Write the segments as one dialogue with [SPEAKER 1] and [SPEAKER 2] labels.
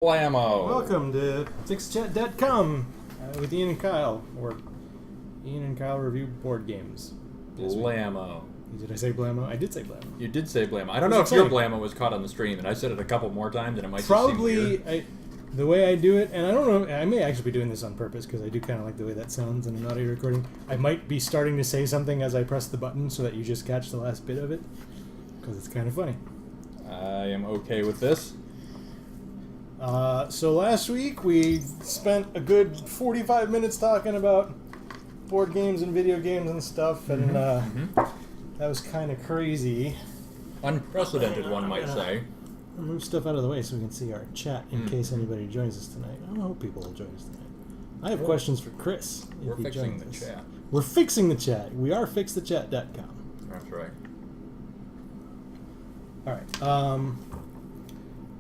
[SPEAKER 1] Blammo!
[SPEAKER 2] Welcome to SixChat.com with Ian and Kyle, or Ian and Kyle review board games.
[SPEAKER 1] Blammo.
[SPEAKER 2] Did I say Blammo? I did say Blammo.
[SPEAKER 1] You did say Blammo. I don't know if your Blammo was caught on the stream, and I said it a couple more times, and it might
[SPEAKER 2] Probably
[SPEAKER 1] just seem weird.
[SPEAKER 2] the way I do it, and I don't know, I may actually be doing this on purpose because I do kind of like the way that sounds in an audio recording. I might be starting to say something as I press the button so that you just catch the last bit of it, because it's kind of funny.
[SPEAKER 1] I am okay with this.
[SPEAKER 2] So last week we spent a good 45 minutes talking about board games and video games and stuff, and that was kind of crazy.
[SPEAKER 1] Unprecedented, one might say.
[SPEAKER 2] I'll move stuff out of the way so we can see our chat in case anybody joins us tonight. I hope people will join us tonight. I have questions for Chris.
[SPEAKER 1] We're fixing the chat.
[SPEAKER 2] We're fixing the chat. We are fixthechat.com.
[SPEAKER 1] That's right.
[SPEAKER 2] Alright.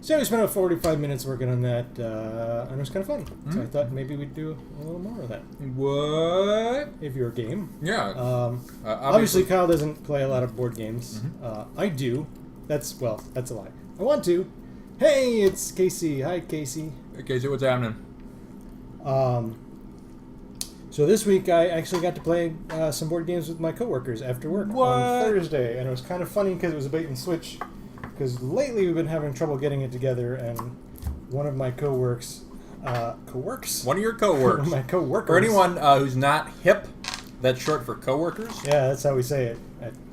[SPEAKER 2] So we spent about 45 minutes working on that, and it was kind of fun. So I thought maybe we'd do a little more of that.
[SPEAKER 1] What?
[SPEAKER 2] If you're game.
[SPEAKER 1] Yeah.
[SPEAKER 2] Obviously, Kyle doesn't play a lot of board games. I do. That's a lie. I want to. Hey, it's Casey. Hi, Casey.
[SPEAKER 1] Hey, Casey, what's happening?
[SPEAKER 2] So this week I actually got to play some board games with my coworkers after work on Thursday, and it was kind of funny because it was a bait and switch. Because lately we've been having trouble getting it together, and one of my co-works...
[SPEAKER 1] One of your co-workers.
[SPEAKER 2] One of my co-workers.
[SPEAKER 1] For anyone who's not hip, that's short for co-workers?
[SPEAKER 2] Yeah, that's how we say it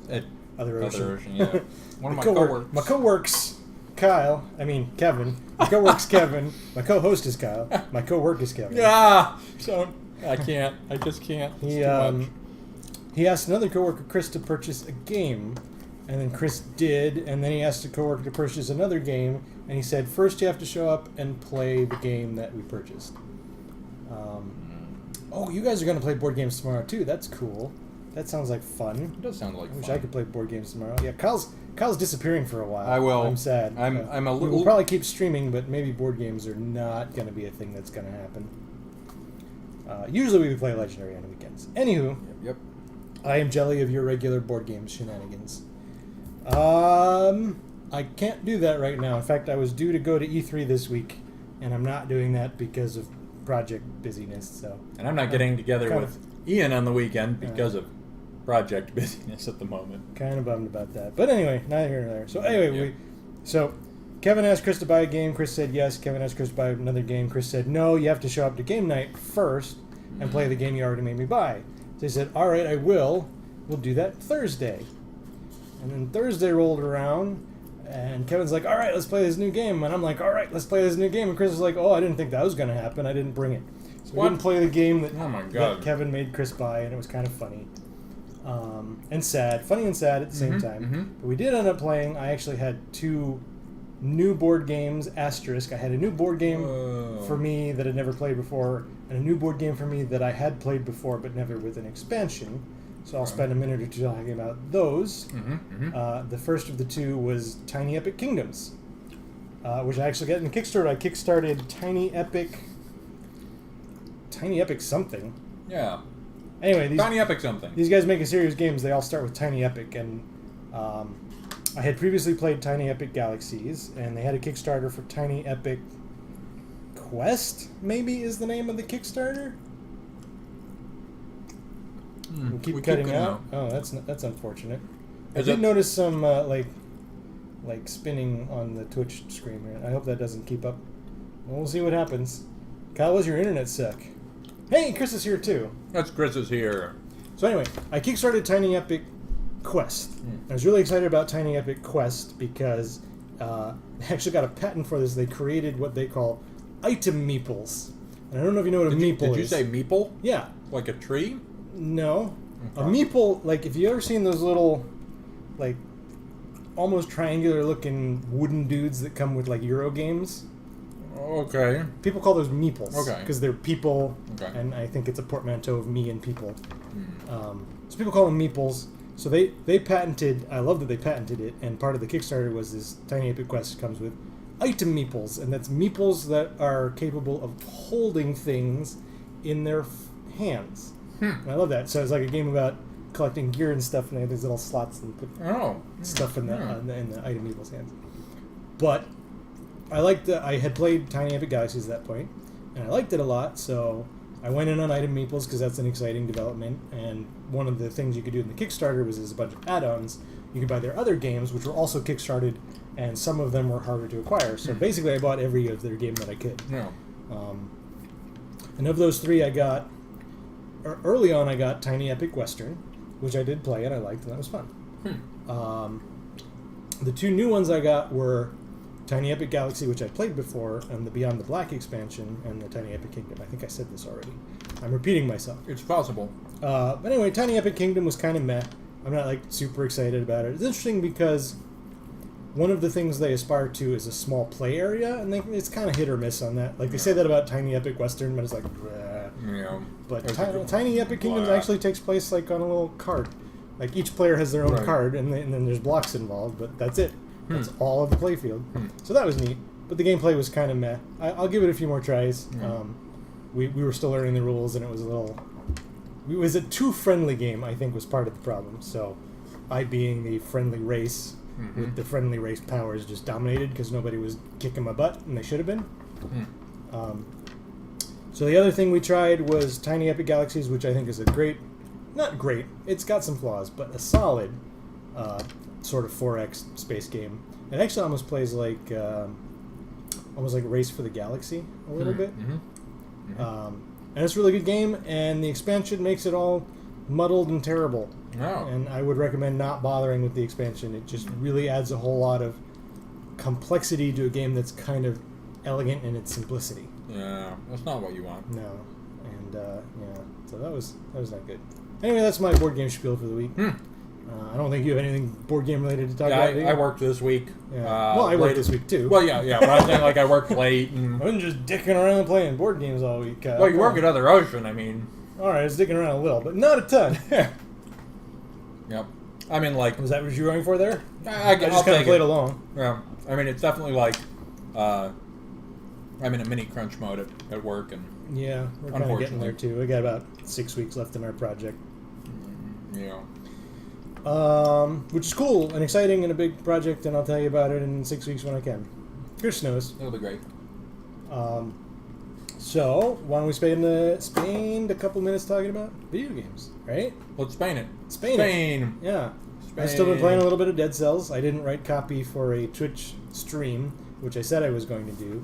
[SPEAKER 2] at Other Ocean.
[SPEAKER 1] Other Ocean, yeah. One of my co-workers.
[SPEAKER 2] My co-works, Kevin. My co-works Kevin. My co-host is Kyle. My co-work is Kevin.
[SPEAKER 1] Yeah! I can't. I just can't. It's too much.
[SPEAKER 2] He asked another co-worker, Chris, to purchase a game. And then Chris did, and then he asked a coworker to purchase another game, and he said, first you have to show up and play the game that we purchased. Oh, you guys are going to play board games tomorrow, too. That's cool. That sounds like fun.
[SPEAKER 1] It does sound like
[SPEAKER 2] I
[SPEAKER 1] fun.
[SPEAKER 2] wish I could play board games tomorrow. Yeah, Kyle's disappearing for a while.
[SPEAKER 1] I will.
[SPEAKER 2] I'm sad.
[SPEAKER 1] I'm a little...
[SPEAKER 2] We'll probably keep streaming, but maybe board games are not going to be a thing that's going to happen. Usually we play Legendary on the weekends. Anywho,
[SPEAKER 1] Yep.
[SPEAKER 2] I am jelly of your regular board game shenanigans. I can't do that right now. In fact, I was due to go to E3 this week, and I'm not doing that because of project busyness. So,
[SPEAKER 1] and I'm not getting together with Ian on the weekend because of project busyness at the moment.
[SPEAKER 2] Kind of bummed about that. But anyway, neither here nor there. So anyway, so Kevin asked Chris to buy a game. Chris said yes. Kevin asked Chris to buy another game. Chris said no. You have to show up to game night first and play the game you already made me buy. So he said, all right, I will. We'll do that Thursday. And then Thursday rolled around, and Kevin's like, all right, let's play this new game. And I'm like, all right, let's play this new game. And Chris was like, oh, I didn't think that was going to happen. I didn't bring it. So we didn't play the game that Kevin made Chris buy, and it was kind of funny. And sad. Funny and sad at the same time. But we did end up playing. I actually had two new board games, asterisk. I had a new board game for me that I'd never played before, and a new board game for me that I had played before, but never with an expansion. So I'll spend a minute or two talking about those. The first of the two was Tiny Epic Kingdoms, which I actually got in the Kickstarter. I kickstarted Tiny Epic something.
[SPEAKER 1] Yeah.
[SPEAKER 2] Anyway,
[SPEAKER 1] Tiny Epic something.
[SPEAKER 2] These guys make a series of games. They all start with Tiny Epic, and I had previously played Tiny Epic Galaxies, and they had a Kickstarter for Tiny Epic Quest, maybe is the name of the Kickstarter. We keep cutting out. Oh, that's unfortunate. I did notice some like spinning on the Twitch screen here. I hope that doesn't keep up. Well, we'll see what happens. Kyle, was your internet suck? Hey, Chris is here too.
[SPEAKER 1] That's Chris is here.
[SPEAKER 2] So anyway, I kickstarted Tiny Epic Quest. I was really excited about Tiny Epic Quest because they actually got a patent for this. They created what they call item meeples. And I don't know if you know what a meeple is.
[SPEAKER 1] Did you say meeple?
[SPEAKER 2] Yeah.
[SPEAKER 1] Like a tree?
[SPEAKER 2] No. Okay. A meeple, like, if you ever seen those little, like, almost triangular looking wooden dudes that come with, like, Euro games?
[SPEAKER 1] Okay.
[SPEAKER 2] People call those meeples.
[SPEAKER 1] Okay.
[SPEAKER 2] Because they're people, and I think it's a portmanteau of me and people. So people call them meeples. So they patented, I love that they patented it, and part of the Kickstarter was this Tiny Epic Quest comes with item meeples, and that's meeples that are capable of holding things in their hands. And I love that. So it's like a game about collecting gear and stuff, and they have these little slots and put stuff in the item people's hands. But I had played Tiny Epic Galaxies at that point, and I liked it a lot, so I went in on Item Meeples because that's an exciting development, and one of the things you could do in the Kickstarter was there's a bunch of add-ons. You could buy their other games, which were also Kickstarted, and some of them were harder to acquire. So basically I bought every of their game that I could.
[SPEAKER 1] Yeah.
[SPEAKER 2] And of those three, early on I got Tiny Epic Western, which I did play and I liked, and that was fun. The two new ones I got were Tiny Epic Galaxy, which I played before, and the Beyond the Black expansion, and the Tiny Epic Kingdom. I think I said this already. I'm repeating myself.
[SPEAKER 1] It's possible.
[SPEAKER 2] But anyway, Tiny Epic Kingdom was kind of meh. I'm not like super excited about it. It's interesting because one of the things they aspire to is a small play area, and it's kind of hit or miss on that. Like they say that about Tiny Epic Western, but it's like, bleh.
[SPEAKER 1] Yeah.
[SPEAKER 2] But Tiny Epic Kingdoms actually takes place like on a little card. Like each player has their own card, and then there's blocks involved, but that's it. That's all of the playfield. So that was neat. But the gameplay was kind of meh. I'll give it a few more tries. We were still learning the rules, and it was a little... It was a too friendly game, I think, was part of the problem. So I, being the friendly race, with the friendly race powers, just dominated because nobody was kicking my butt, and they should have been. So the other thing we tried was Tiny Epic Galaxies, which I think is a great... Not great. It's got some flaws, but a solid sort of 4X space game. It actually almost plays like Race for the Galaxy a little bit. And it's a really good game, and the expansion makes it all muddled and terrible. And I would recommend not bothering with the expansion. It just really adds a whole lot of complexity to a game that's kind of elegant in its simplicity.
[SPEAKER 1] Yeah, that's not what you want.
[SPEAKER 2] No. And, so that was not good. Anyway, that's my board game spiel for the week. I don't think you have anything board game related to talk about.
[SPEAKER 1] I worked this week.
[SPEAKER 2] Yeah. Well, I worked this week too.
[SPEAKER 1] Well, yeah. But I think like I worked late. And...
[SPEAKER 2] I wasn't just dicking around playing board games all week.
[SPEAKER 1] Well, you work at Other Ocean, I mean.
[SPEAKER 2] All right, I was dicking around a little, but not a ton.
[SPEAKER 1] Yep. I mean, like...
[SPEAKER 2] Was that what you were going for there?
[SPEAKER 1] I
[SPEAKER 2] just kind of played along.
[SPEAKER 1] Yeah. I mean, it's definitely like... I'm in a mini crunch mode at work, and...
[SPEAKER 2] Yeah, we're kind of getting there too. We got about 6 weeks left in our project.
[SPEAKER 1] Yeah.
[SPEAKER 2] Which is cool and exciting and a big project, and I'll tell you about it in 6 weeks when I can. Chris knows.
[SPEAKER 1] It'll be great.
[SPEAKER 2] So, why don't we spend a couple minutes talking about video games, right?
[SPEAKER 1] Let's Spain it.
[SPEAKER 2] Spain. Yeah.
[SPEAKER 1] Spain.
[SPEAKER 2] I've still been playing a little bit of Dead Cells. I didn't write copy for a Twitch stream, which I said I was going to do,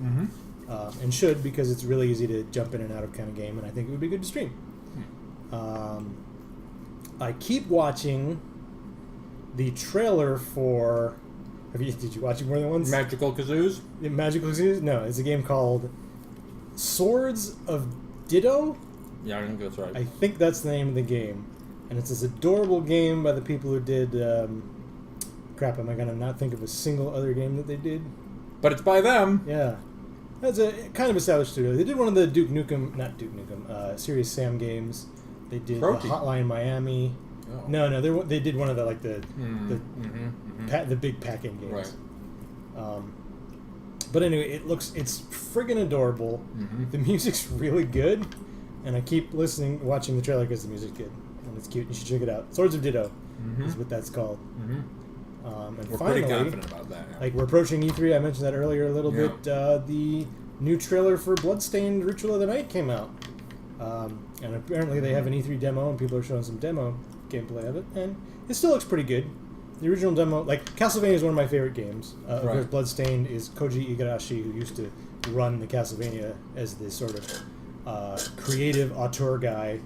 [SPEAKER 2] and should, because it's really easy to jump in and out of kind of game, and I think it would be good to stream. I keep watching the trailer for... Did you watch it more than once?
[SPEAKER 1] Magical Kazoos?
[SPEAKER 2] Magical Kazoos? No, it's a game called Swords of Ditto?
[SPEAKER 1] Yeah, I think that's right.
[SPEAKER 2] I think that's the name of the game. And it's this adorable game by the people who did... crap, am I going to not think of a single other game that they did?
[SPEAKER 1] But it's by them.
[SPEAKER 2] Yeah. That's a kind of established studio. They did one of the Serious Sam games. They did the Hotline Miami. Oh. No, they did one of the the big pack-in games. Right. But anyway, it's friggin' adorable. The music's really good, and I keep watching the trailer because the music's good and it's cute. You should check it out. Swords of Ditto is what that's called. And
[SPEAKER 1] we're
[SPEAKER 2] finally,
[SPEAKER 1] pretty confident about that. Yeah.
[SPEAKER 2] Like we're approaching E3. I mentioned that earlier a little bit. The new trailer for Bloodstained: Ritual of the Night came out. And apparently they have an E3 demo, and people are showing some demo gameplay of it, and it still looks pretty good. The original demo, like Castlevania is one of my favorite games. Of course, Bloodstained is Koji Igarashi, who used to run the Castlevania as the sort of creative auteur guy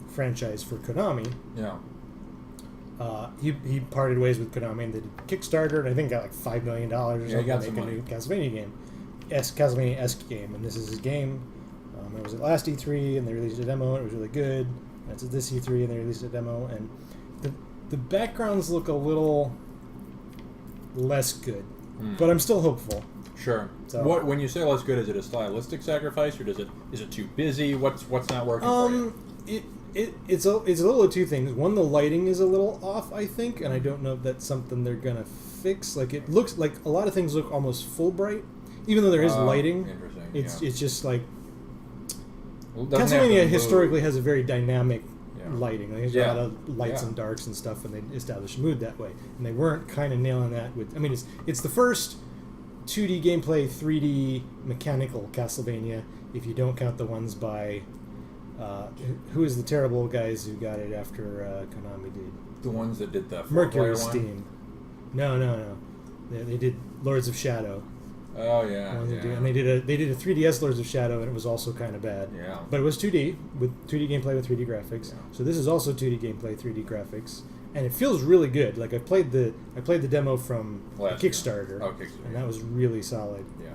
[SPEAKER 2] franchise for Konami.
[SPEAKER 1] Yeah.
[SPEAKER 2] He parted ways with Konami, and they did Kickstarter, and I think got like $5 million or something to make a new Castlevania game. Castlevania-esque game, and this is his game. It was at last E3, and they released a demo, and it was really good. And it's at this E3, and they released a demo, and the backgrounds look a little less good, but I'm still hopeful.
[SPEAKER 1] Sure. So, when you say less good, is it a stylistic sacrifice, or is it too busy? What's not working for you?
[SPEAKER 2] It's a little of two things. One, the lighting is a little off, I think, and I don't know if that's something they're gonna fix. Like it looks like a lot of things look almost full bright, even though there is lighting.
[SPEAKER 1] Interesting.
[SPEAKER 2] It's just like Castlevania historically has a very dynamic lighting. There's a lot of lights and darks and stuff, and they establish mood that way. And they weren't kind of nailing that with. I mean, it's the first 2D gameplay, 3D mechanical Castlevania, if you don't count the ones by who is the terrible guys who got it after Konami did.
[SPEAKER 1] The ones that did the
[SPEAKER 2] Mercury
[SPEAKER 1] one?
[SPEAKER 2] Steam. No. They did Lords of Shadow.
[SPEAKER 1] Oh yeah.
[SPEAKER 2] And they did a 3DS Lords of Shadow, and it was also kind of bad.
[SPEAKER 1] Yeah.
[SPEAKER 2] But it was 2D with 2D gameplay with 3D graphics.
[SPEAKER 1] Yeah.
[SPEAKER 2] So this is also 2D gameplay, 3D graphics, and it feels really good. Like I played the demo from Kickstarter, and that was really solid.
[SPEAKER 1] Yeah.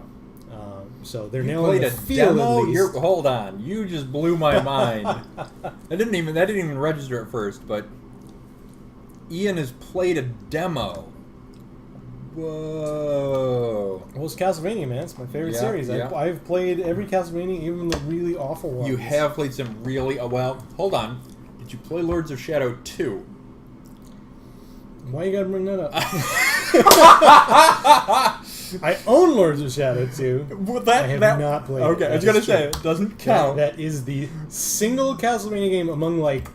[SPEAKER 2] So they're
[SPEAKER 1] You
[SPEAKER 2] nailing
[SPEAKER 1] played
[SPEAKER 2] the
[SPEAKER 1] a
[SPEAKER 2] feel
[SPEAKER 1] demo?
[SPEAKER 2] at least.
[SPEAKER 1] Hold on, you just blew my mind. That didn't even register at first, but Ian has played a demo. Whoa!
[SPEAKER 2] Well, it's Castlevania, man. It's my favorite series.
[SPEAKER 1] Yeah.
[SPEAKER 2] I've played every Castlevania, even the really awful ones.
[SPEAKER 1] You have played some really well. Hold on, did you play Lords of Shadow 2?
[SPEAKER 2] Why you gotta bring that up? I own Lords of Shadow 2.
[SPEAKER 1] Well,
[SPEAKER 2] I have not played it.
[SPEAKER 1] Okay, I was
[SPEAKER 2] That
[SPEAKER 1] gonna
[SPEAKER 2] is
[SPEAKER 1] say
[SPEAKER 2] true.
[SPEAKER 1] it doesn't count.
[SPEAKER 2] That is the single Castlevania game among like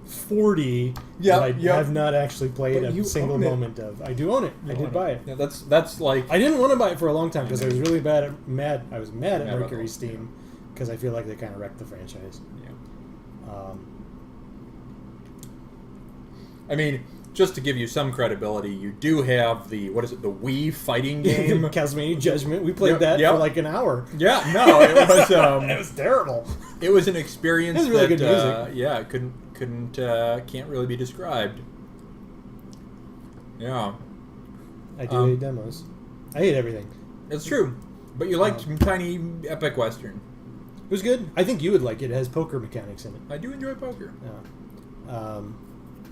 [SPEAKER 2] 40 that I have not actually played
[SPEAKER 1] But you
[SPEAKER 2] a single
[SPEAKER 1] own it.
[SPEAKER 2] moment of. I do own it. I did buy it.
[SPEAKER 1] Yeah, that's like
[SPEAKER 2] I didn't want to buy it for a long time because I was really mad. I was mad at
[SPEAKER 1] Mad about
[SPEAKER 2] Mercury
[SPEAKER 1] the-
[SPEAKER 2] Steam because I feel like they kind of wrecked the franchise.
[SPEAKER 1] Yeah. I mean, just to give you some credibility, you do have the the Wii fighting game.
[SPEAKER 2] Castlevania Judgment. We played
[SPEAKER 1] Yep,
[SPEAKER 2] that
[SPEAKER 1] yep.
[SPEAKER 2] for like an hour.
[SPEAKER 1] Yeah, no, it was
[SPEAKER 2] It was terrible.
[SPEAKER 1] it was an experience.
[SPEAKER 2] It was really
[SPEAKER 1] that,
[SPEAKER 2] good music.
[SPEAKER 1] Yeah, it can't really be described. Yeah,
[SPEAKER 2] I do hate demos. I hate everything.
[SPEAKER 1] it's true. But you liked Tiny Epic Western.
[SPEAKER 2] It was good. I think you would like it. It has poker mechanics in it.
[SPEAKER 1] I do enjoy poker.
[SPEAKER 2] Yeah.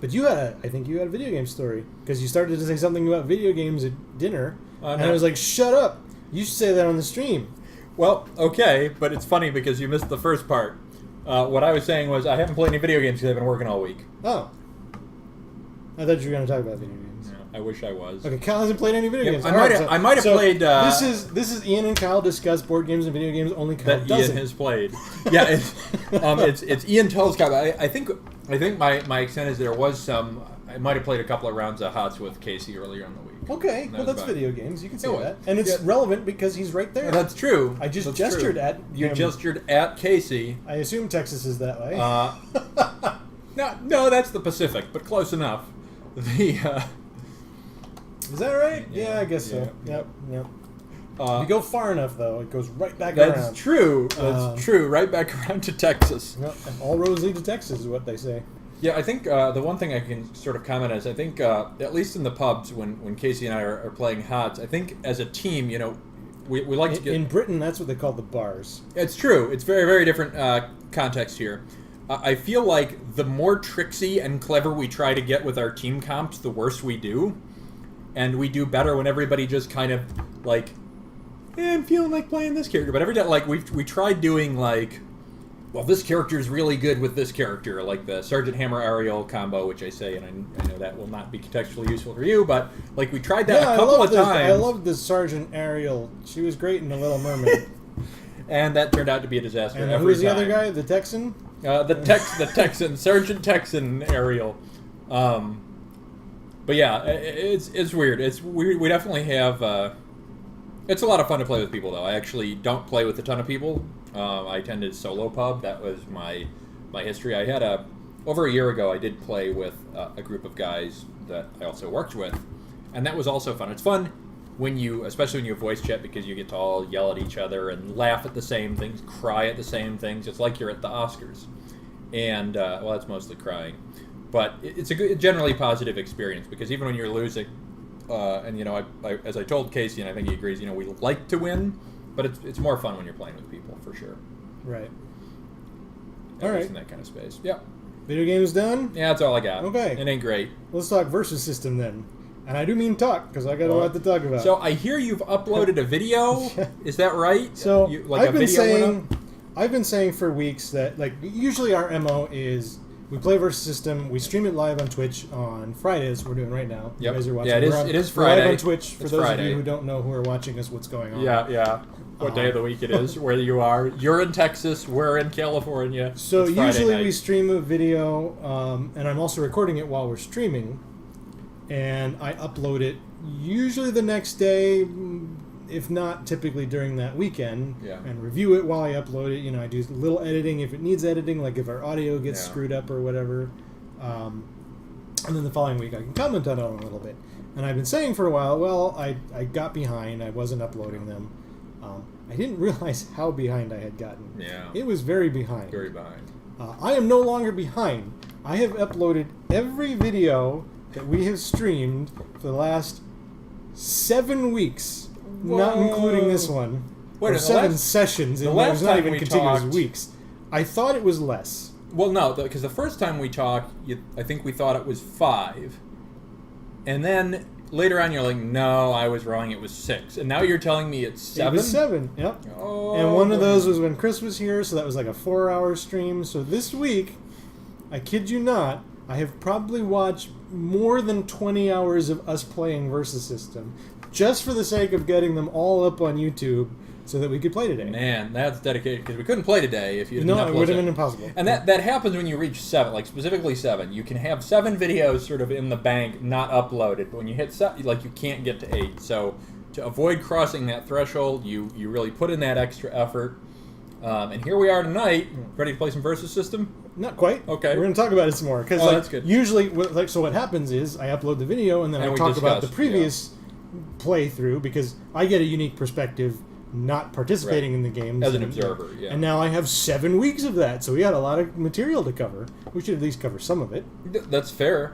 [SPEAKER 2] But I think you had a video game story because you started to say something about video games at dinner, and I was like, "Shut up! You should say that on the stream."
[SPEAKER 1] Well, okay, but it's funny because you missed the first part. What I was saying was I haven't played any video games because I've been working all week.
[SPEAKER 2] Oh, I thought you were going to talk about video games.
[SPEAKER 1] I wish I was.
[SPEAKER 2] Okay, Kyle hasn't played any video games.
[SPEAKER 1] I might have played.
[SPEAKER 2] This is Ian and Kyle discuss board games and video games. Only Kyle
[SPEAKER 1] That
[SPEAKER 2] doesn't.
[SPEAKER 1] Ian has played. Yeah, it's Ian tells Kyle. I think my extent is there was some. I might have played a couple of rounds of HOTS with Casey earlier in the week.
[SPEAKER 2] Okay, well that's
[SPEAKER 1] about
[SPEAKER 2] video games. You can say
[SPEAKER 1] It was.
[SPEAKER 2] that, and it's relevant because he's right there.
[SPEAKER 1] That's true.
[SPEAKER 2] I just
[SPEAKER 1] That's
[SPEAKER 2] gestured
[SPEAKER 1] true.
[SPEAKER 2] at
[SPEAKER 1] You
[SPEAKER 2] him.
[SPEAKER 1] gestured at Casey.
[SPEAKER 2] I assume Texas is that way.
[SPEAKER 1] No, that's the Pacific, but close enough.
[SPEAKER 2] Is that right? Yeah, I guess
[SPEAKER 1] yeah.
[SPEAKER 2] so. Yep. If you go far enough, though, it goes right back
[SPEAKER 1] That's
[SPEAKER 2] around.
[SPEAKER 1] true. That's true. Right back around to Texas.
[SPEAKER 2] Yep, and all roads lead to Texas, is what they say.
[SPEAKER 1] Yeah, I think the one thing I can sort of comment is I think at least in the pubs when Casey and I are playing HOTS, I think as a team, we like to get
[SPEAKER 2] In Britain, that's what they call the bars.
[SPEAKER 1] It's true. It's very, very different context here. I feel like the more tricksy and clever we try to get with our team comps, the worse we do. And we do better when everybody just kind of like, I'm feeling like playing this character. But every time, like, we tried doing like, well, this character is really good with this character, like the Sergeant Hammer Ariel combo, which I say, and I know that will not be contextually useful for you, but like we tried that a couple of times.
[SPEAKER 2] I love the Sergeant Ariel. She was great in The Little Mermaid.
[SPEAKER 1] And that turned out to be a disaster.
[SPEAKER 2] And
[SPEAKER 1] every
[SPEAKER 2] who was the
[SPEAKER 1] time.
[SPEAKER 2] other guy? The Texan?
[SPEAKER 1] The Texan, Sergeant Texan Ariel. But yeah, it's weird. We definitely have. It's a lot of fun to play with people, though. I actually don't play with a ton of people. I tended solo pub. That was my history. I had over a year ago. I did play with a group of guys that I also worked with, and that was also fun. It's fun especially when you voice chat, because you get to all yell at each other and laugh at the same things, cry at the same things. It's like you're at the Oscars, and well, it's mostly crying. But it's a good, generally positive experience, because even when you're losing, and I, as I told Casey, and I think he agrees, we like to win, but it's more fun when you're playing with people, for sure.
[SPEAKER 2] Right.
[SPEAKER 1] All right. In that kind of space. Yeah.
[SPEAKER 2] Video games done?
[SPEAKER 1] Yeah, that's all I got.
[SPEAKER 2] Okay.
[SPEAKER 1] It ain't great.
[SPEAKER 2] Let's talk versus system then. And I do mean talk, because I got a lot to talk about.
[SPEAKER 1] So I hear you've uploaded a video. Is that right?
[SPEAKER 2] So I've been saying for weeks that usually our MO is we play versus system. We stream it live on Twitch on Fridays. We're doing right now.
[SPEAKER 1] Yep.
[SPEAKER 2] You guys are watching.
[SPEAKER 1] Yeah, it is Friday.
[SPEAKER 2] We're live on Twitch for
[SPEAKER 1] it's
[SPEAKER 2] those
[SPEAKER 1] Friday.
[SPEAKER 2] of you who don't know who are watching us. What's going on?
[SPEAKER 1] Yeah. What day of the week it is? Where you are? You're in Texas. We're in California.
[SPEAKER 2] So
[SPEAKER 1] it's Friday
[SPEAKER 2] usually
[SPEAKER 1] night.
[SPEAKER 2] we stream a video, and I'm also recording it while we're streaming, and I upload it usually the next day, if not typically during that weekend,
[SPEAKER 1] Yeah.
[SPEAKER 2] and review it while I upload it. I do a little editing if it needs editing, like if our audio gets screwed up or whatever. And then the following week I can comment on it a little bit. And I've been saying for a while, well, I got behind. I wasn't uploading them. I didn't realize how behind I had gotten.
[SPEAKER 1] Yeah.
[SPEAKER 2] It was very behind.
[SPEAKER 1] Very behind.
[SPEAKER 2] I am no longer behind. I have uploaded every video that we have streamed for the last 7 weeks, not including this one.
[SPEAKER 1] Wait,
[SPEAKER 2] or 7 sessions.
[SPEAKER 1] The
[SPEAKER 2] It
[SPEAKER 1] last
[SPEAKER 2] was not
[SPEAKER 1] time
[SPEAKER 2] even
[SPEAKER 1] we
[SPEAKER 2] contiguous
[SPEAKER 1] talked-
[SPEAKER 2] weeks. I thought it was less.
[SPEAKER 1] Well, no, because the first time we talked, I think we thought it was 5. And then later on you're like, no, I was wrong, it was 6. And now you're telling me it's 7?
[SPEAKER 2] It was 7, yep.
[SPEAKER 1] Oh,
[SPEAKER 2] And one of those was when Chris was here, so that was like a 4-hour stream. So this week, I kid you not, I have probably watched more than 20 hours of us playing Versus System, just for the sake of getting them all up on YouTube so that we could play today.
[SPEAKER 1] Man, that's dedicated, because we couldn't play today if you didn't
[SPEAKER 2] No, it
[SPEAKER 1] upload
[SPEAKER 2] would have been impossible.
[SPEAKER 1] And that happens when you reach 7, like specifically 7. You can have 7 videos sort of in the bank, not uploaded, but when you hit 7, like you can't get to 8. So to avoid crossing that threshold, you really put in that extra effort. And here we are tonight, ready to play some Versus System.
[SPEAKER 2] Not quite.
[SPEAKER 1] Okay.
[SPEAKER 2] We're going to talk about it some more. Because
[SPEAKER 1] that's good.
[SPEAKER 2] Usually, so what happens is I upload the video and then I
[SPEAKER 1] we
[SPEAKER 2] talk about the
[SPEAKER 1] discuss,
[SPEAKER 2] previous playthrough because I get a unique perspective not participating in the games.
[SPEAKER 1] As an observer, yeah.
[SPEAKER 2] And now I have 7 weeks of that, so we had a lot of material to cover. We should at least cover some of it.
[SPEAKER 1] That's fair.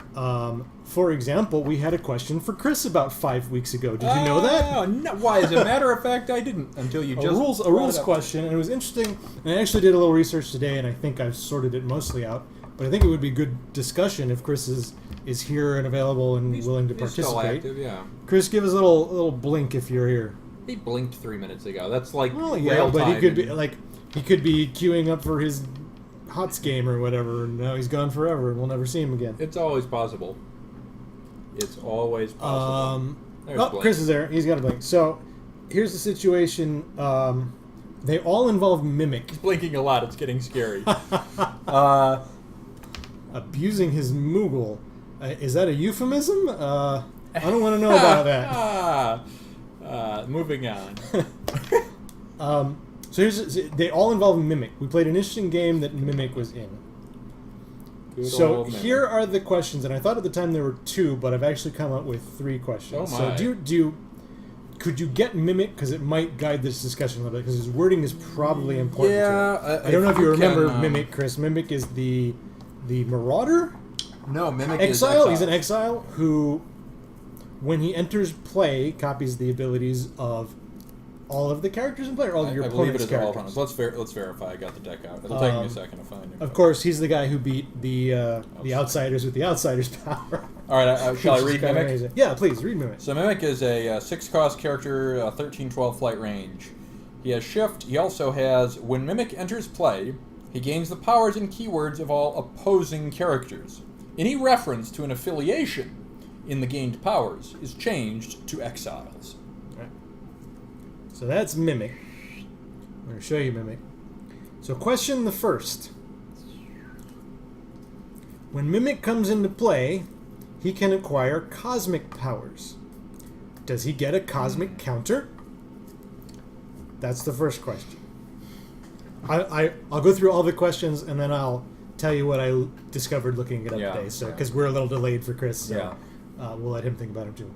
[SPEAKER 2] For example, we had a question for Chris about 5 weeks ago. Did you know that?
[SPEAKER 1] No, why? As a matter of fact, I didn't until you just
[SPEAKER 2] A rules
[SPEAKER 1] brought it up.
[SPEAKER 2] question, and it was interesting. And I actually did a little research today, and I think I've sorted it mostly out. But I think it would be good discussion if Chris is here and available and willing to
[SPEAKER 1] He's
[SPEAKER 2] participate.
[SPEAKER 1] still active, yeah.
[SPEAKER 2] Chris, give us a little blink if you're here.
[SPEAKER 1] He blinked 3 minutes ago. That's like
[SPEAKER 2] Well, yeah,
[SPEAKER 1] real
[SPEAKER 2] but
[SPEAKER 1] time.
[SPEAKER 2] he could be queuing up for his HOTS game or whatever, and now he's gone forever, and we'll never see him again.
[SPEAKER 1] It's always possible. It's always possible. There's Blink.
[SPEAKER 2] Chris is there. He's got a blink. So, here's the situation. They all involve Mimic.
[SPEAKER 1] He's blinking a lot. It's getting scary.
[SPEAKER 2] Abusing his Moogle. Is that a euphemism? I don't want to know about that.
[SPEAKER 1] Moving on.
[SPEAKER 2] So they all involve Mimic. We played an interesting game that Mimic was in.
[SPEAKER 1] Good
[SPEAKER 2] So
[SPEAKER 1] old Mimic.
[SPEAKER 2] here are the questions, and I thought at the time there were 2, but I've actually come up with 3 questions.
[SPEAKER 1] Oh my.
[SPEAKER 2] So could you get Mimic, because it might guide this discussion a little bit, because his wording is probably important to it. I don't know if you remember Mimic, Chris. Mimic is the Marauder?
[SPEAKER 1] No, Mimic
[SPEAKER 2] Exile?
[SPEAKER 1] is
[SPEAKER 2] He's an exile who, when he enters play, copies the abilities of all of the characters in play, or all of your
[SPEAKER 1] I believe it
[SPEAKER 2] opponent's
[SPEAKER 1] is all
[SPEAKER 2] characters.
[SPEAKER 1] opponents. Let's verify. I got the deck out. It'll take me a second to find it.
[SPEAKER 2] Of course, he's the guy who beat the Outsiders with the Outsiders power.
[SPEAKER 1] All right, shall I
[SPEAKER 2] Which is
[SPEAKER 1] read
[SPEAKER 2] kinda
[SPEAKER 1] Mimic?
[SPEAKER 2] amazing. Yeah, please, read Mimic.
[SPEAKER 1] So Mimic is a 6-cost character, 13-12 flight range. He has Shift. He also has, when Mimic enters play, he gains the powers and keywords of all opposing characters. Any reference to an affiliation in the gained powers is changed to exiles.
[SPEAKER 2] Right. So that's Mimic. I'm going to show you Mimic. So question the first. When Mimic comes into play, he can acquire cosmic powers. Does he get a cosmic counter? That's the first question. I'll go through all the questions and then I'll tell you what I discovered looking it up today. So because we're a little delayed for Chris, so we'll let him think about it too.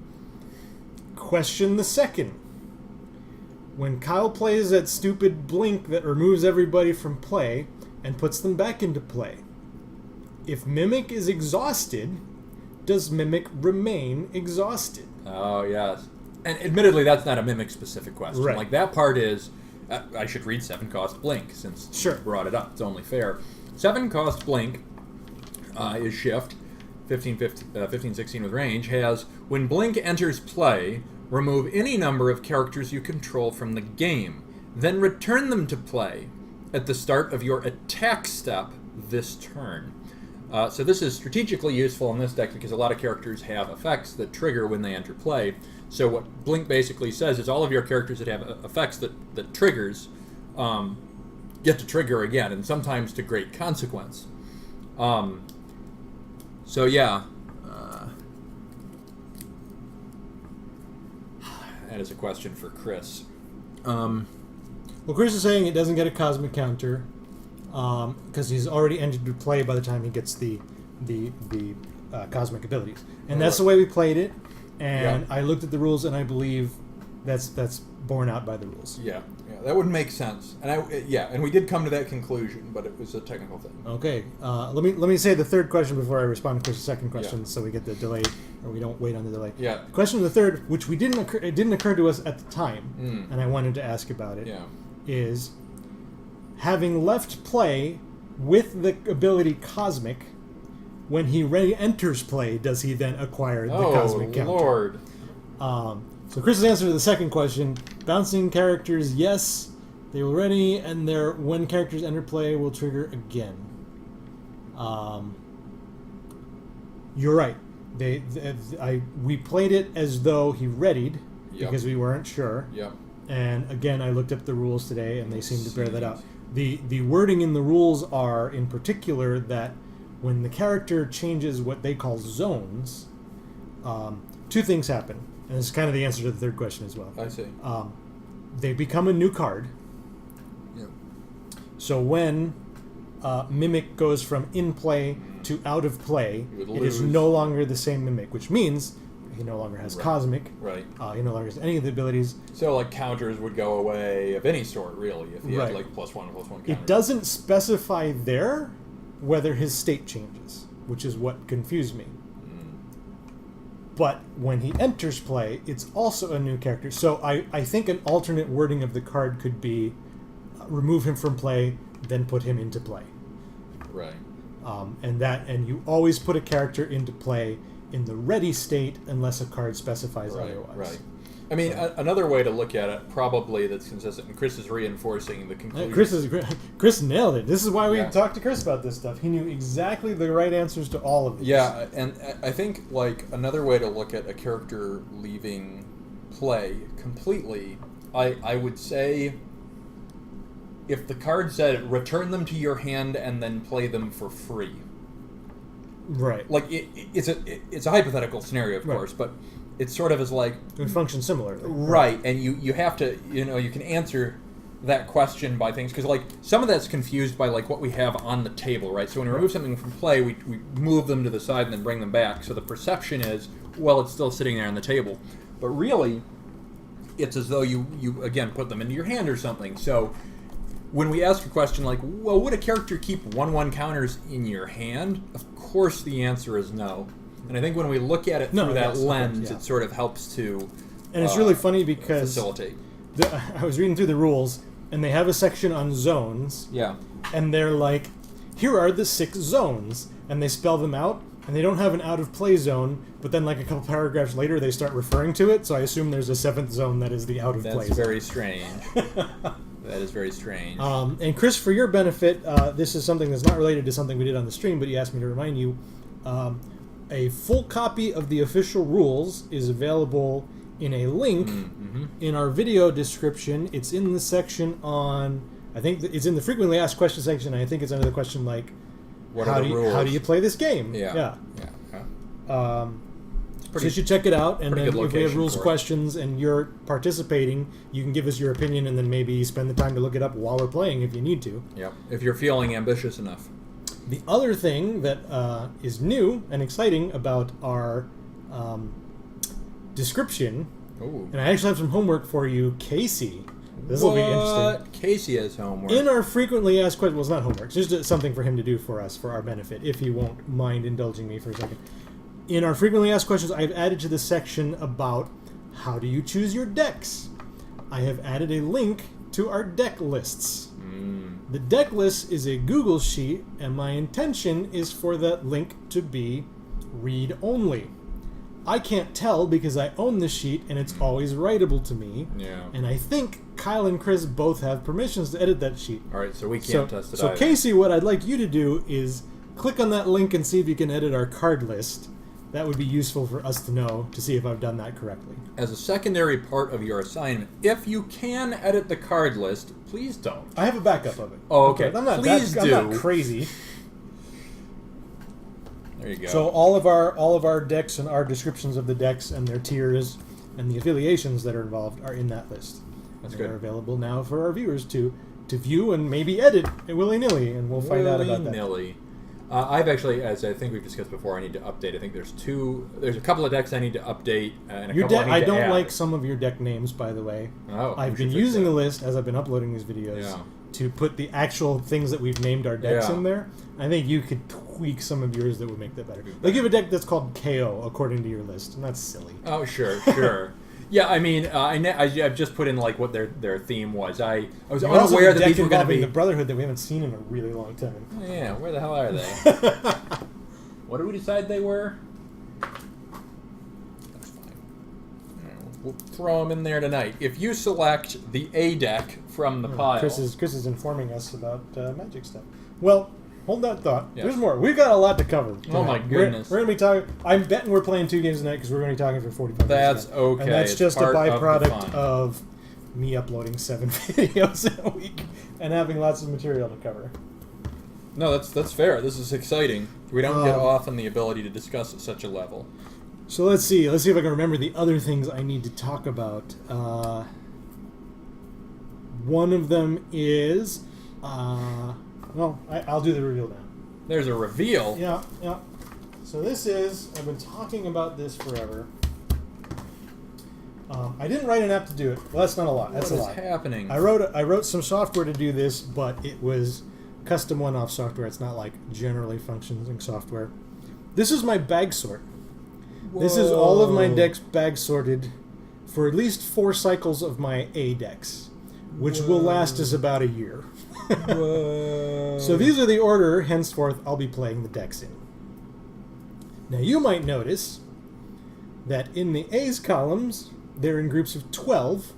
[SPEAKER 2] Question the second. When Kyle plays that stupid blink that removes everybody from play and puts them back into play, if Mimic is exhausted, does Mimic remain exhausted?
[SPEAKER 1] Oh, yes. And admittedly, that's not a Mimic-specific question.
[SPEAKER 2] Right.
[SPEAKER 1] Like, that part is... I should read 7-cost Blink, since you brought it up. It's only fair. 7-cost Blink is Shift, 15-16 with range, has, when Blink enters play, remove any number of characters you control from the game, then return them to play at the start of your attack step this turn. So this is strategically useful in this deck because a lot of characters have effects that trigger when they enter play. So what Blink basically says is all of your characters that have effects that triggers get to trigger again, and sometimes to great consequence. So yeah. and it's a question for Chris.
[SPEAKER 2] Well, Chris is saying it doesn't get a cosmic counter because he's already entered to play by the time he gets the cosmic abilities, and that's the way we played it. And I looked at the rules, and I believe that's borne out by the rules.
[SPEAKER 1] Yeah, that would make sense. And and we did come to that conclusion, but it was a technical thing.
[SPEAKER 2] Okay, let me say the third question before I respond to Chris's second question, so we get the delay, or we don't wait on the delay.
[SPEAKER 1] Yeah.
[SPEAKER 2] Question of the third, which it didn't occur to us at the time, and I wanted to ask about it, is having left play with the ability Cosmic. When he re-enters play, does he then acquire the cosmic counter? Oh,
[SPEAKER 1] Lord.
[SPEAKER 2] So Chris's answer to the second question, bouncing characters, yes, they will ready, and when characters enter play will trigger again. You're right. We played it as though he readied, because we weren't sure.
[SPEAKER 1] Yep.
[SPEAKER 2] And again, I looked up the rules today, and they seem to bear that out. The wording in the rules are, in particular, that when the character changes what they call zones, two things happen. And this is kind of the answer to the third question as well.
[SPEAKER 1] I see.
[SPEAKER 2] They become a new card.
[SPEAKER 1] Yep.
[SPEAKER 2] So when Mimic goes from in play to out of play, it is no longer the same Mimic, which means he no longer has Cosmic.
[SPEAKER 1] Right.
[SPEAKER 2] He no longer has any of the abilities.
[SPEAKER 1] So, like, counters would go away of any sort, really, if he had, like, +1 counter.
[SPEAKER 2] It doesn't specify there whether his state changes, which is what confused me. But when he enters play, it's also a new character. So I think an alternate wording of the card could be remove him from play, then put him into play.
[SPEAKER 1] Right.
[SPEAKER 2] And you always put a character into play in the ready state unless a card specifies otherwise.
[SPEAKER 1] Right. I mean, another way to look at it, probably that's consistent, and Chris is reinforcing the conclusion.
[SPEAKER 2] Chris nailed it. This is why we talked to Chris about this stuff. He knew exactly the right answers to all of these.
[SPEAKER 1] Yeah, and I think, like, another way to look at a character leaving play completely, I would say, if the card said, return them to your hand and then play them for free.
[SPEAKER 2] Right.
[SPEAKER 1] Like, it's a hypothetical scenario, of course, but it sort of is like...
[SPEAKER 2] It would function similarly.
[SPEAKER 1] Right, and you have to, you can answer that question by things, because, like, some of that's confused by, like, what we have on the table, right? So when we remove something from play, we move them to the side and then bring them back. So the perception is, well, it's still sitting there on the table. But really, it's as though you again, put them into your hand or something. So when we ask a question like, well, would a character keep 1/1 counters in your hand? Of course the answer is no. And I think when we look at it through that lens, it sort of helps to
[SPEAKER 2] and it's really funny because
[SPEAKER 1] facilitate.
[SPEAKER 2] I was reading through the rules, and they have a section on zones.
[SPEAKER 1] Yeah.
[SPEAKER 2] And they're like, here are the 6 zones. And they spell them out, and they don't have an out-of-play zone, but then like a couple paragraphs later they start referring to it, so I assume there's a 7th zone that is the out-of-play zone.
[SPEAKER 1] That's very strange. That is very strange.
[SPEAKER 2] And Chris, for your benefit, this is something that's not related to something we did on the stream, but you asked me to remind you, a full copy of the official rules is available in a link in our video description. It's in the section on, I think it's in the frequently asked questions section, and I think it's under the question like, how do you play this game?
[SPEAKER 1] Yeah.
[SPEAKER 2] So you should check it out, and then if we have rules questions and you're participating, you can give us your opinion and then maybe spend the time to look it up while we're playing if you need to.
[SPEAKER 1] Yep, if you're feeling ambitious enough.
[SPEAKER 2] The other thing that is new and exciting about our description, and I actually have some homework for you, Casey. This will be interesting.
[SPEAKER 1] Casey has homework.
[SPEAKER 2] In our frequently asked questions, well, it's not homework, it's just something for him to do for us, for our benefit, if he won't mind indulging me for a second. In our frequently asked questions, I've added to the section about how do you choose your decks. I have added a link to our deck lists. The deck list is a Google sheet, and my intention is for that link to be read-only. I can't tell because I own the sheet, and it's always writable to me.
[SPEAKER 1] Yeah.
[SPEAKER 2] And I think Kyle and Chris both have permissions to edit that sheet.
[SPEAKER 1] All right, so we can't test it
[SPEAKER 2] So
[SPEAKER 1] either.
[SPEAKER 2] Casey, what I'd like you to do is click on that link and see if you can edit our card list. That would be useful for us to know, to see if I've done that correctly.
[SPEAKER 1] As a secondary part of your assignment, if you can edit the card list, please don't.
[SPEAKER 2] I have a backup of it.
[SPEAKER 1] Oh, okay.
[SPEAKER 2] I'm not
[SPEAKER 1] Please do.
[SPEAKER 2] I'm not crazy.
[SPEAKER 1] There you go.
[SPEAKER 2] So all of our decks and our descriptions of the decks and their tiers and the affiliations that are involved are in that list.
[SPEAKER 1] That's
[SPEAKER 2] They're
[SPEAKER 1] good.
[SPEAKER 2] available now for our viewers to view and maybe edit willy-nilly, and we'll find out about that.
[SPEAKER 1] Willy-nilly. I've actually, as I think we've discussed before, I need to update. I think there's a couple of decks I need to update, and a couple I need
[SPEAKER 2] I
[SPEAKER 1] to
[SPEAKER 2] don't
[SPEAKER 1] add.
[SPEAKER 2] like some of your deck names, by the way.
[SPEAKER 1] Oh,
[SPEAKER 2] I've
[SPEAKER 1] we
[SPEAKER 2] been
[SPEAKER 1] should fix
[SPEAKER 2] using
[SPEAKER 1] that.
[SPEAKER 2] the list as I've been uploading these videos
[SPEAKER 1] Yeah.
[SPEAKER 2] to put the actual things that we've named our decks
[SPEAKER 1] Yeah.
[SPEAKER 2] in there. I think you could tweak some of yours that would make that better. Like you have a deck that's called KO according to your list, and that's silly.
[SPEAKER 1] Oh, sure. Yeah, I mean, I've just put in like what their theme was. I was
[SPEAKER 2] You also
[SPEAKER 1] unaware
[SPEAKER 2] have a
[SPEAKER 1] that
[SPEAKER 2] deck
[SPEAKER 1] these were going to
[SPEAKER 2] involving
[SPEAKER 1] be.
[SPEAKER 2] the Brotherhood that we haven't seen in a really long time.
[SPEAKER 1] Yeah, where the hell are they? What did we decide they were? That's fine. We'll throw them in there tonight. If you select the A deck from the pile,
[SPEAKER 2] Chris is informing us about magic stuff. Well, hold that thought.
[SPEAKER 1] Yes.
[SPEAKER 2] There's more. We've got a lot to cover.
[SPEAKER 1] Oh my
[SPEAKER 2] tonight.
[SPEAKER 1] goodness.
[SPEAKER 2] We're going to be talking. I'm betting we're playing 2 games tonight because we're going to be talking for 45
[SPEAKER 1] That's
[SPEAKER 2] minutes. tonight.
[SPEAKER 1] okay.
[SPEAKER 2] And that's
[SPEAKER 1] It's
[SPEAKER 2] just a
[SPEAKER 1] part of the
[SPEAKER 2] byproduct
[SPEAKER 1] fun.
[SPEAKER 2] of me uploading 7 videos in a week and having lots of material to cover.
[SPEAKER 1] No, that's fair. This is exciting. We don't get
[SPEAKER 2] Um,
[SPEAKER 1] off on the ability to discuss at such a level.
[SPEAKER 2] So let's see. Let's see if I can remember the other things I need to talk about. One of them is, well, I'll do the reveal now.
[SPEAKER 1] There's a reveal.
[SPEAKER 2] Yeah. So this is, I've been talking about this forever. I didn't write an app to do it. Well, that's not a lot. That's
[SPEAKER 1] What
[SPEAKER 2] a
[SPEAKER 1] is
[SPEAKER 2] lot.
[SPEAKER 1] happening?
[SPEAKER 2] I wrote some software to do this, but it was custom one-off software. It's not like generally functioning software. This is my bag sort. This is all of my
[SPEAKER 1] Whoa.
[SPEAKER 2] decks bag sorted for at least 4 cycles of my A decks, which will last us about a year.
[SPEAKER 1] Whoa.
[SPEAKER 2] So these are the order henceforth I'll be playing the decks in. Now you might notice that in the A's columns, they're in groups of 12,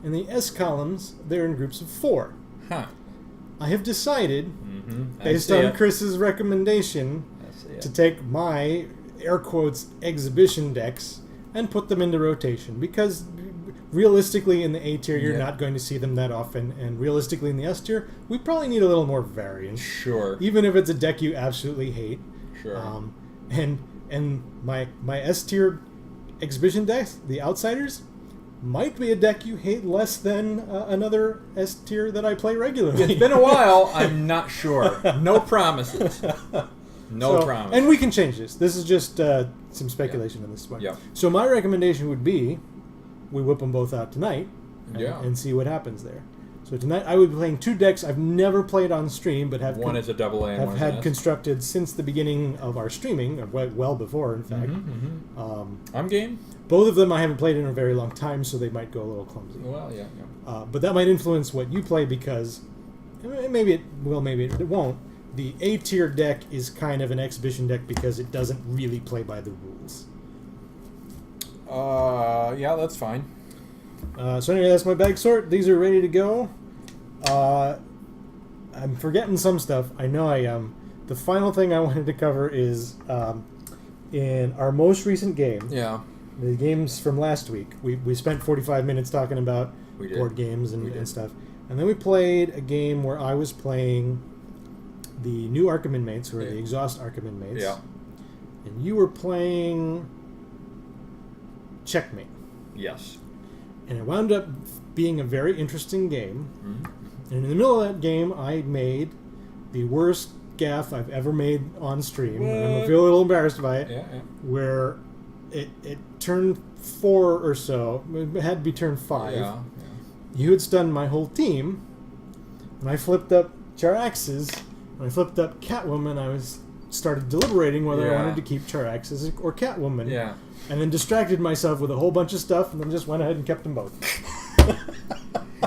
[SPEAKER 2] and the S columns, they're in groups of 4.
[SPEAKER 1] Huh.
[SPEAKER 2] I have decided,
[SPEAKER 1] Mm-hmm.
[SPEAKER 2] based on Chris's recommendation, to take my, air quotes, exhibition decks and put them into rotation, because realistically in the A tier you're
[SPEAKER 1] Yeah.
[SPEAKER 2] not going to see them that often, and realistically in the S tier we probably need a little more variance,
[SPEAKER 1] Sure.
[SPEAKER 2] even if it's a deck you absolutely hate.
[SPEAKER 1] Sure.
[SPEAKER 2] And my S tier exhibition decks, the Outsiders, might be a deck you hate less than another S tier that I play regularly.
[SPEAKER 1] It's been a while. I'm not sure. No promises. No
[SPEAKER 2] So-
[SPEAKER 1] promises.
[SPEAKER 2] And we can change this. This is just some speculation on this one.
[SPEAKER 1] Yeah.
[SPEAKER 2] So my recommendation would be we whip them both out tonight and,
[SPEAKER 1] Yeah.
[SPEAKER 2] and see what happens there. So tonight I would be playing 2 decks I've never played on stream, but have
[SPEAKER 1] one is a double A and
[SPEAKER 2] have
[SPEAKER 1] one is
[SPEAKER 2] had
[SPEAKER 1] an S.
[SPEAKER 2] constructed since the beginning of our streaming, or well before, in fact.
[SPEAKER 1] I'm game.
[SPEAKER 2] Both of them I haven't played in a very long time, so they might go a little clumsy.
[SPEAKER 1] Well, yeah.
[SPEAKER 2] But that might influence what you play because maybe it will, maybe it won't. The A tier deck is kind of an exhibition deck because it doesn't really play by the rules.
[SPEAKER 1] Yeah, that's fine.
[SPEAKER 2] So anyway, that's my bag sort. These are ready to go. I'm forgetting some stuff. I know I am. The final thing I wanted to cover is in our most recent game,
[SPEAKER 1] Yeah.
[SPEAKER 2] the games from last week. We spent 45 minutes talking about
[SPEAKER 1] We did.
[SPEAKER 2] board games
[SPEAKER 1] We did.
[SPEAKER 2] and stuff. And then we played a game where I was playing the new Arkham Inmates, who are
[SPEAKER 1] Yeah.
[SPEAKER 2] the Exhaust Arkham Inmates.
[SPEAKER 1] Yeah.
[SPEAKER 2] And you were playing Checkmate.
[SPEAKER 1] Yes.
[SPEAKER 2] And it wound up being a very interesting game.
[SPEAKER 1] Mhm.
[SPEAKER 2] And in the middle of that game, I made the worst gaffe I've ever made on stream. And I feel a little embarrassed by it.
[SPEAKER 1] Yeah.
[SPEAKER 2] Where it turned 4 or so. It had to be turn 5.
[SPEAKER 1] Yeah.
[SPEAKER 2] You had stunned my whole team. And I flipped up Charaxes. When I flipped up Catwoman, I started deliberating whether I
[SPEAKER 1] Yeah.
[SPEAKER 2] wanted to keep Charaxes or Catwoman.
[SPEAKER 1] Yeah.
[SPEAKER 2] And then distracted myself with a whole bunch of stuff, and then just went ahead and kept them both.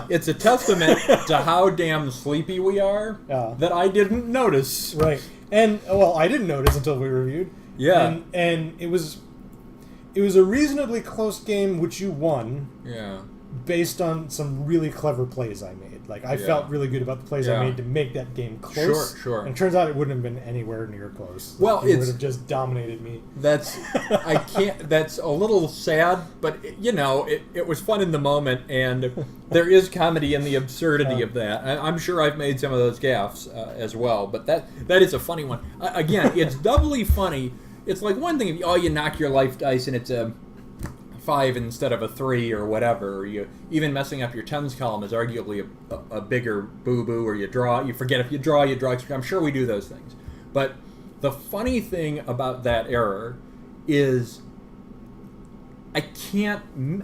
[SPEAKER 1] It's a testament to how damn sleepy we are
[SPEAKER 2] Yeah.
[SPEAKER 1] that I didn't notice.
[SPEAKER 2] Right. And well, I didn't notice until we reviewed.
[SPEAKER 1] Yeah.
[SPEAKER 2] And it was a reasonably close game, which you won
[SPEAKER 1] Yeah.
[SPEAKER 2] based on some really clever plays I made. Like I
[SPEAKER 1] Yeah.
[SPEAKER 2] felt really good about the plays I
[SPEAKER 1] Yeah.
[SPEAKER 2] made to make that game close.
[SPEAKER 1] Sure.
[SPEAKER 2] And it turns out it wouldn't have been anywhere near close.
[SPEAKER 1] Well,
[SPEAKER 2] you
[SPEAKER 1] it's-
[SPEAKER 2] would have just dominated me.
[SPEAKER 1] That's that's a little sad, but it was fun in the moment, and there is comedy in the absurdity of that. I'm sure I've made some of those gaffes as well, but that is a funny one. Again, it's doubly funny. It's like one thing if you knock your life dice and it's a 5 instead of a 3 or whatever. You even messing up your tens column is arguably a bigger boo-boo, or you forget if you draw. I'm sure we do those things. But the funny thing about that error is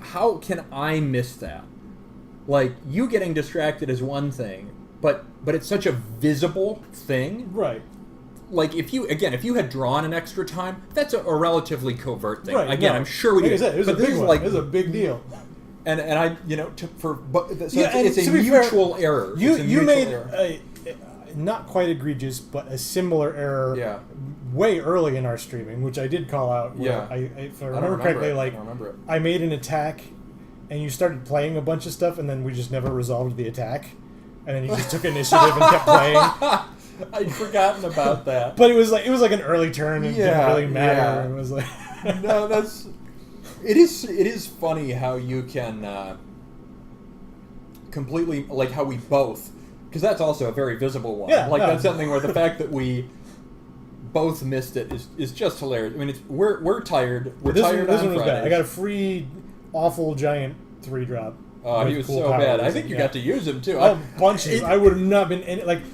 [SPEAKER 1] how can I miss that? Like, you getting distracted is one thing, but it's such a visible thing.
[SPEAKER 2] Right.
[SPEAKER 1] Like, if you had drawn an extra time, that's a relatively covert thing.
[SPEAKER 2] Right,
[SPEAKER 1] Again,
[SPEAKER 2] no.
[SPEAKER 1] I'm sure we
[SPEAKER 2] like
[SPEAKER 1] did.
[SPEAKER 2] I said, it was
[SPEAKER 1] but
[SPEAKER 2] a big
[SPEAKER 1] this
[SPEAKER 2] one.
[SPEAKER 1] Like,
[SPEAKER 2] it was a big deal.
[SPEAKER 1] And I, it's a
[SPEAKER 2] to be
[SPEAKER 1] mutual
[SPEAKER 2] fair,
[SPEAKER 1] error.
[SPEAKER 2] You made a not quite egregious, but a similar error way early in our streaming, which I did call out.
[SPEAKER 1] Yeah.
[SPEAKER 2] If I remember correctly, I made an attack, and you started playing a bunch of stuff, and then we just never resolved the attack, and then you just took initiative and kept playing.
[SPEAKER 1] I'd forgotten about that.
[SPEAKER 2] But it was like an early turn, and it didn't really matter. It was like
[SPEAKER 1] no, it is funny how you can completely, like, how we both, because that's also a very visible one.
[SPEAKER 2] Yeah,
[SPEAKER 1] that's something where the fact that we both missed it is just hilarious. I mean, we're tired. This one was bad.
[SPEAKER 2] I got a free awful giant 3-drop.
[SPEAKER 1] Oh, he was so bad. I think you got to use him too.
[SPEAKER 2] Oh, bunches. I would have not been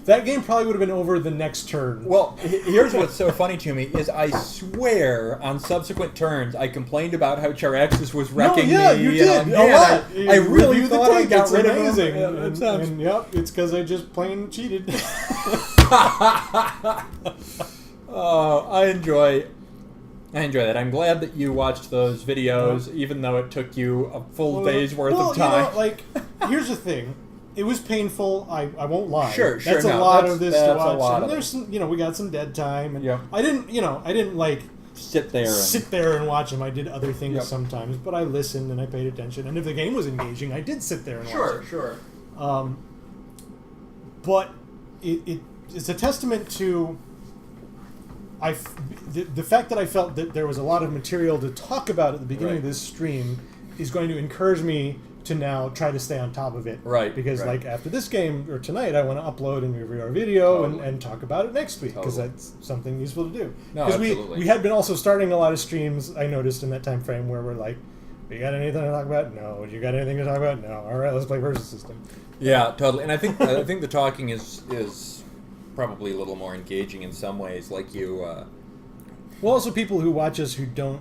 [SPEAKER 2] that game probably would have been over the next turn.
[SPEAKER 1] Well, here's what's so funny to me is I swear on subsequent turns I complained about how Charaxis was wrecking me.
[SPEAKER 2] You did.
[SPEAKER 1] I really thought I got rid of him.
[SPEAKER 2] And yep, it's because I just plain cheated.
[SPEAKER 1] Oh, I enjoy that. I'm glad that you watched those videos, even though it took you a full day's worth of time.
[SPEAKER 2] Here's the thing. It was painful. I won't lie.
[SPEAKER 1] Sure.
[SPEAKER 2] That's a lot of this to watch. And there's some, we got some dead time. And I didn't
[SPEAKER 1] sit
[SPEAKER 2] there and watch them. I did other things sometimes, but I listened and I paid attention. And if the game was engaging, I did sit there and watch it.
[SPEAKER 1] Sure.
[SPEAKER 2] But it's a testament to the fact that I felt that there was a lot of material to talk about at the beginning of this stream is going to encourage me to now try to stay on top of it.
[SPEAKER 1] Right.
[SPEAKER 2] Because after this game or tonight, I want to upload and review our video and talk about it next week because that's something useful to do.
[SPEAKER 1] No,
[SPEAKER 2] because
[SPEAKER 1] absolutely.
[SPEAKER 2] we had been also starting a lot of streams, I noticed in that time frame, where we're like, you got anything to talk about? No. You got anything to talk about? No. All right, let's play Versus System.
[SPEAKER 1] Yeah, totally. And I think the talking is probably a little more engaging in some ways, like you.
[SPEAKER 2] Well, also people who watch us who don't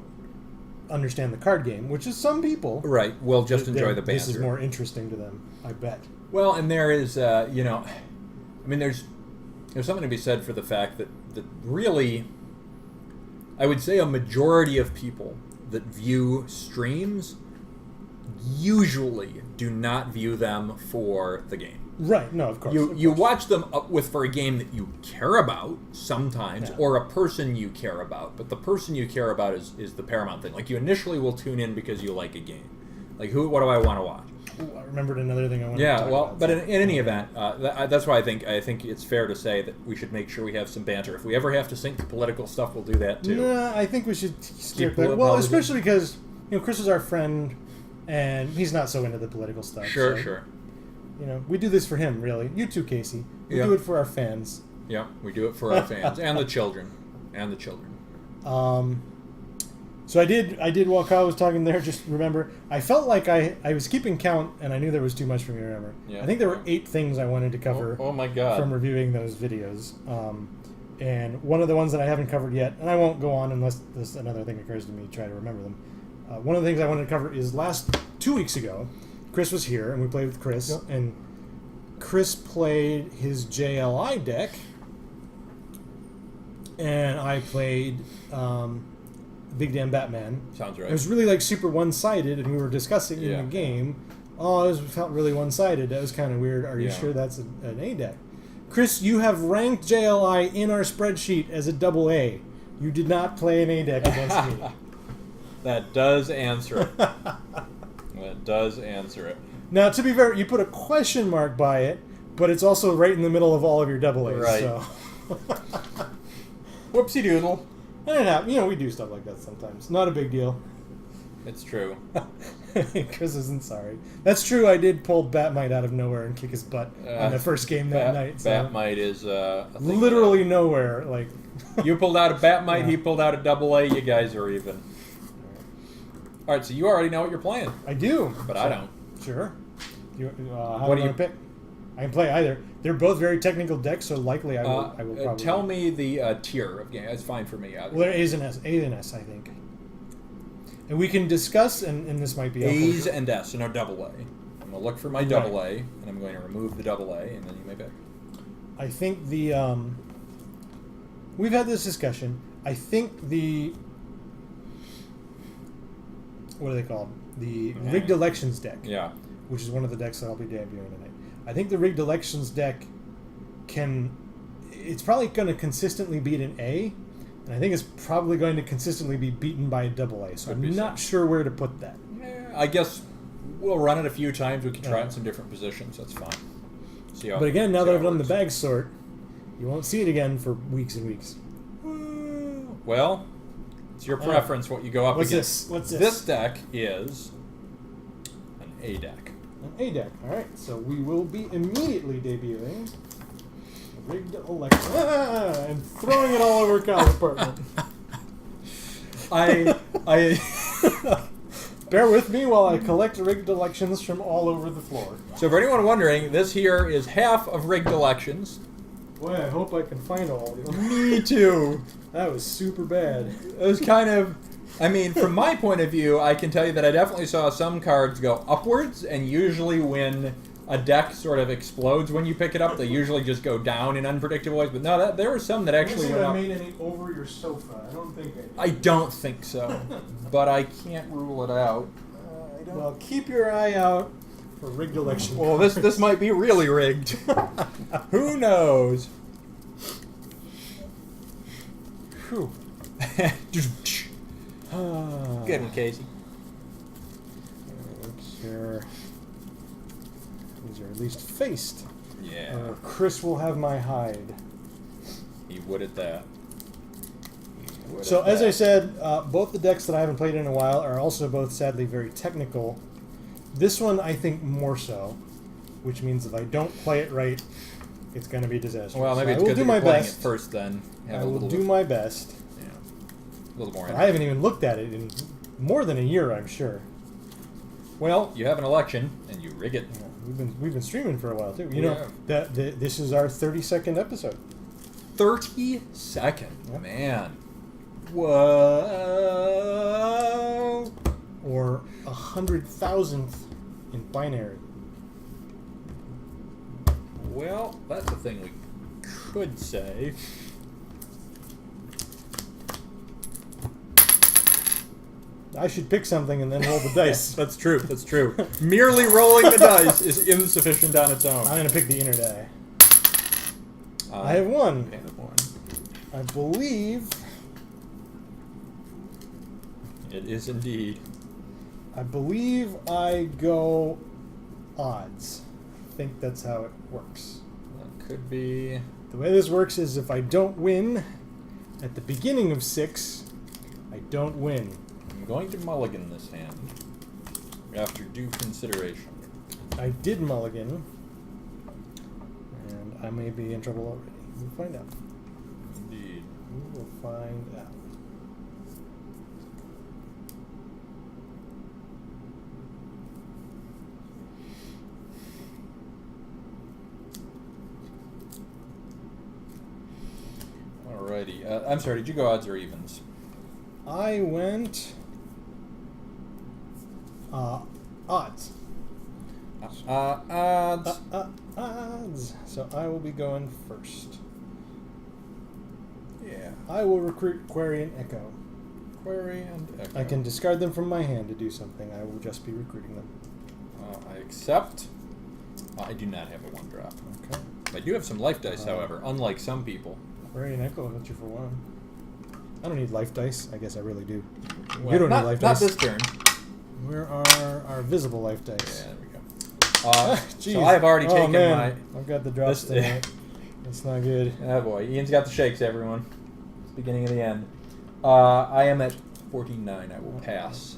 [SPEAKER 2] understand the card game, which is some people.
[SPEAKER 1] Right, will just enjoy the banter.
[SPEAKER 2] This is more interesting to them, I bet.
[SPEAKER 1] Well, and there is, I mean, there's something to be said for the fact that really, I would say a majority of people that view streams usually do not view them for the game.
[SPEAKER 2] Right, no, of course.
[SPEAKER 1] You watch them for a game that you care about sometimes, or a person you care about, but the person you care about is the paramount thing. Like, you initially will tune in because you like a game. Like, what do I want to watch?
[SPEAKER 2] Ooh, I remembered another thing I wanted to talk about.
[SPEAKER 1] But in any event, that's why I think it's fair to say that we should make sure we have some banter. If we ever have to sync to political stuff, we'll do that too.
[SPEAKER 2] Nah, I think we should steer clear. Well, especially because Chris is our friend, and he's not so into the political stuff.
[SPEAKER 1] Sure.
[SPEAKER 2] We do this for him, really. You too, Casey. We do it for our fans.
[SPEAKER 1] Yeah, we do it for our fans and the children.
[SPEAKER 2] So I did while Kyle was talking there, just remember, I felt like I was keeping count, and I knew there was too much for me to remember.
[SPEAKER 1] Yeah.
[SPEAKER 2] I think there were 8 things I wanted to cover
[SPEAKER 1] oh my God.
[SPEAKER 2] From reviewing those videos. And one of the ones that I haven't covered yet, and I won't go on unless another thing occurs to me to try to remember them. One of the things I wanted to cover is 2 weeks ago, Chris was here, and we played with Chris, and Chris played his JLI deck, and I played Big Damn Batman.
[SPEAKER 1] Sounds right.
[SPEAKER 2] It was really super one-sided, and we were discussing in the game. Oh, it felt really one-sided. That was kind of weird. Are you sure that's an A deck? Chris, you have ranked JLI in our spreadsheet as a AA. You did not play an A deck against me.
[SPEAKER 1] That does answer it. That does answer it.
[SPEAKER 2] Now, to be fair, you put a question mark by it, but it's also right in the middle of all of your AAs.
[SPEAKER 1] Right.
[SPEAKER 2] So.
[SPEAKER 1] Whoopsie doodle.
[SPEAKER 2] We do stuff like that sometimes. Not a big deal.
[SPEAKER 1] It's true.
[SPEAKER 2] Chris isn't sorry. That's true. I did pull Batmite out of nowhere and kick his butt in the first game that night. So.
[SPEAKER 1] Batmite is
[SPEAKER 2] literally nowhere.
[SPEAKER 1] You pulled out a Batmite. He pulled out a AA. You guys are even. All right, so you already know what you're playing,
[SPEAKER 2] I do.
[SPEAKER 1] but I don't.
[SPEAKER 2] Sure. How
[SPEAKER 1] What
[SPEAKER 2] do
[SPEAKER 1] do
[SPEAKER 2] you
[SPEAKER 1] you-
[SPEAKER 2] pick? I can play either. They're both very technical decks, so likely I will probably.
[SPEAKER 1] Tell me the tier of game. It's fine for me.
[SPEAKER 2] Well, there A's and S. A and S, I think. And we can discuss, and this might be
[SPEAKER 1] A's and S, so no double A. I'm going to look for my
[SPEAKER 2] Right.
[SPEAKER 1] double A, and I'm going to remove the double A, and then you may pick.
[SPEAKER 2] I think the we've had this discussion. I think the what are they called? The
[SPEAKER 1] Okay.
[SPEAKER 2] rigged elections deck,
[SPEAKER 1] Yeah.
[SPEAKER 2] which is one of the decks that I'll be debuting tonight. I think the rigged elections deck it's probably going to consistently beat an A, and I think it's probably going to consistently be beaten by a double A. So
[SPEAKER 1] Could be
[SPEAKER 2] I'm not sure where to put that.
[SPEAKER 1] I guess we'll run it a few times. We can try it in some different positions. That's fine. See how,
[SPEAKER 2] But again, now
[SPEAKER 1] see
[SPEAKER 2] that
[SPEAKER 1] how
[SPEAKER 2] I've
[SPEAKER 1] it
[SPEAKER 2] done the
[SPEAKER 1] works.
[SPEAKER 2] bag sort, you won't see it again for weeks and weeks.
[SPEAKER 1] Well, it's your preference what you go up
[SPEAKER 2] What's
[SPEAKER 1] against.
[SPEAKER 2] this? What's this?
[SPEAKER 1] This deck is an A deck.
[SPEAKER 2] An A deck. All right, so we will be immediately debuting rigged election and throwing it all over Kyle's apartment.
[SPEAKER 1] I
[SPEAKER 2] Bear with me while I collect rigged elections from all over the floor.
[SPEAKER 1] So for anyone wondering, this here is half of rigged elections.
[SPEAKER 2] Boy, I hope I can find all of them.
[SPEAKER 1] Me too.
[SPEAKER 2] That was super bad.
[SPEAKER 1] It was kind of, I mean, from my point of view, I can tell you that I definitely saw some cards go upwards, and usually when a deck sort of explodes when you pick it up, they usually just go down in unpredictable ways. But no, there were some that actually went
[SPEAKER 2] I
[SPEAKER 1] up.
[SPEAKER 2] made any over your sofa. I don't think I did.
[SPEAKER 1] I don't think so, but I can't rule it out. I don't.
[SPEAKER 2] Well, keep your eye out for rigged election.
[SPEAKER 1] Well, this might be really rigged. Who knows?
[SPEAKER 2] Whew.
[SPEAKER 1] Good one, Casey.
[SPEAKER 2] Here. These are at least faced.
[SPEAKER 1] Yeah,
[SPEAKER 2] Chris will have my hide.
[SPEAKER 1] he would at that.
[SPEAKER 2] So, as I said, both the decks that I haven't played in a while are also both sadly very technical. This one, I think, more so, which means if I don't play it right, it's going to be disastrous.
[SPEAKER 1] Well, maybe
[SPEAKER 2] So
[SPEAKER 1] it's
[SPEAKER 2] I will
[SPEAKER 1] good
[SPEAKER 2] do
[SPEAKER 1] that
[SPEAKER 2] my
[SPEAKER 1] you're playing
[SPEAKER 2] best.
[SPEAKER 1] it first, then. Have
[SPEAKER 2] I
[SPEAKER 1] a
[SPEAKER 2] will
[SPEAKER 1] little
[SPEAKER 2] do my best.
[SPEAKER 1] Yeah, a little more.
[SPEAKER 2] But I haven't even looked at it in more than a year, I'm sure.
[SPEAKER 1] Well, you have an election, and you rig it.
[SPEAKER 2] Yeah, we've been streaming for a while too. You
[SPEAKER 1] We
[SPEAKER 2] know
[SPEAKER 1] have.
[SPEAKER 2] that this is our 32nd episode.
[SPEAKER 1] 30-second,
[SPEAKER 2] Yep.
[SPEAKER 1] man. Whoa.
[SPEAKER 2] Or 100,000th in binary.
[SPEAKER 1] Well, that's a thing we could say.
[SPEAKER 2] I should pick something and then roll the dice.
[SPEAKER 1] That's true. That's true. Merely rolling the dice is insufficient on its own.
[SPEAKER 2] I'm going to pick the inner die. I have one.
[SPEAKER 1] I have one.
[SPEAKER 2] I believe.
[SPEAKER 1] It is indeed.
[SPEAKER 2] I believe I go odds. I think that's how it works.
[SPEAKER 1] That could be.
[SPEAKER 2] The way this works is if I don't win at the beginning of 6, I don't win.
[SPEAKER 1] I'm going to mulligan this hand after due consideration.
[SPEAKER 2] I did mulligan, and I may be in trouble already. We'll find out.
[SPEAKER 1] Indeed.
[SPEAKER 2] We will find out.
[SPEAKER 1] Alrighty. I'm sorry, did you go odds or evens?
[SPEAKER 2] I went odds.
[SPEAKER 1] Odds.
[SPEAKER 2] Odds. So I will be going first.
[SPEAKER 1] Yeah.
[SPEAKER 2] I will recruit Query and Echo.
[SPEAKER 1] Query and Echo.
[SPEAKER 2] I can discard them from my hand to do something. I will just be recruiting them.
[SPEAKER 1] I accept. I do not have a 1-drop.
[SPEAKER 2] Okay.
[SPEAKER 1] I do have some life dice, however, unlike some people.
[SPEAKER 2] Query and Echo, I'll hit you for 1. I don't need life dice. I guess I really do.
[SPEAKER 1] Well,
[SPEAKER 2] You don't
[SPEAKER 1] not,
[SPEAKER 2] need life
[SPEAKER 1] not
[SPEAKER 2] dice.
[SPEAKER 1] this turn.
[SPEAKER 2] Where are our visible life dice?
[SPEAKER 1] Yeah, there we go.
[SPEAKER 2] Jeez.
[SPEAKER 1] So I've already taken
[SPEAKER 2] man. I've got the drops
[SPEAKER 1] This-
[SPEAKER 2] tonight. That's not good.
[SPEAKER 1] my... Oh boy, Ian's got the shakes, everyone. It's the beginning of the end. I am at 14-9. I will pass.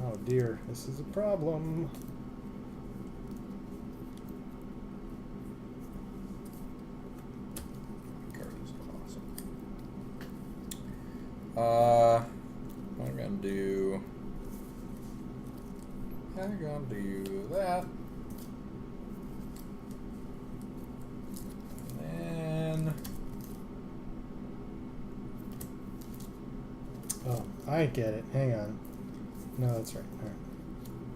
[SPEAKER 2] Oh dear, this is a problem.
[SPEAKER 1] Card is awesome. gonna do that. And then...
[SPEAKER 2] Oh, I get it. Hang on. No, that's right. All right.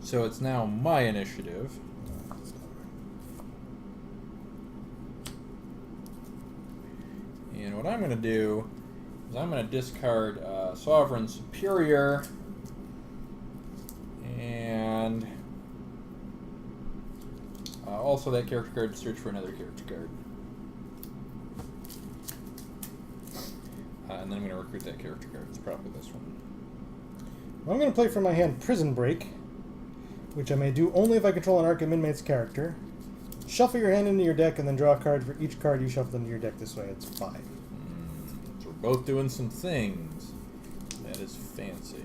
[SPEAKER 1] So it's now my initiative.
[SPEAKER 2] No, that's not right.
[SPEAKER 1] And what I'm going to do is I'm going to discard Sovereign Superior. And also that character card to search for another character card. And then I'm going to recruit that character card. It's probably this one.
[SPEAKER 2] Well, I'm going to play from my hand Prison Break, which I may do only if I control an Arkham Inmates character. Shuffle your hand into your deck and then draw a card for each card you shuffle into your deck this way. It's 5.
[SPEAKER 1] So we're both doing some things. That is fancy.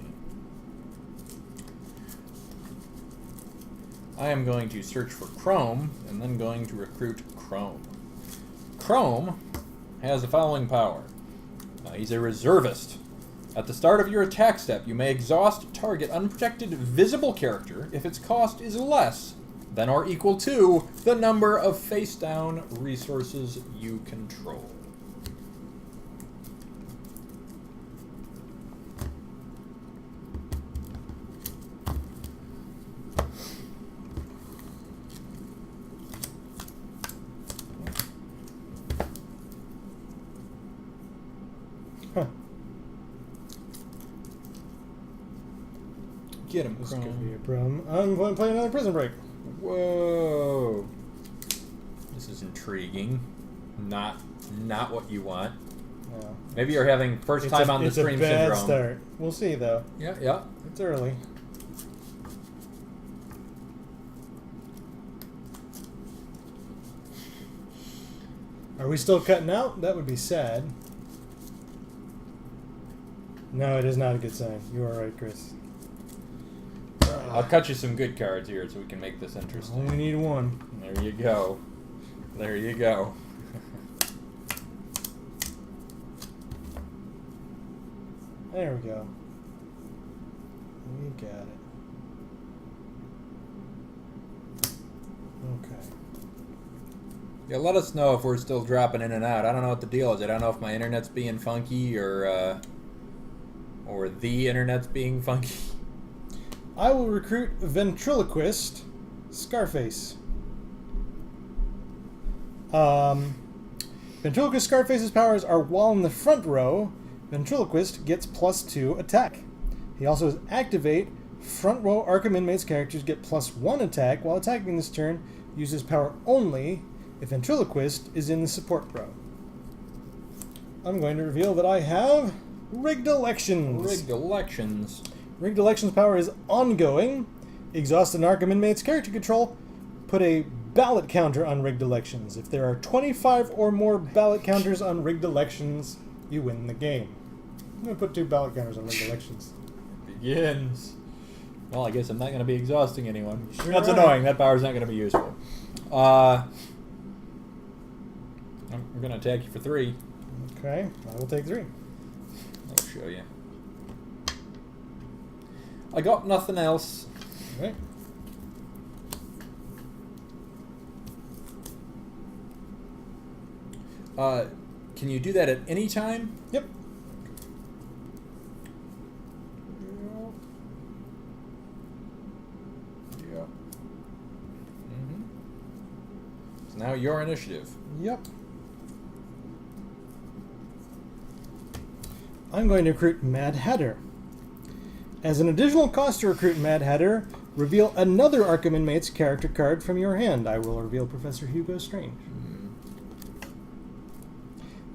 [SPEAKER 1] I am going to search for Chrome and then going to recruit Chrome. Chrome has the following power. He's a reservist. At the start of your attack step, you may exhaust target unprotected visible character if its cost is less than or equal to the number of face-down resources you control.
[SPEAKER 2] Huh.
[SPEAKER 1] Get him,
[SPEAKER 2] This
[SPEAKER 1] Chrome.
[SPEAKER 2] could be a problem. I'm going to play another Prison Break.
[SPEAKER 1] Whoa. This is intriguing. Not what you want.
[SPEAKER 2] No.
[SPEAKER 1] Maybe you're having first time on the stream
[SPEAKER 2] It's a bad
[SPEAKER 1] syndrome.
[SPEAKER 2] start. We'll see, though.
[SPEAKER 1] Yeah.
[SPEAKER 2] It's early. Are we still cutting out? That would be sad. No, it is not a good sign. You are right, Chris.
[SPEAKER 1] I'll cut you some good cards here so we can make this interesting.
[SPEAKER 2] Only need one.
[SPEAKER 1] There you go. There you go.
[SPEAKER 2] There we go. We got it. Okay.
[SPEAKER 1] Yeah, let us know if we're still dropping in and out. I don't know what the deal is. I don't know if my internet's being funky or the internet's being funky.
[SPEAKER 2] I will recruit Ventriloquist Scarface. Ventriloquist Scarface's powers are while in the front row, Ventriloquist gets +2 attack. He also has Activate. Front row Arkham Inmates characters get +1 attack while attacking this turn. Uses power only if Ventriloquist is in the support row. I'm going to reveal that I have Rigged Elections.
[SPEAKER 1] Rigged Elections.
[SPEAKER 2] Rigged Elections power is ongoing. Exhaust an Arkham Inmates character control. Put a ballot counter on Rigged Elections. If there are 25 or more ballot counters on Rigged Elections, you win the game. I'm going to put 2 ballot counters on Rigged Elections.
[SPEAKER 1] Begins. Well, I guess I'm not going to be exhausting anyone.
[SPEAKER 2] Sure
[SPEAKER 1] That's
[SPEAKER 2] are.
[SPEAKER 1] annoying. That power's not going to be useful. I'm going to attack you for 3.
[SPEAKER 2] Okay, I will take 3.
[SPEAKER 1] I'll show you. I got nothing else.
[SPEAKER 2] Okay.
[SPEAKER 1] Can you do that at any time?
[SPEAKER 2] Yep.
[SPEAKER 1] Yeah. So now your initiative.
[SPEAKER 2] Yep. I'm going to recruit Mad Hatter. As an additional cost to recruit Mad Hatter, reveal another Arkham Inmates character card from your hand. I will reveal Professor Hugo Strange.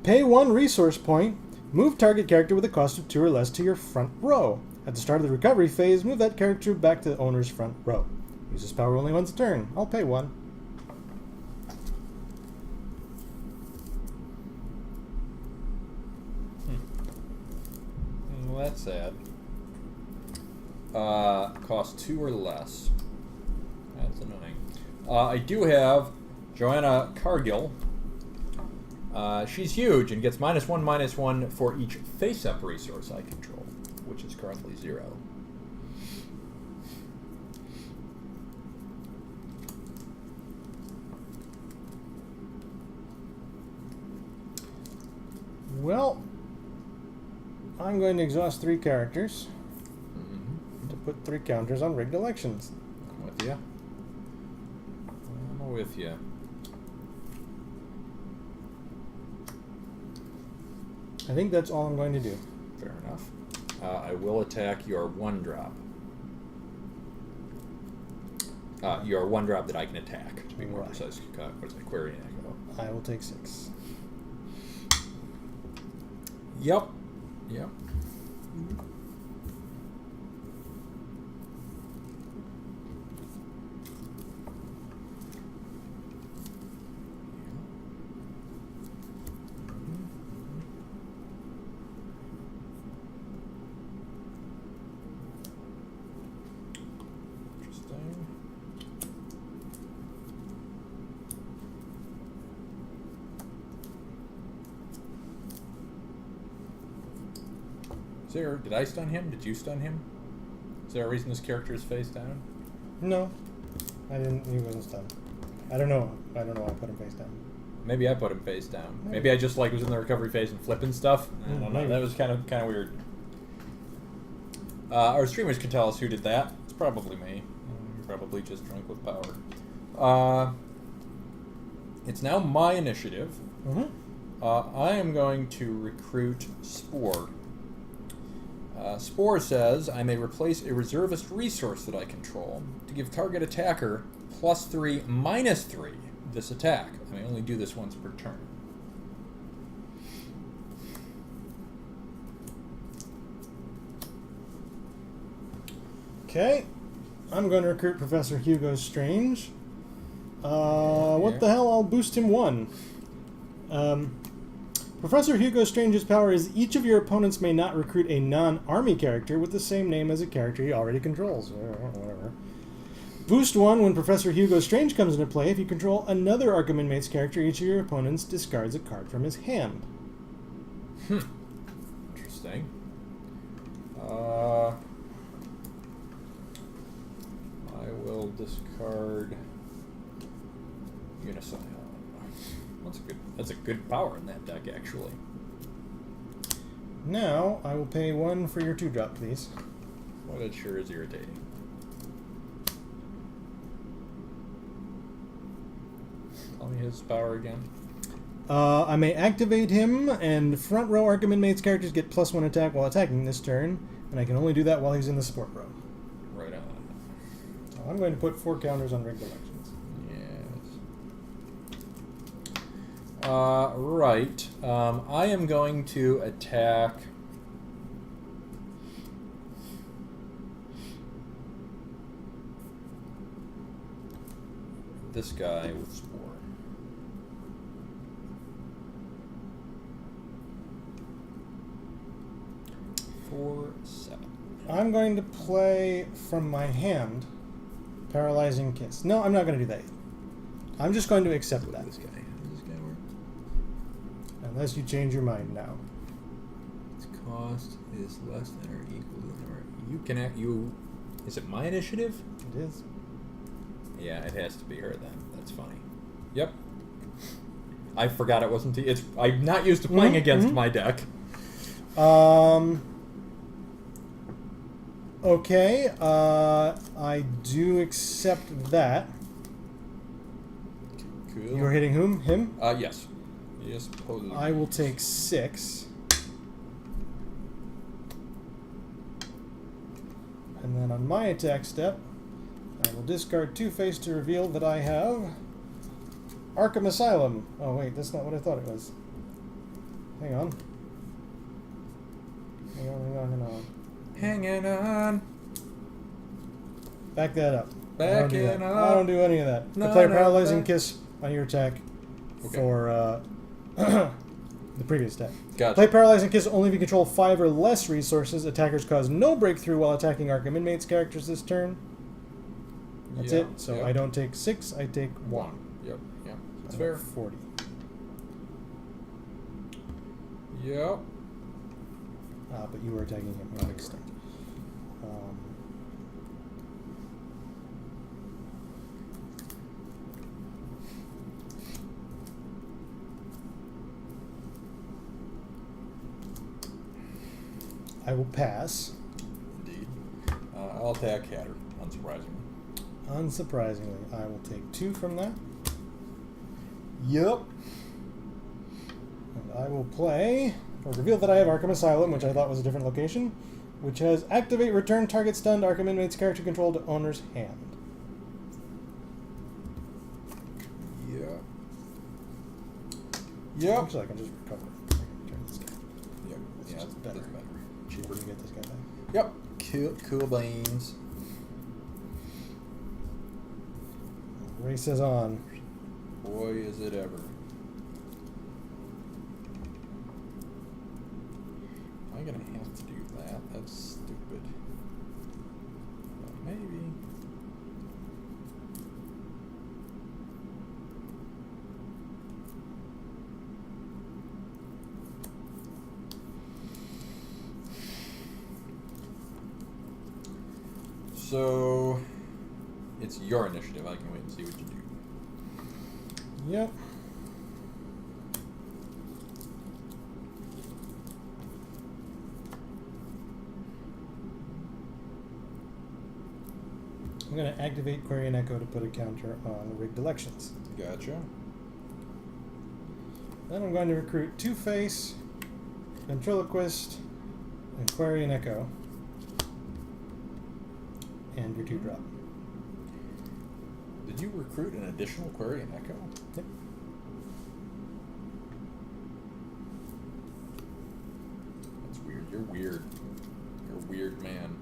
[SPEAKER 2] Pay 1 resource point. Move target character with a cost of 2 or less to your front row. At the start of the recovery phase, move that character back to the owner's front row. Use this power only once a turn. I'll pay 1.
[SPEAKER 1] Well, that's sad. Cost 2 or less. That's annoying. I do have Joanna Cargill. She's huge and gets -1/-1 for each face-up resource I control, which is currently 0.
[SPEAKER 2] Well, I'm going to exhaust 3 characters to put 3 counters on rigged elections.
[SPEAKER 1] I'm with you. I'm with you.
[SPEAKER 2] I think that's all I'm going to do.
[SPEAKER 1] Fair enough. I will attack your 1-drop. Your 1-drop that I can attack, to be more precise. What is it? Query and Echo.
[SPEAKER 2] I will take 6.
[SPEAKER 1] Yep. Interesting. Did I stun him? Did you stun him? Is there a reason this character is face down?
[SPEAKER 2] No, I didn't. He wasn't stunned. I don't know. I don't know why I put him face down.
[SPEAKER 1] Maybe I put him face down. Maybe I just was in the recovery phase and flipping stuff. I don't know.
[SPEAKER 2] Maybe.
[SPEAKER 1] That was kind of weird. Our streamers can tell us who did that. It's probably me. I'm probably just drunk with power. It's now my initiative. I am going to recruit Spore. Spore says I may replace a reservist resource that I control to give target attacker +3, -3 this attack. I may only do this once per turn.
[SPEAKER 2] Okay, I'm going to recruit Professor Hugo Strange. What the hell? I'll boost him 1. Professor Hugo Strange's power is each of your opponents may not recruit a non-army character with the same name as a character he already controls. Whatever. Boost 1 when Professor Hugo Strange comes into play. If you control another Arkham Inmates character, each of your opponents discards a card from his hand.
[SPEAKER 1] Interesting. I will discard Uniscion. That's a good power in that deck, actually.
[SPEAKER 2] Now, I will pay 1 for your 2-drop, please.
[SPEAKER 1] Well, that sure is irritating. Tell me his power again.
[SPEAKER 2] I may activate him, and front row Arkham Inmates characters get +1 attack while attacking this turn, and I can only do that while he's in the support row.
[SPEAKER 1] Right on.
[SPEAKER 2] So I'm going to put 4 counters on rigged elections.
[SPEAKER 1] Right. I am going to attack this guy with Spore. Four, 7.
[SPEAKER 2] I'm going to play from my hand Paralyzing Kiss. No, I'm not going to do that. I'm just going to accept that.
[SPEAKER 1] This guy.
[SPEAKER 2] Unless you change your mind now.
[SPEAKER 1] Its cost is less than or equal to the number. You can is it my initiative?
[SPEAKER 2] It is.
[SPEAKER 1] Yeah, it has to be her then. That's funny. Yep. I forgot it wasn't. I'm not used to playing against my deck.
[SPEAKER 2] Okay. I do accept that.
[SPEAKER 1] Cool.
[SPEAKER 2] You're hitting whom? Him?
[SPEAKER 1] Yes. Yes, supposedly.
[SPEAKER 2] I will take 6. And then on my attack step, I will discard 2 face to reveal that I have Arkham Asylum. Oh wait, that's not what I thought it was. Hang on.
[SPEAKER 1] Hanging on.
[SPEAKER 2] Back that up.
[SPEAKER 1] Backing up.
[SPEAKER 2] I don't do any of that. I play a Paralyzing Kiss on your attack for the previous attack.
[SPEAKER 1] Gotcha.
[SPEAKER 2] Play Paralyzing Kiss only if you control 5 or less resources. Attackers cause no breakthrough while attacking Arkham Inmates characters this turn. That's it. So I don't take 6, I take 1.
[SPEAKER 1] Yep. That's fair.
[SPEAKER 2] 40.
[SPEAKER 1] Yep.
[SPEAKER 2] But you were attacking him. No extent. I will pass.
[SPEAKER 1] Indeed. I'll attack Hatter, unsurprisingly.
[SPEAKER 2] Unsurprisingly, I will take 2 from that.
[SPEAKER 1] Yep.
[SPEAKER 2] And I will play, or reveal that I have Arkham Asylum, which I thought was a different location, which has activate return target stunned Arkham inmate's character control to owner's hand.
[SPEAKER 1] Yep. Yep.
[SPEAKER 2] Actually, I can just recover. I can return this guy.
[SPEAKER 1] Yep.
[SPEAKER 2] It's
[SPEAKER 1] Yeah,
[SPEAKER 2] just
[SPEAKER 1] that's
[SPEAKER 2] better.
[SPEAKER 1] better.
[SPEAKER 2] Cheaper to get this guy back.
[SPEAKER 1] Yep. Cool beans.
[SPEAKER 2] Race is on.
[SPEAKER 1] Boy, is it ever. Am I gonna have to do that? That's stupid. But maybe. So, it's your initiative. I can wait and see what you do.
[SPEAKER 2] Yep. I'm going to activate Query and Echo to put a counter on rigged elections.
[SPEAKER 1] Gotcha.
[SPEAKER 2] Then I'm going to recruit Two-Face, Ventriloquist, and Query and Echo. And your 2-drop.
[SPEAKER 1] Did you recruit an additional Query and Echo?
[SPEAKER 2] Yep.
[SPEAKER 1] That's weird. You're weird. You're a weird man.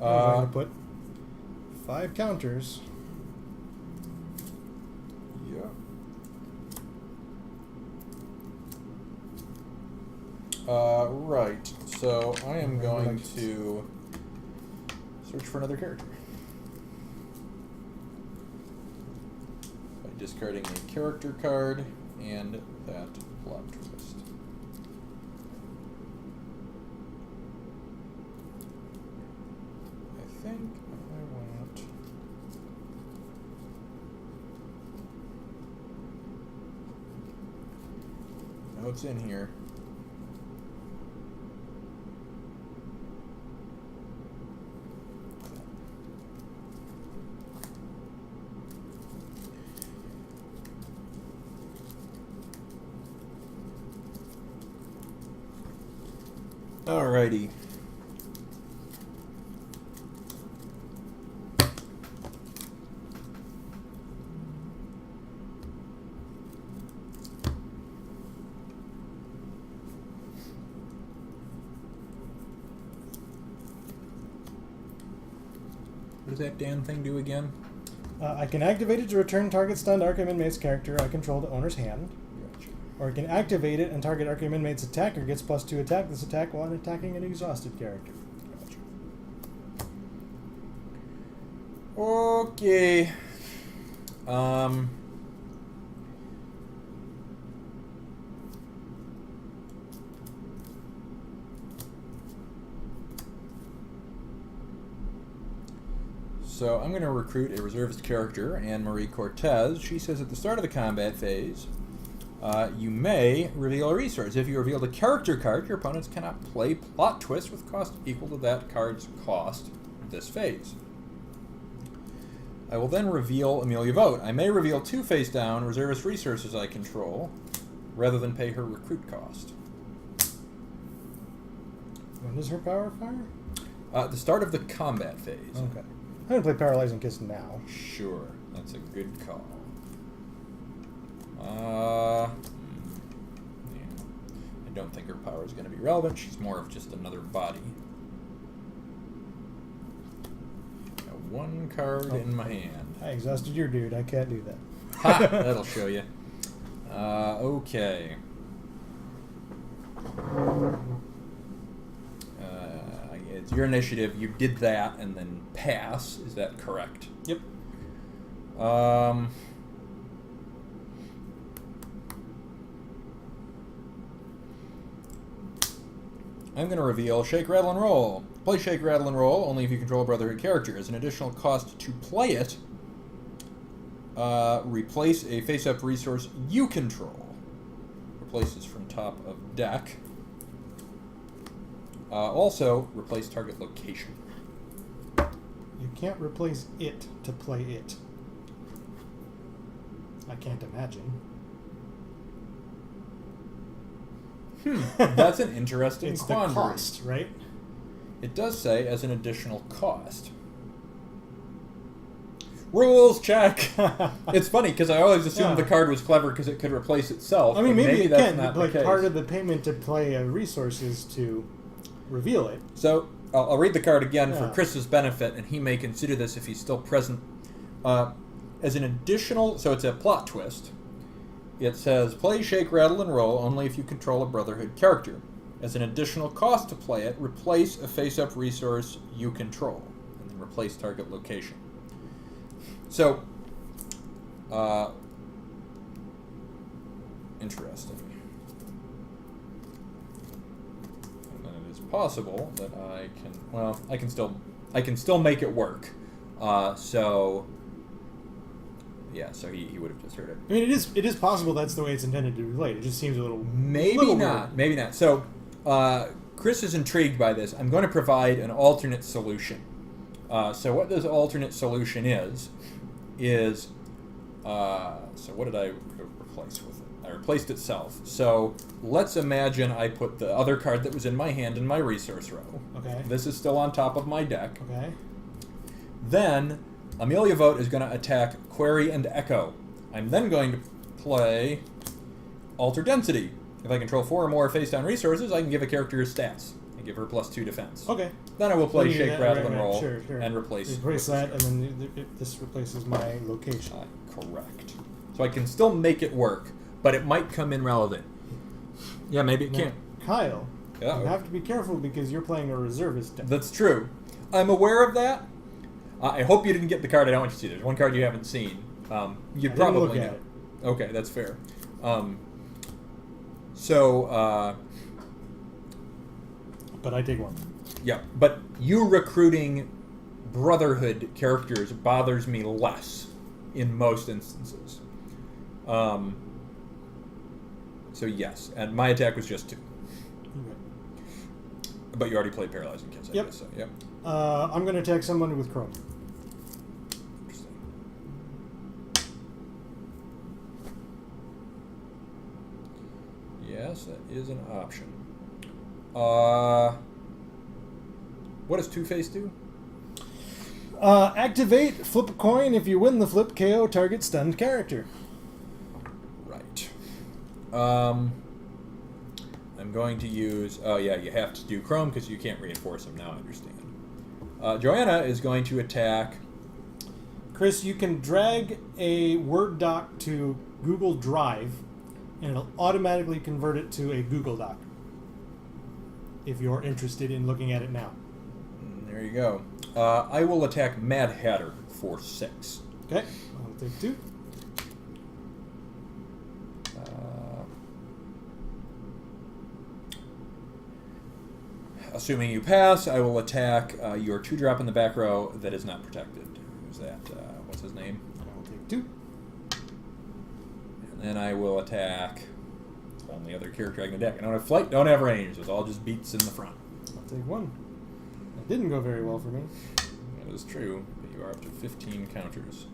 [SPEAKER 2] I'm going to put 5 counters.
[SPEAKER 1] Yeah. Right. So I am going to search for another character. By discarding a character card and that plot twist. I think I want... No, it's in here. Alrighty. What does that damn thing do again?
[SPEAKER 2] I can activate it to return target stunned Arkham inmate's character I control to owner's hand.
[SPEAKER 1] Gotcha.
[SPEAKER 2] Or I can activate it and target Arkham inmate's attacker gets +2 attack this attack while attacking an exhausted character.
[SPEAKER 1] Gotcha. Okay. So I'm going to recruit a reservist character, Anne-Marie Cortez. She says at the start of the combat phase, you may reveal a resource. If you reveal the character card, your opponents cannot play plot twists with cost equal to that card's cost this phase. I will then reveal Amelia Vogt. I may reveal 2 face down reservist resources I control, rather than pay her recruit cost.
[SPEAKER 2] When does her power fire?
[SPEAKER 1] At the start of the combat phase.
[SPEAKER 2] Okay. I'm going to play Paralyzing Kiss now.
[SPEAKER 1] Sure, that's a good call. Yeah. I don't think her power is going to be relevant. She's more of just another body. Got 1 card in my hand.
[SPEAKER 2] I exhausted your dude. I can't do that.
[SPEAKER 1] Ha! That'll show you. Okay. It's your initiative. You did that and then pass. Is that correct?
[SPEAKER 2] Yep.
[SPEAKER 1] I'm going to reveal Shake, Rattle, and Roll. Play Shake, Rattle, and Roll only if you control a Brotherhood character. As an additional cost to play it, replace a face-up resource you control. Replaces from top of deck. Also, replace target location.
[SPEAKER 2] You can't replace it to play it. I can't imagine.
[SPEAKER 1] That's an interesting
[SPEAKER 2] It's
[SPEAKER 1] quandary.
[SPEAKER 2] the cost, right?
[SPEAKER 1] It does say as an additional cost. Rules check. It's funny because I always assumed the card was clever because it could replace itself.
[SPEAKER 2] I mean, maybe it
[SPEAKER 1] that's
[SPEAKER 2] can,
[SPEAKER 1] not
[SPEAKER 2] but like
[SPEAKER 1] the case.
[SPEAKER 2] part of the payment to play a resource is to reveal it.
[SPEAKER 1] So I'll read the card again for
[SPEAKER 2] Yeah.
[SPEAKER 1] Chris's benefit, and he may consider this if he's still present. As an additional, so it's a plot twist. It says, play, shake, rattle, and roll only if you control a Brotherhood character. As an additional cost to play it, replace a face-up resource you control, and then replace target location. So, interesting. And then it is possible that I can, well, I can still make it work. Yeah, so he would have just heard it.
[SPEAKER 2] I mean, it is possible that's the way it's intended to be played. It just seems a little
[SPEAKER 1] Maybe
[SPEAKER 2] little
[SPEAKER 1] not.
[SPEAKER 2] weird.
[SPEAKER 1] Maybe not. So, Chris is intrigued by this. I'm going to provide an alternate solution. So what this alternate solution is, so what did I replace with it? I replaced itself. So let's imagine I put the other card that was in my hand in my resource row.
[SPEAKER 2] Okay.
[SPEAKER 1] This is still on top of my deck.
[SPEAKER 2] Okay.
[SPEAKER 1] Then Amelia Vote is going to attack Query and Echo. I'm then going to play Alter Density. If I control 4 or more face-down resources, I can give a character stats. I give her +2 defense.
[SPEAKER 2] Okay.
[SPEAKER 1] Then I will play
[SPEAKER 2] Then you do
[SPEAKER 1] Shake,
[SPEAKER 2] that,
[SPEAKER 1] Rattle,
[SPEAKER 2] right,
[SPEAKER 1] and
[SPEAKER 2] right,
[SPEAKER 1] Roll
[SPEAKER 2] sure.
[SPEAKER 1] and replace
[SPEAKER 2] that, and then this replaces my location.
[SPEAKER 1] correct. So I can still make it work, but it might come in relevant. Yeah, maybe it
[SPEAKER 2] Now,
[SPEAKER 1] can't.
[SPEAKER 2] Kyle,
[SPEAKER 1] Yeah.
[SPEAKER 2] you have to be careful because you're playing a reservist deck.
[SPEAKER 1] That's true. I'm aware of that. I hope you didn't get the card I don't want you to see. There's one card you haven't seen. You'd
[SPEAKER 2] I didn't
[SPEAKER 1] probably
[SPEAKER 2] look
[SPEAKER 1] know.
[SPEAKER 2] at it.
[SPEAKER 1] Okay, that's fair.
[SPEAKER 2] But I take one.
[SPEAKER 1] Yeah, but you recruiting Brotherhood characters bothers me less in most instances. So yes, and my attack was just 2.
[SPEAKER 2] Okay.
[SPEAKER 1] But you already played Paralyzing Kiss, I
[SPEAKER 2] Yep.
[SPEAKER 1] guess. So, yep.
[SPEAKER 2] I'm going to attack someone with Chrome.
[SPEAKER 1] Interesting. Yes, that is an option. What does Two-Face do?
[SPEAKER 2] Activate, flip a coin. If you win the flip, KO target stunned character.
[SPEAKER 1] Right. I'm going to use... Oh, yeah, you have to do Chrome because you can't reinforce them. Now I understand. Joanna is going to attack...
[SPEAKER 2] Chris, you can drag a Word doc to Google Drive, and it'll automatically convert it to a Google Doc. If you're interested in looking at it now.
[SPEAKER 1] There you go. I will attack Mad Hatter for 6.
[SPEAKER 2] Okay, I'll take 2.
[SPEAKER 1] Assuming you pass, I will attack your 2-drop in the back row that is not protected. Who's that? What's his name?
[SPEAKER 2] I'll take 2.
[SPEAKER 1] And then I will attack the only other character I can attack. I don't have flight, don't have range. It's all just beats in the front.
[SPEAKER 2] I'll take 1. That didn't go very well for me.
[SPEAKER 1] That is true, but you are up to 15 counters.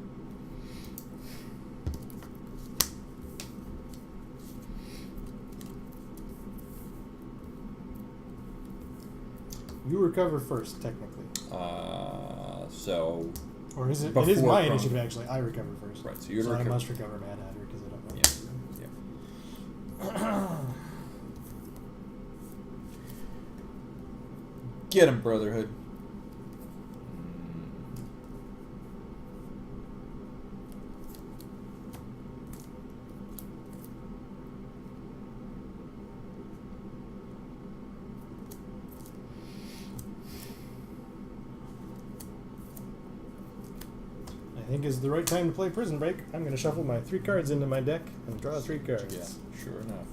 [SPEAKER 2] You recover first, technically.
[SPEAKER 1] So...
[SPEAKER 2] Or is it? It is
[SPEAKER 1] Before
[SPEAKER 2] my
[SPEAKER 1] Chrome.
[SPEAKER 2] initiative, actually. I recover first.
[SPEAKER 1] Right, so you'd
[SPEAKER 2] I
[SPEAKER 1] recover.
[SPEAKER 2] must recover Mad Hatter because I don't know.
[SPEAKER 1] Yeah. Get him, Brotherhood.
[SPEAKER 2] I think is the right time to play Prison Break. I'm going to shuffle my 3 cards into my deck and draw 3 cards.
[SPEAKER 1] Yeah, sure enough.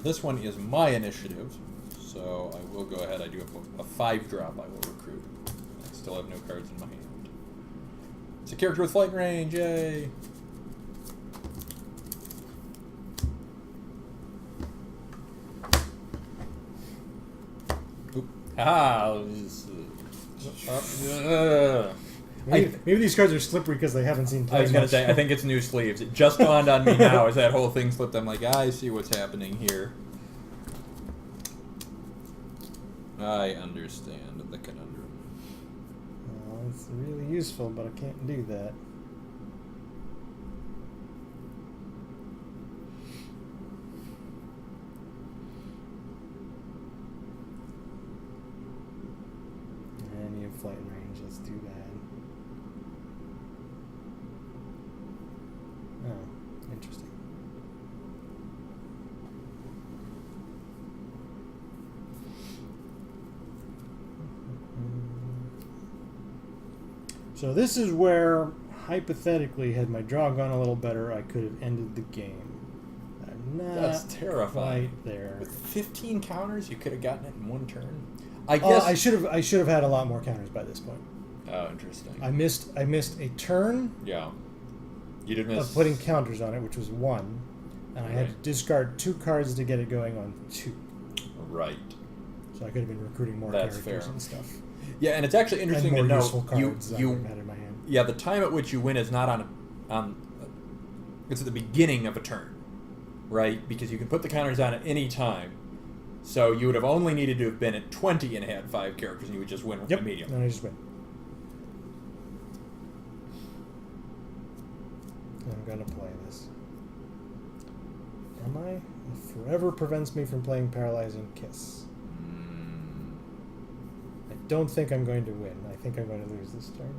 [SPEAKER 1] This one is my initiative, so I will go ahead. I do have a 5-drop I will recruit. I still have no cards in my hand. It's a character with flight range, yay!
[SPEAKER 2] Maybe these cards are slippery because they haven't seen play.
[SPEAKER 1] I was going to say, I think it's new sleeves. It just dawned on me now as that whole thing slipped. I'm like, I see what's happening here. I understand the conundrum.
[SPEAKER 2] Well, it's really useful, but I can't do that. And you have flight range. Let's do that. Oh, interesting. So this is where, hypothetically, had my draw gone a little better, I could have ended the game. I'm not
[SPEAKER 1] That's terrifying.
[SPEAKER 2] quite there.
[SPEAKER 1] With 15 counters, you could have gotten it in one turn. I guess
[SPEAKER 2] I should have had a lot more counters by this point.
[SPEAKER 1] Oh, interesting.
[SPEAKER 2] I missed a turn.
[SPEAKER 1] Yeah. You did miss
[SPEAKER 2] Of putting counters on it, which was 1, and I had to discard 2 cards to get it going on 2.
[SPEAKER 1] Right.
[SPEAKER 2] So I could have been recruiting more
[SPEAKER 1] That's
[SPEAKER 2] characters
[SPEAKER 1] fair.
[SPEAKER 2] and stuff.
[SPEAKER 1] Yeah, and it's actually interesting
[SPEAKER 2] and
[SPEAKER 1] to
[SPEAKER 2] more
[SPEAKER 1] note
[SPEAKER 2] useful cards
[SPEAKER 1] you
[SPEAKER 2] I had in my hand.
[SPEAKER 1] yeah, the time at which you win is not on it's at the beginning of a turn, right? Because you can put the counters on at any time. So you would have only needed to have been at 20 and had 5 characters, and you would just win immediately.
[SPEAKER 2] And I just win. I'm gonna play this. Am I? It forever prevents me from playing Paralyzing Kiss. I don't think I'm going to win. I think I'm going to lose this turn.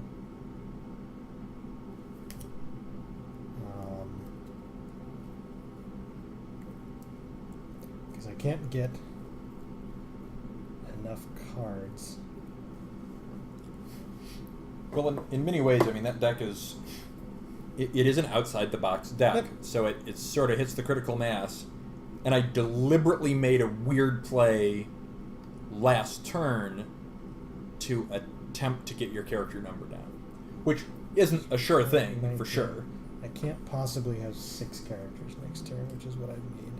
[SPEAKER 2] Because I can't get enough cards.
[SPEAKER 1] Well, in many ways, I mean, that deck is... It is an outside-the-box deck,
[SPEAKER 2] Yep.
[SPEAKER 1] so it sort of hits the critical mass. And I deliberately made a weird play last turn to attempt to get your character number down, which isn't a sure thing,
[SPEAKER 2] 19.
[SPEAKER 1] for sure.
[SPEAKER 2] I can't possibly have 6 characters next turn, which is what I need.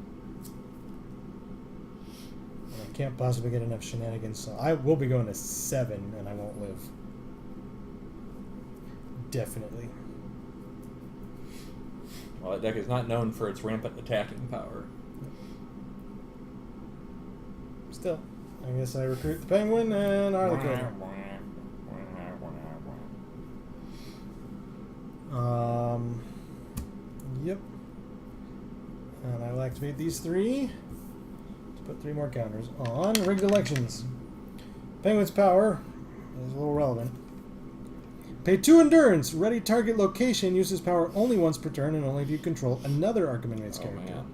[SPEAKER 2] And I can't possibly get enough shenanigans, so I will be going to 7, and I won't live. Definitely.
[SPEAKER 1] Well, that deck is not known for its rampant attacking power.
[SPEAKER 2] Still, I guess I recruit the Penguin and Harlequin. Yep. And I will activate these 3 to put 3 more counters on rigged elections. Penguin's power is a little relevant. Pay 2 endurance. Ready target location uses power only once per turn and only if you control another Arkham Inmates character.
[SPEAKER 1] Man.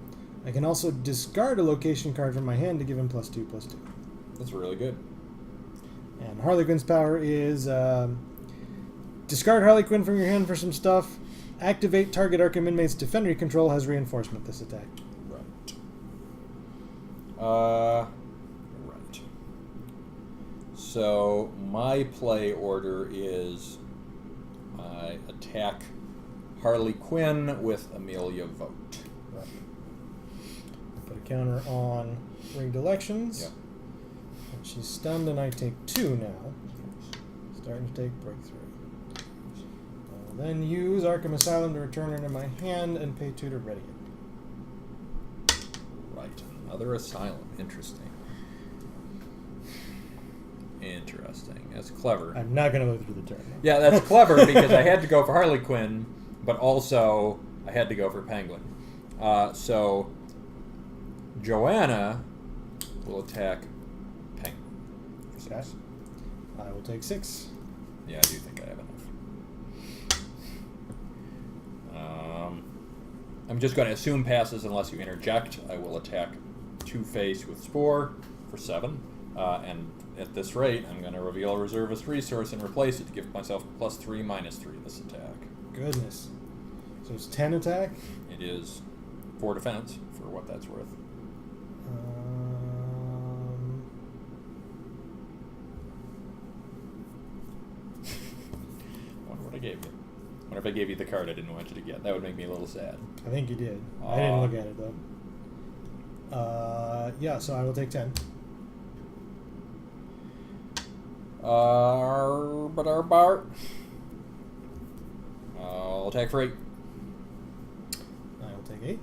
[SPEAKER 2] I can also discard a location card from my hand to give him +2/+2.
[SPEAKER 1] That's really good.
[SPEAKER 2] And Harlequin's power is discard Harlequin from your hand for some stuff. Activate target Arkham Inmates Defender you control has reinforcement this attack.
[SPEAKER 1] Right. Right. So my play order is I attack Harley Quinn with Amelia Vogt.
[SPEAKER 2] Right. Put a counter on rigged elections.
[SPEAKER 1] Yep.
[SPEAKER 2] And she's stunned and I take 2 now. Starting to take breakthrough. I'll then use Arkham Asylum to return her to my hand and pay 2 to ready it.
[SPEAKER 1] Right. Another Asylum. Interesting. Interesting. That's clever.
[SPEAKER 2] I'm not going to live through the turn.
[SPEAKER 1] Yeah, that's clever because I had to go for Harley Quinn, but also I had to go for Penguin. So Joanna will attack Penguin.
[SPEAKER 2] Okay. I will take 6.
[SPEAKER 1] Yeah, I do think I have enough. I'm just going to assume passes unless you interject. I will attack Two-Face with Spore for 7. And at this rate, I'm going to reveal a reservist resource and replace it to give myself +3/-3 this attack.
[SPEAKER 2] Goodness. So it's 10 attack?
[SPEAKER 1] It is 4 defense, for what that's worth. I wonder what I gave you. I wonder if I gave you the card I didn't want you to get. That would make me a little sad.
[SPEAKER 2] I think you did. I didn't look at it, though.
[SPEAKER 1] I'll attack for 8.
[SPEAKER 2] I will take 8.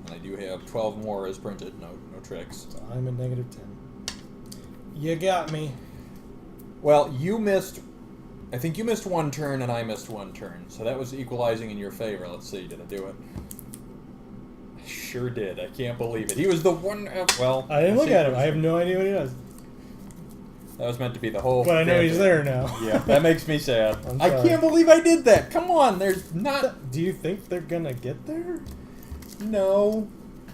[SPEAKER 1] And I do have 12 more as printed. No tricks.
[SPEAKER 2] So I'm at -10. You got me.
[SPEAKER 1] Well, you missed. I think you missed 1 turn and I missed 1 turn. So that was equalizing in your favor. Let's see. Did I do it? I sure did. I can't believe it. He was the one. Well,
[SPEAKER 2] I didn't look at him. I have no idea what he does.
[SPEAKER 1] That was meant to be the whole.
[SPEAKER 2] But I know he's there now.
[SPEAKER 1] Yeah, that makes me sad.
[SPEAKER 2] I'm
[SPEAKER 1] I
[SPEAKER 2] sorry.
[SPEAKER 1] can't believe I did that. Come on, there's not.
[SPEAKER 2] Do you think they're gonna get there?
[SPEAKER 1] No,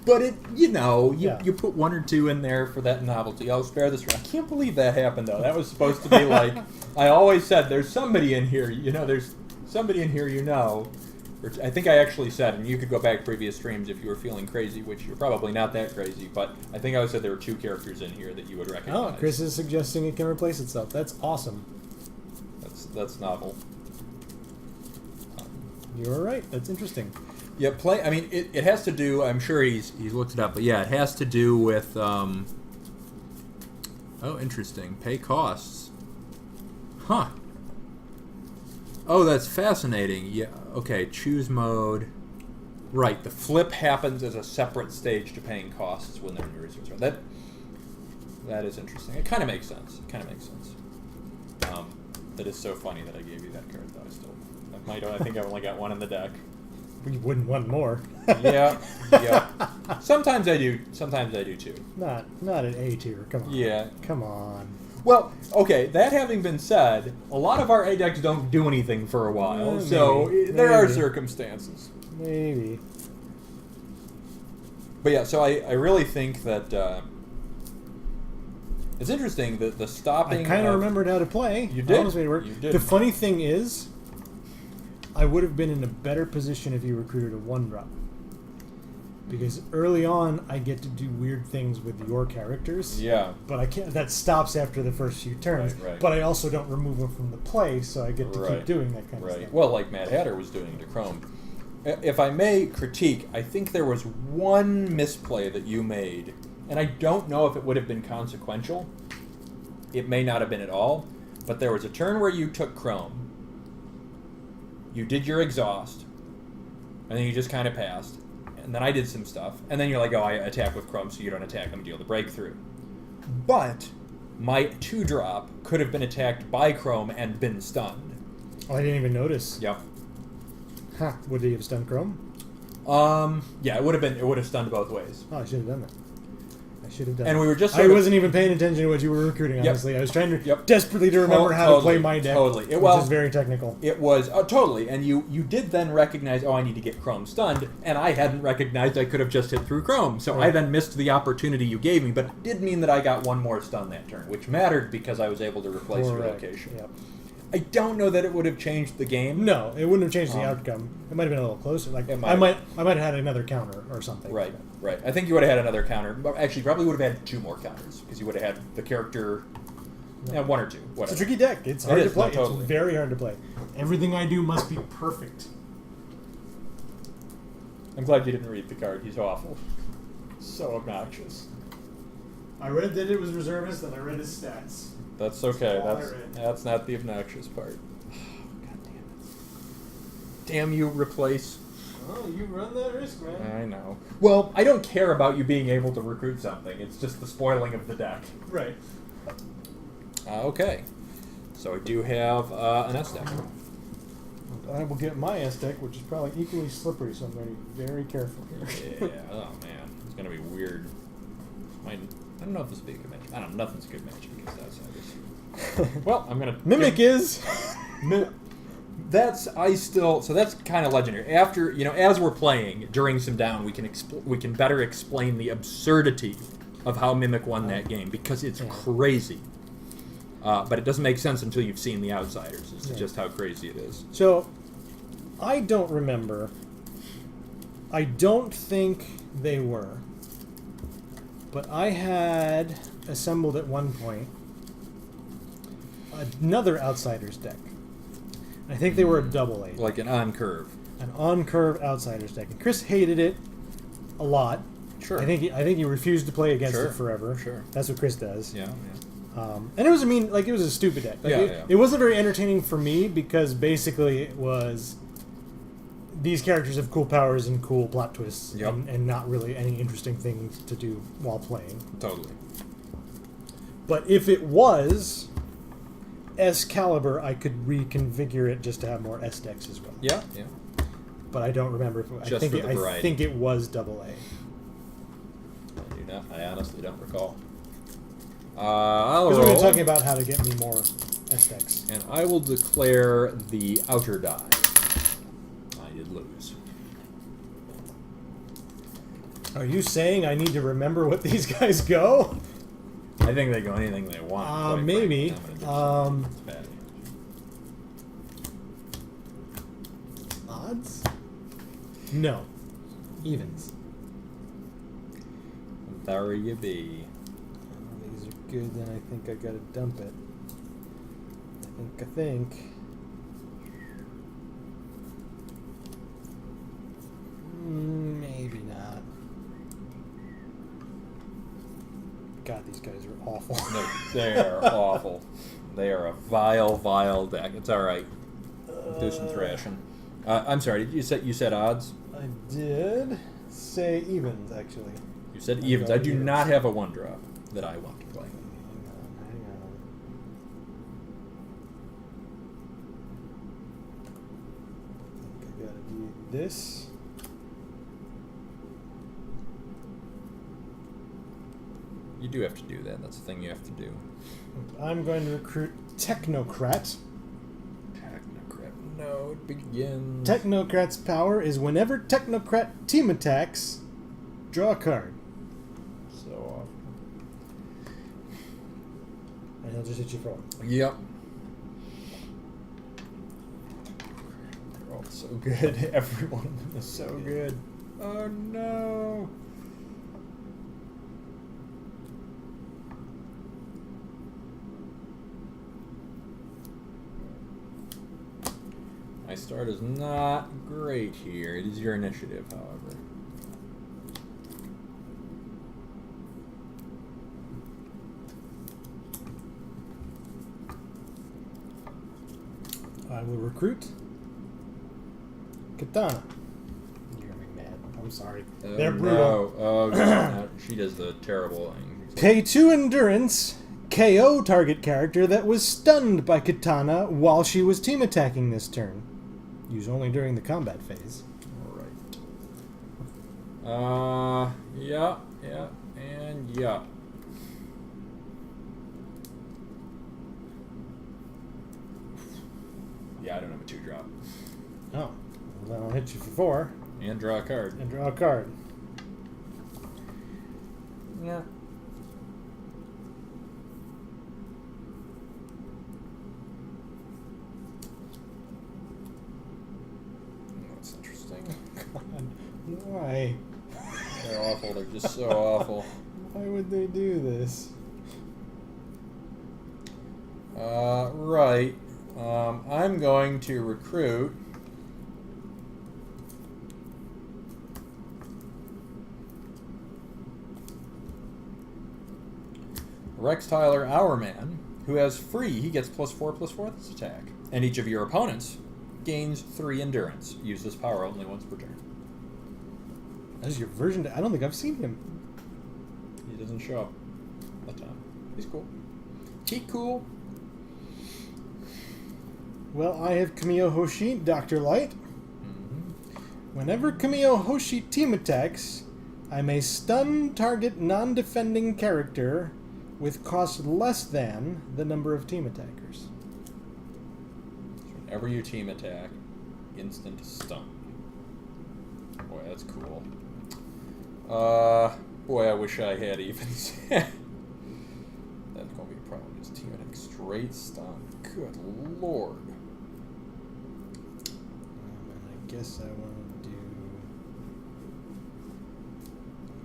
[SPEAKER 1] but you
[SPEAKER 2] Yeah.
[SPEAKER 1] you put 1 or 2 in there for that novelty. I'll spare this. I can't believe that happened though. That was supposed to be like. I always said there's somebody in here. There's somebody in here. Or I think I actually said, and you could go back previous streams if you were feeling crazy, which you're probably not that crazy. But I think I said there were 2 characters in here that you would recognize.
[SPEAKER 2] Oh, Chris is suggesting it can replace itself. That's awesome.
[SPEAKER 1] That's novel.
[SPEAKER 2] You're right. That's interesting.
[SPEAKER 1] Yeah, I mean, it has to do. I'm sure he's looked it up, but yeah, it has to do with. Oh, interesting. Pay costs. Huh. Oh, that's fascinating. Yeah. Okay. Choose mode. Right. The flip happens as a separate stage to paying costs when they're in your resource. That is interesting. It kind of makes sense. That is so funny that I gave you that card, though. I think I only got 1 in the deck.
[SPEAKER 2] You wouldn't want more.
[SPEAKER 1] Yeah. Sometimes I do. Sometimes I do too.
[SPEAKER 2] Not an A tier. Come on.
[SPEAKER 1] Yeah.
[SPEAKER 2] Come on.
[SPEAKER 1] Well, okay. That having been said, a lot of our A decks don't do anything for a while, so there are circumstances.
[SPEAKER 2] Maybe.
[SPEAKER 1] But yeah, so I really think that it's interesting that the stopping.
[SPEAKER 2] I kind of remembered how to play.
[SPEAKER 1] You did.
[SPEAKER 2] I almost made it work.
[SPEAKER 1] You did.
[SPEAKER 2] The funny thing is, I would have been in a better position if you recruited a 1-drop. Because early on, I get to do weird things with your characters.
[SPEAKER 1] Yeah.
[SPEAKER 2] But I can't. That stops after the first few turns.
[SPEAKER 1] Right.
[SPEAKER 2] But I also don't remove them from the play, so I get to keep doing that kind of stuff.
[SPEAKER 1] Well, like Mad Hatter was doing to Chrome. If I may critique, I think there was 1 misplay that you made, and I don't know if it would have been consequential. It may not have been at all, but there was a turn where you took Chrome. You did your exhaust, and then you just kind of passed. And then I did some stuff. And then you're like, oh, I attack with Chrome, so you don't attack them, deal the breakthrough. But my 2-drop could have been attacked by Chrome and been stunned.
[SPEAKER 2] Oh, I didn't even notice.
[SPEAKER 1] Yep.
[SPEAKER 2] Huh. Would he have stunned Chrome?
[SPEAKER 1] Yeah, it would have stunned both ways.
[SPEAKER 2] Oh, I should have done that.
[SPEAKER 1] And we were just.
[SPEAKER 2] I wasn't even paying attention to what you were recruiting. Honestly, I was trying to desperately to remember how to play my deck.
[SPEAKER 1] Totally,
[SPEAKER 2] which is very technical.
[SPEAKER 1] It was totally, and you did then recognize. Oh, I need to get Chrome stunned, and I hadn't recognized I could have just hit through Chrome. So I then missed the opportunity you gave me, but it did mean that I got 1 more stun that turn, which mattered because I was able to replace your location.
[SPEAKER 2] Yep.
[SPEAKER 1] I don't know that it would have changed the game.
[SPEAKER 2] No, it wouldn't have changed the outcome. It might have been a little closer. Like I might have had another counter or something.
[SPEAKER 1] Right. I think you would have had another counter. Actually, probably would have had 2 more counters because you would have had the character. Yeah, 1 or 2. Whatever.
[SPEAKER 2] It's a tricky deck. It's hard to play.
[SPEAKER 1] No, totally.
[SPEAKER 2] It's very hard to play. Everything I do must be perfect.
[SPEAKER 1] I'm glad you didn't read the card. He's awful. So obnoxious.
[SPEAKER 2] I read that it was reservist, and I read his stats.
[SPEAKER 1] That's okay.
[SPEAKER 2] That's
[SPEAKER 1] That's not the obnoxious part. God damn it. Damn you, replace.
[SPEAKER 2] Oh, you run that risk, man.
[SPEAKER 1] I know. Well, I don't care about you being able to recruit something. It's just the spoiling of the deck.
[SPEAKER 2] Right.
[SPEAKER 1] Okay. So I do have an S deck.
[SPEAKER 2] I will get my S deck, which is probably equally slippery, so I'm going to be very careful here.
[SPEAKER 1] Yeah. Oh, man. It's going to be weird. I don't know if this will be a good match. I don't know. Nothing's a good match against Outsiders. Well, I'm going to...
[SPEAKER 2] Mimic is...
[SPEAKER 1] That's kind of legendary. After, as we're playing, during some down, we can better explain the absurdity of how Mimic won that game, because it's crazy. But it doesn't make sense until you've seen the Outsiders as to just how crazy it is.
[SPEAKER 2] So, I don't remember. I don't think they were. But I had assembled at one point another Outsiders deck. I think they were a double A.
[SPEAKER 1] Like an on-curve.
[SPEAKER 2] An on-curve Outsiders deck. And Chris hated it a lot.
[SPEAKER 1] Sure.
[SPEAKER 2] I think he refused to play against it forever.
[SPEAKER 1] Sure.
[SPEAKER 2] That's what Chris does.
[SPEAKER 1] Yeah.
[SPEAKER 2] And it was it was a stupid deck. It wasn't very entertaining for me because basically it was these characters have cool powers and cool plot twists and not really any interesting things to do while playing.
[SPEAKER 1] Totally.
[SPEAKER 2] But if it was S caliber, I could reconfigure it just to have more S decks as well.
[SPEAKER 1] Yeah.
[SPEAKER 2] But I don't remember if
[SPEAKER 1] I
[SPEAKER 2] think it was AA.
[SPEAKER 1] I honestly don't recall.
[SPEAKER 2] Because we've been talking about how to get me more S decks.
[SPEAKER 1] And I will declare the outer die. I did lose.
[SPEAKER 2] Are you saying I need to remember what these guys go?
[SPEAKER 1] I think they go anything they want.
[SPEAKER 2] Maybe. Odds? No. Evens.
[SPEAKER 1] There you be.
[SPEAKER 2] These are good, then I think I gotta dump it. I think. Maybe not. God, these guys are awful.
[SPEAKER 1] They're awful. They are a vile deck. It's alright. Do some thrashing. I'm sorry, you said odds?
[SPEAKER 2] I did say evens, actually.
[SPEAKER 1] You said evens. I do not have a 1-drop that I want to play.
[SPEAKER 2] Hang on. I think I gotta do this.
[SPEAKER 1] You do have to do that. That's the thing you have to do.
[SPEAKER 2] I'm going to recruit Technocrat.
[SPEAKER 1] No, it begins.
[SPEAKER 2] Technocrat's power is whenever Technocrat team attacks, draw a card.
[SPEAKER 1] So awful.
[SPEAKER 2] And he'll just hit you for one.
[SPEAKER 1] Yep. They're all so good. Every one of them is so good. Oh no. My start is not great here. It is your initiative, however.
[SPEAKER 2] I will recruit Katana. You're gonna be mad. I'm sorry. They're brutal.
[SPEAKER 1] No. Oh, God. She does the terrible thing.
[SPEAKER 2] Pay 2 endurance. KO target character that was stunned by Katana while she was team attacking this turn. Use only during the combat phase.
[SPEAKER 1] Alright. Yeah, and yeah. Yeah, I don't have a 2-drop.
[SPEAKER 2] Oh. Well, then I'll hit you for 4.
[SPEAKER 1] And draw a card.
[SPEAKER 2] And draw a card.
[SPEAKER 1] Yeah. That's interesting.
[SPEAKER 2] God, why?
[SPEAKER 1] They're awful. They're just so awful.
[SPEAKER 2] Why would they do this?
[SPEAKER 1] Right. I'm going to recruit Rex Tyler Hourman, who has free. He gets +4/+4 this attack. And each of your opponents gains 3 endurance. Use this power only once per turn.
[SPEAKER 2] That is your version. I don't think I've seen him.
[SPEAKER 1] He doesn't show up that time. He's cool. He cool.
[SPEAKER 2] Well, I have Kamiyo Hoshi, Dr. Light. Whenever Kamiyo Hoshi team attacks, I may stun target non-defending character with cost less than the number of team attackers.
[SPEAKER 1] So whenever you team attack, instant stun. Boy, that's cool. Boy, I wish I had evens. That's gonna be a problem. Just team attack straight stun. Good lord.
[SPEAKER 2] And I guess I want to do.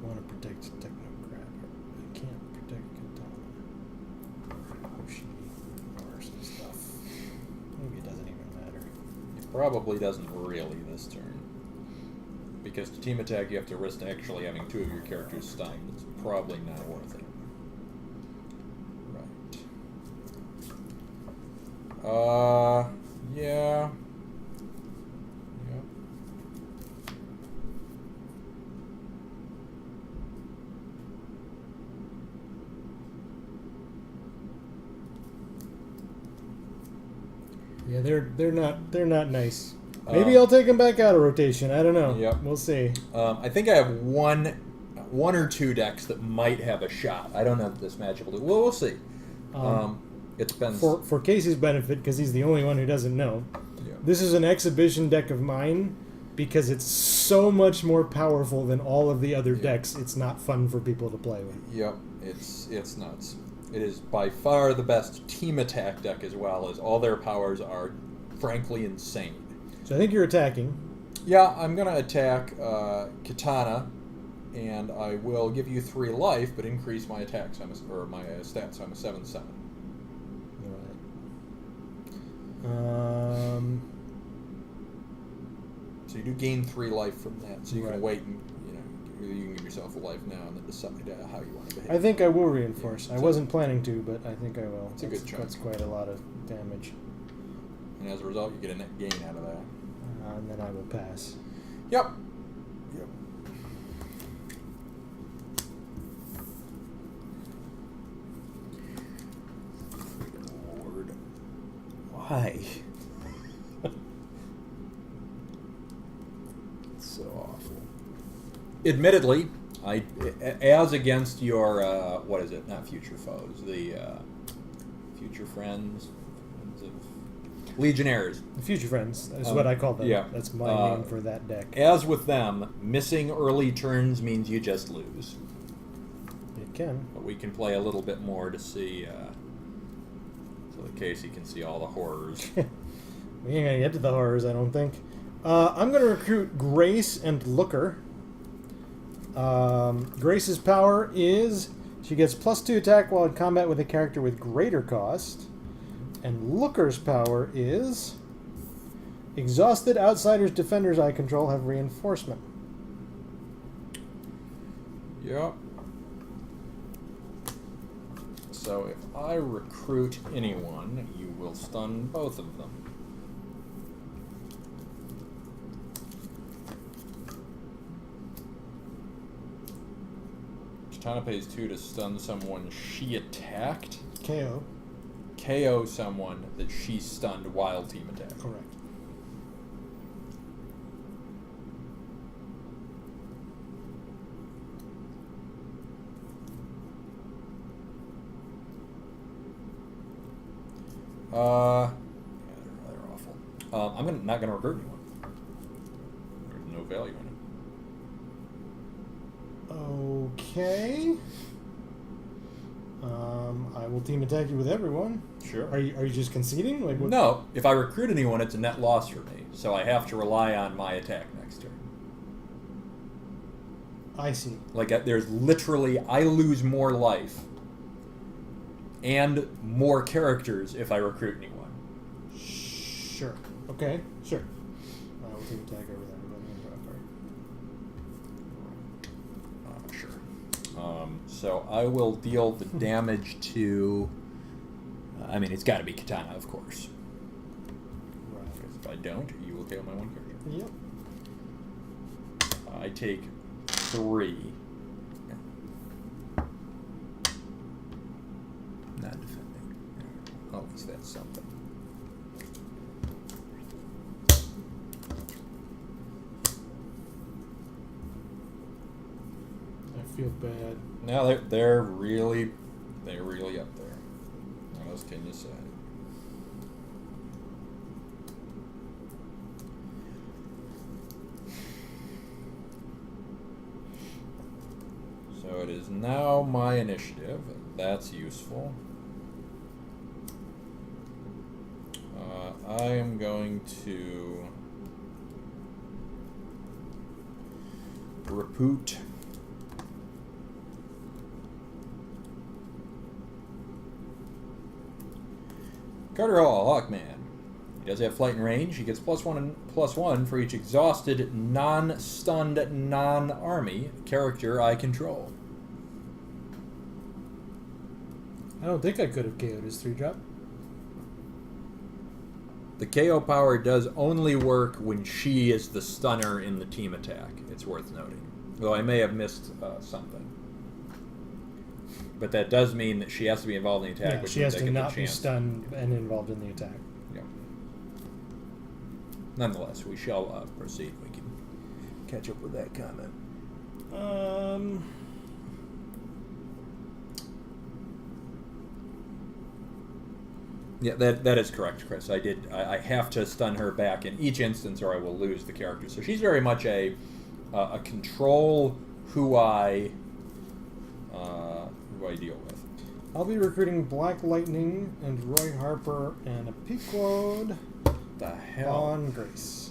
[SPEAKER 2] I want to protect Technocrat. I can't protect Katana. Hoshi or some stuff. Maybe it doesn't even matter.
[SPEAKER 1] It probably doesn't really this turn. Because to team attack, you have to risk actually having 2 of your characters stunned. It's probably not worth it. Right. Yeah.
[SPEAKER 2] Yeah, they're not nice. Maybe I'll take them back out of rotation. I don't know.
[SPEAKER 1] Yep.
[SPEAKER 2] We'll see.
[SPEAKER 1] I think I have one or two decks that might have a shot. I don't know if this magic will do. Well, we'll see. It's been
[SPEAKER 2] for Casey's benefit, because he's the only one who doesn't know.
[SPEAKER 1] Yeah.
[SPEAKER 2] This is an exhibition deck of mine because it's so much more powerful than all of the other decks. It's not fun for people to play with.
[SPEAKER 1] Yep, it's nuts. It is by far the best team attack deck, as well as all their powers are frankly insane.
[SPEAKER 2] So I think you're attacking.
[SPEAKER 1] Yeah, I'm gonna attack Katana, and I will give you 3 life, but increase my attacks. Or my stats. So I'm a 7/7. So you do gain 3 life from that. So you can wait and you can give yourself a life now and then decide how you want to behave.
[SPEAKER 2] I think I will reinforce. I wasn't planning to, but I think I will.
[SPEAKER 1] It's a good chunk.
[SPEAKER 2] That's quite a lot of damage.
[SPEAKER 1] And as a result, you get a net gain out of that.
[SPEAKER 2] And then I will pass.
[SPEAKER 1] Yep. Lord. Why? It's so awful. Admittedly, as against your, what is it? Not future foes. The future friends of Legionnaires.
[SPEAKER 2] The Future Friends is what I call them.
[SPEAKER 1] Yeah.
[SPEAKER 2] That's my name for that deck.
[SPEAKER 1] As with them, missing early turns means you just lose.
[SPEAKER 2] It can.
[SPEAKER 1] But we can play a little bit more to see, so that Casey can see all the horrors.
[SPEAKER 2] We ain't gonna get to the horrors, I don't think. I'm gonna recruit Grace and Looker. Grace's power is she gets +2 attack while in combat with a character with greater cost. And Looker's power is exhausted outsiders defenders I control have reinforcement.
[SPEAKER 1] Yep. So if I recruit anyone, you will stun both of them. Katana pays 2 to stun someone she attacked.
[SPEAKER 2] KO.
[SPEAKER 1] KO someone that she stunned while team attack.
[SPEAKER 2] Correct.
[SPEAKER 1] Yeah, they're awful. I'm not gonna recruit anyone. There's no value in it.
[SPEAKER 2] Okay. I will team attack you with everyone.
[SPEAKER 1] Sure.
[SPEAKER 2] Are you just conceding? Like what?
[SPEAKER 1] No, if I recruit anyone, it's a net loss for me. So I have to rely on my attack next turn.
[SPEAKER 2] I see.
[SPEAKER 1] Like there's literally, I lose more life and more characters if I recruit anyone.
[SPEAKER 2] Sure. Okay. Sure. I will team attack over that.
[SPEAKER 1] Sure. So I will deal the damage to. I mean, it's got to be Katana, of course.
[SPEAKER 2] Right.
[SPEAKER 1] Because if I don't, you will KO my one character.
[SPEAKER 2] Yep.
[SPEAKER 1] I take 3. Not defending. Oh, at least that's something.
[SPEAKER 2] I feel bad.
[SPEAKER 1] Now they're really up there. What else can you say? So it is now my initiative. That's useful. I am going to recruit Carter Hall, Hawkman. He does have flight and range. He gets +1 and +1 for each exhausted, non-stunned, non-army character I control.
[SPEAKER 2] I don't think I could have KO'd his 3-drop.
[SPEAKER 1] The KO power does only work when she is the stunner in the team attack. It's worth noting. Though I may have missed something. But that does mean that she has to be involved in the attack.
[SPEAKER 2] Yeah,
[SPEAKER 1] which
[SPEAKER 2] she
[SPEAKER 1] means
[SPEAKER 2] has
[SPEAKER 1] I
[SPEAKER 2] to
[SPEAKER 1] get
[SPEAKER 2] not
[SPEAKER 1] the
[SPEAKER 2] be
[SPEAKER 1] chance.
[SPEAKER 2] stunned and involved in the attack.
[SPEAKER 1] Yep. Nonetheless, we shall proceed. We can catch up with that comment. Yeah, that is correct, Chris. I have to stun her back in each instance, or I will lose the character. So she's very much a control who I deal with.
[SPEAKER 2] I'll be recruiting Black Lightning and Roy Harper and a Pequod
[SPEAKER 1] The hell
[SPEAKER 2] on Grace.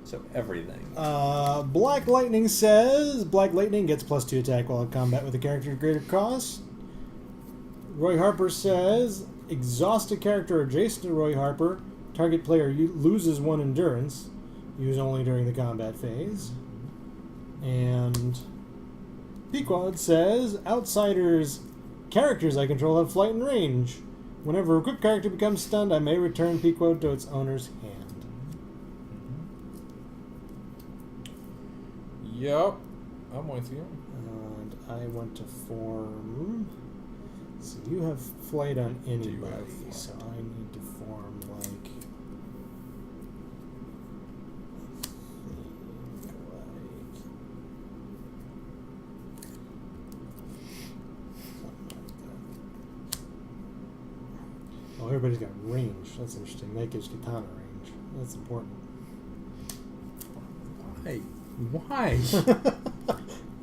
[SPEAKER 1] So everything.
[SPEAKER 2] Black Lightning says Black Lightning gets +2 attack while in combat with a character of greater cost. Roy Harper says exhaust a character adjacent to Roy Harper. Target player loses 1 endurance. Use only during the combat phase. And Pequod says outsiders characters I control have flight and range. Whenever a equipped character becomes stunned, I may return Pequod to its owner's hand.
[SPEAKER 1] Yep, I'm with you.
[SPEAKER 2] And I want to form. So you have flight on anybody, so I need to form like. Oh, everybody's got range. That's interesting. That gives Katana range. That's important.
[SPEAKER 1] Why?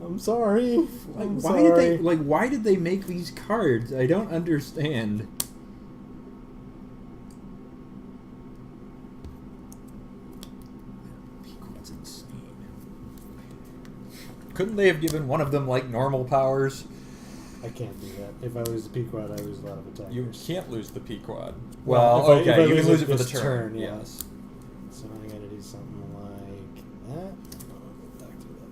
[SPEAKER 2] I'm sorry.
[SPEAKER 1] Why did they make these cards? I don't understand. Pequod's insane. Couldn't they have given one of them like normal powers?
[SPEAKER 2] I can't do that. If I lose the Pequod, I lose a lot of attackers.
[SPEAKER 1] You can't lose the Pequod.
[SPEAKER 2] Well,
[SPEAKER 1] Well,
[SPEAKER 2] if I
[SPEAKER 1] okay, you
[SPEAKER 2] lose
[SPEAKER 1] can lose
[SPEAKER 2] it
[SPEAKER 1] it for the
[SPEAKER 2] this
[SPEAKER 1] turn.
[SPEAKER 2] turn, yeah.
[SPEAKER 1] Yes.
[SPEAKER 2] So I gotta do something like that. I'll go back to that.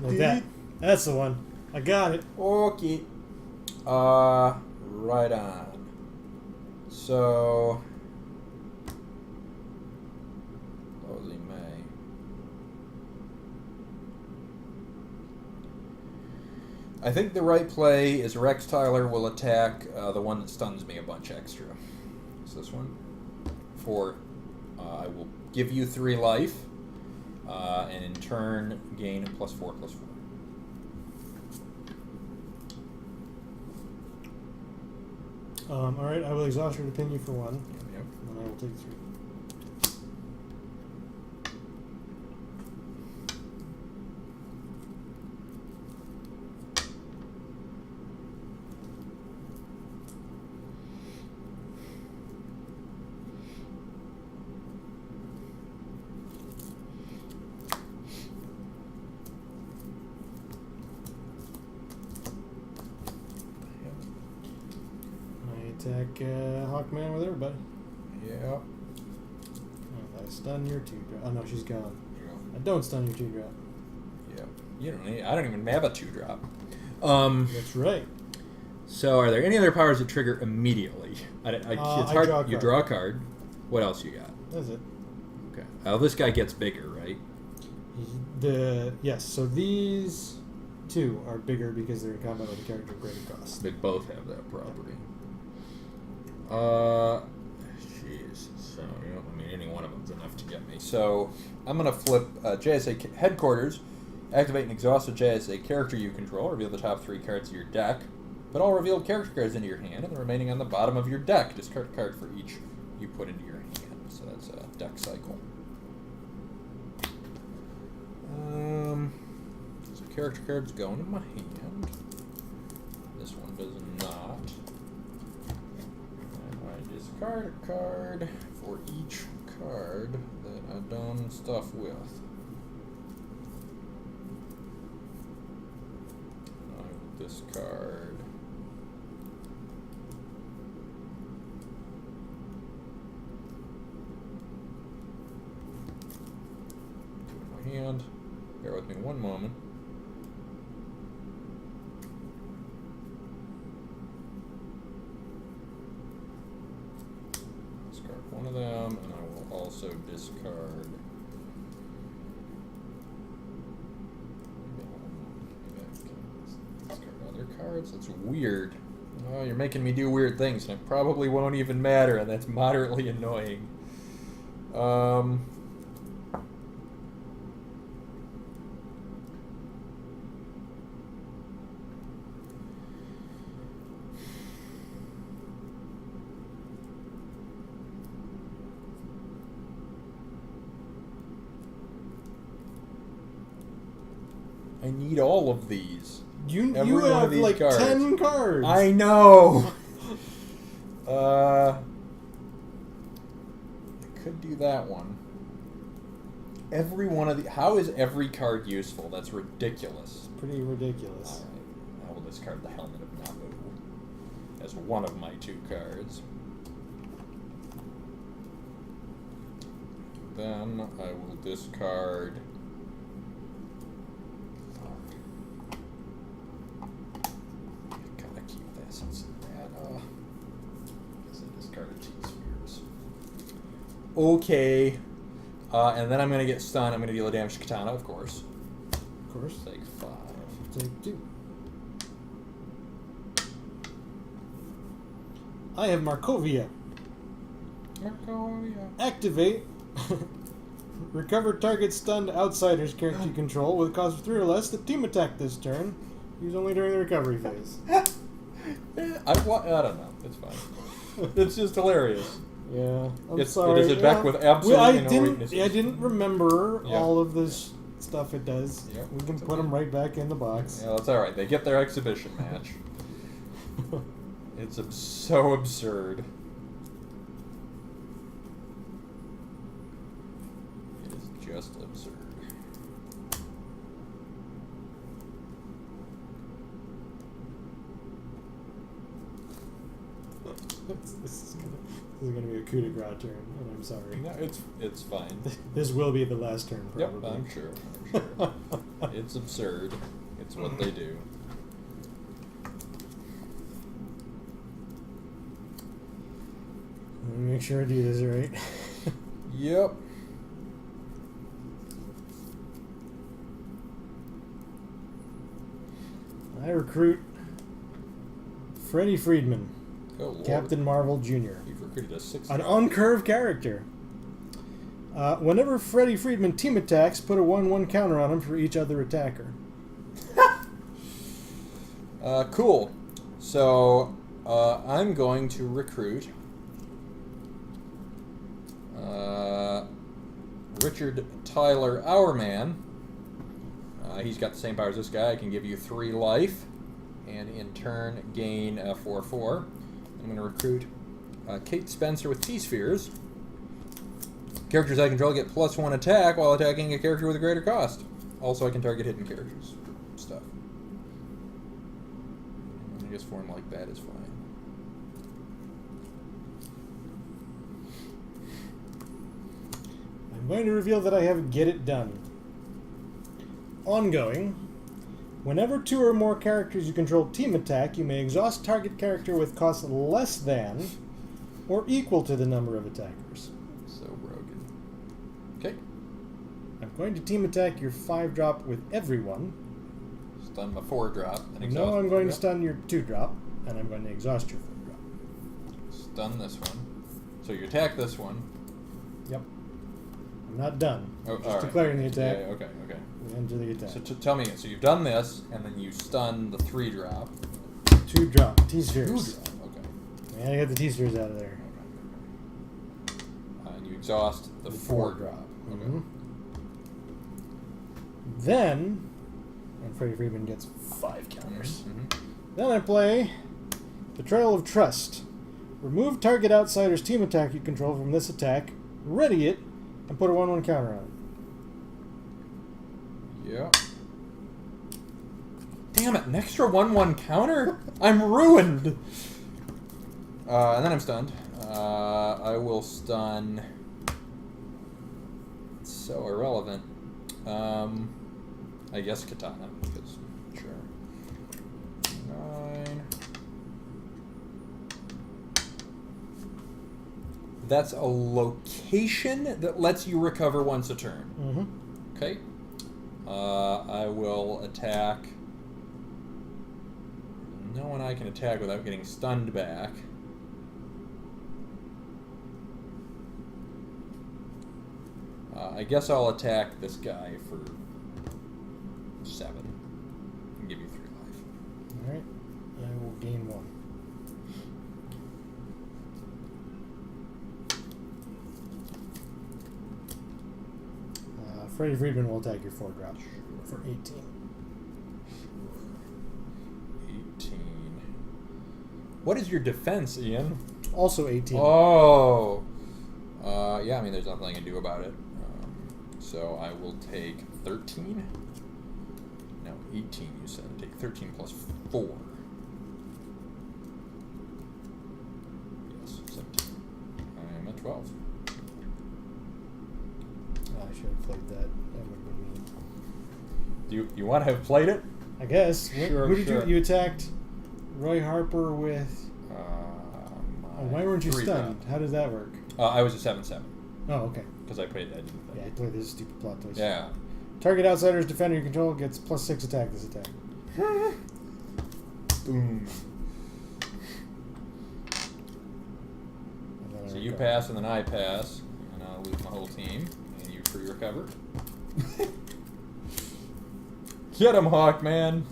[SPEAKER 2] Like that. That's the one. I got it.
[SPEAKER 1] Okay. Right on. So, Lowly May. I think the right play is Rex Tyler will attack the one that stuns me a bunch extra. It's this one. I will give you 3 life, and in turn gain +4/+4.
[SPEAKER 2] Alright, I will exhaust her to pin you for 1.
[SPEAKER 1] Yep.
[SPEAKER 2] And I will take 3. Attack Hawkman with everybody.
[SPEAKER 1] Yeah.
[SPEAKER 2] If I stun your 2-drop. Oh no, she's gone.
[SPEAKER 1] There you go.
[SPEAKER 2] I don't stun your 2-drop.
[SPEAKER 1] Yeah. You don't need. I don't even have a 2-drop.
[SPEAKER 2] That's right.
[SPEAKER 1] So, are there any other powers that trigger immediately? It's hard.
[SPEAKER 2] I draw a
[SPEAKER 1] You
[SPEAKER 2] card.
[SPEAKER 1] draw a card. What else you got?
[SPEAKER 2] That's it.
[SPEAKER 1] Okay. This guy gets bigger, right?
[SPEAKER 2] Yes, so these 2 are bigger because they're in combat with a character of greater cost.
[SPEAKER 1] They both have that property. Jeez. So, any one of them's enough to get me. So, I'm gonna flip JSA headquarters. Activate and exhaust a JSA character you control. Reveal the top 3 cards of your deck. Put all revealed character cards into your hand, and the remaining on the bottom of your deck. Discard a card for each you put into your hand. So that's a deck cycle. So character cards go into my hand. This one does not. And I discard a card for each card that I've done stuff with. I will discard. Two in my hand. Bear with me one moment. also discard. Discard other cards. That's weird. Oh, you're making me do weird things, and it probably won't even matter, and that's moderately annoying. I need all of these.
[SPEAKER 2] You
[SPEAKER 1] Every one
[SPEAKER 2] have
[SPEAKER 1] of these
[SPEAKER 2] like
[SPEAKER 1] cards.
[SPEAKER 2] 10 cards.
[SPEAKER 1] I know. I could do that one. Every one of the. How is every card useful? That's ridiculous.
[SPEAKER 2] Pretty ridiculous.
[SPEAKER 1] All right. I will discard the Helmet of Nabu as one of my 2 cards. Then I will discard. Okay. And then I'm going to get stunned. I'm going to deal a damage to Katana, of course.
[SPEAKER 2] Of course.
[SPEAKER 1] Take 5.
[SPEAKER 2] Take 2. I have Markovia.
[SPEAKER 1] Markovia.
[SPEAKER 2] Activate. Recover target stunned outsider's character you control with a cost of 3 or less. The team attack this turn. Use only during the recovery phase.
[SPEAKER 1] I don't know. It's fine. It's just hilarious.
[SPEAKER 2] Yeah, I'm sorry.
[SPEAKER 1] It is a deck with absolutely no weaknesses.
[SPEAKER 2] I didn't remember all of this stuff it does.
[SPEAKER 1] Yeah,
[SPEAKER 2] we can put them right back in the box.
[SPEAKER 1] Yeah, that's all right. They get their exhibition match. It's so absurd. It is just absurd.
[SPEAKER 2] This is gonna be a coup de grace turn, and I'm sorry.
[SPEAKER 1] No, it's fine.
[SPEAKER 2] This will be the last turn, probably.
[SPEAKER 1] Yep, I'm sure. It's absurd. It's what they do.
[SPEAKER 2] Let me make sure I do this right.
[SPEAKER 1] Yep.
[SPEAKER 2] I recruit Freddie Friedman.
[SPEAKER 1] Oh, Lord.
[SPEAKER 2] Captain Marvel Jr.
[SPEAKER 1] You've recruited a 6.
[SPEAKER 2] An on-curve character. Whenever Freddie Friedman team attacks, put a 1/1 counter on him for each other attacker.
[SPEAKER 1] Cool. So, I'm going to recruit Richard Tyler Hourman. He's got the same power as this guy. I can give you 3 life, and in turn gain 4/4. I'm going to recruit Kate Spencer with T-Spheres. Characters I control get +1 attack while attacking a character with a greater cost. Also, I can target hidden characters for stuff. I guess form like that is fine.
[SPEAKER 2] I'm going to reveal that I have Get It Done. Ongoing. Whenever 2 or more characters you control team attack, you may exhaust target character with cost less than or equal to the number of attackers.
[SPEAKER 1] So broken. Okay.
[SPEAKER 2] I'm going to team attack your 5-drop with everyone.
[SPEAKER 1] Stun my 4-drop and exhaust.
[SPEAKER 2] No, I'm going to stun your 2-drop, and I'm going to exhaust your 4-drop.
[SPEAKER 1] Stun this one. So you attack this one.
[SPEAKER 2] Yep. I'm not done.
[SPEAKER 1] Oh,
[SPEAKER 2] just declaring the attack.
[SPEAKER 1] Yeah, okay.
[SPEAKER 2] We enter the attack.
[SPEAKER 1] So tell me, so you've done this, and then you stun the 3-drop.
[SPEAKER 2] 2-drop. T-spheres.
[SPEAKER 1] 2-drop, okay.
[SPEAKER 2] Man, I got the T-spheres out of there.
[SPEAKER 1] And you exhaust the 4-drop. Okay.
[SPEAKER 2] Mm-hmm. Then, and Freddie Freeman gets 5 counters.
[SPEAKER 1] Mm-hmm.
[SPEAKER 2] Then I play Betrayal of Trust. Remove target outsider's team attack you control from this attack, ready it, and put a 1/1 counter on it.
[SPEAKER 1] Yeah. Damn it, an extra 1/1 counter? I'm ruined! And then I'm stunned. I will stun... It's so irrelevant. I guess Katana, because... Sure. 9... That's a location that lets you recover once a turn.
[SPEAKER 2] Mm-hmm.
[SPEAKER 1] Okay. I will attack. No one I can attack without getting stunned back. I guess I'll attack this guy for 7 and give you 3 life.
[SPEAKER 2] All right. I will gain 1. Freddie Friedman will attack your 4-drop for 18.
[SPEAKER 1] 18. What is your defense, Ian?
[SPEAKER 2] Also 18.
[SPEAKER 1] Oh. Yeah, I mean, there's nothing I can do about it. So I will take 13. No, 18, you said. Take 13 plus 4. Yes, 17. I am at 12.
[SPEAKER 2] I should have played that. That would have been mean.
[SPEAKER 1] Do you want to have played it?
[SPEAKER 2] I guess.
[SPEAKER 1] Sure,
[SPEAKER 2] Who did
[SPEAKER 1] sure.
[SPEAKER 2] you attacked? Roy Harper with... why weren't you
[SPEAKER 1] 3
[SPEAKER 2] stunned?
[SPEAKER 1] drop.
[SPEAKER 2] How does that work?
[SPEAKER 1] I was a 7/7
[SPEAKER 2] Oh, okay.
[SPEAKER 1] because I played that.
[SPEAKER 2] Yeah, I played this stupid plot twist.
[SPEAKER 1] Yeah.
[SPEAKER 2] Target outsider's defender you control gets +6 attack this attack.
[SPEAKER 1] Boom. So you pass and then I pass, and I'll lose my whole team, and you free recover. Get him, Hawkman!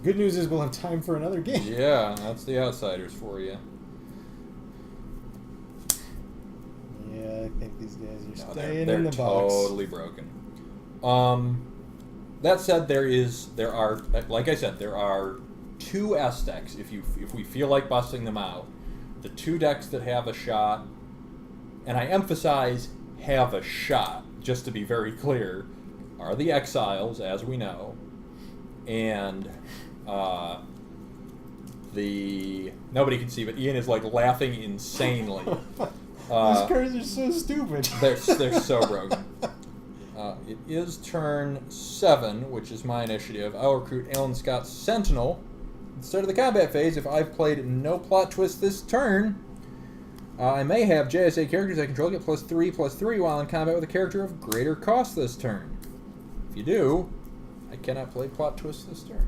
[SPEAKER 2] Good news is we'll have time for another game.
[SPEAKER 1] Yeah, that's the outsiders for you.
[SPEAKER 2] Yeah, I think these guys are
[SPEAKER 1] No,
[SPEAKER 2] staying
[SPEAKER 1] they're
[SPEAKER 2] in the box.
[SPEAKER 1] totally broken. That said, there are, like I said, there are 2 S decks. If we feel like busting them out, the 2 decks that have a shot, and I emphasize have a shot, just to be very clear, are the Exiles, as we know, and nobody can see, but Ian is like laughing insanely.
[SPEAKER 2] These cards are so stupid.
[SPEAKER 1] They're so broken. It is turn 7, which is my initiative. I'll recruit Alan Scott's Sentinel. At the start of the combat phase, if I've played no plot twist this turn, I may have JSA characters I control get +3/+3 while in combat with a character of greater cost this turn. If you do, I cannot play plot twist this turn.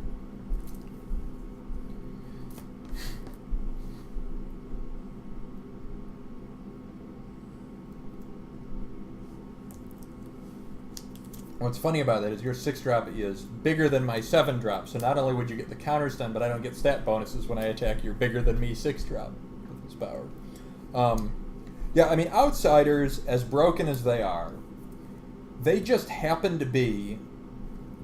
[SPEAKER 1] What's funny about that is your 6-drop is bigger than my 7-drop, so not only would you get the counter stun, but I don't get stat bonuses when I attack your bigger than me 6-drop with this power. Yeah, I mean, Outsiders, as broken as they are, they just happen to be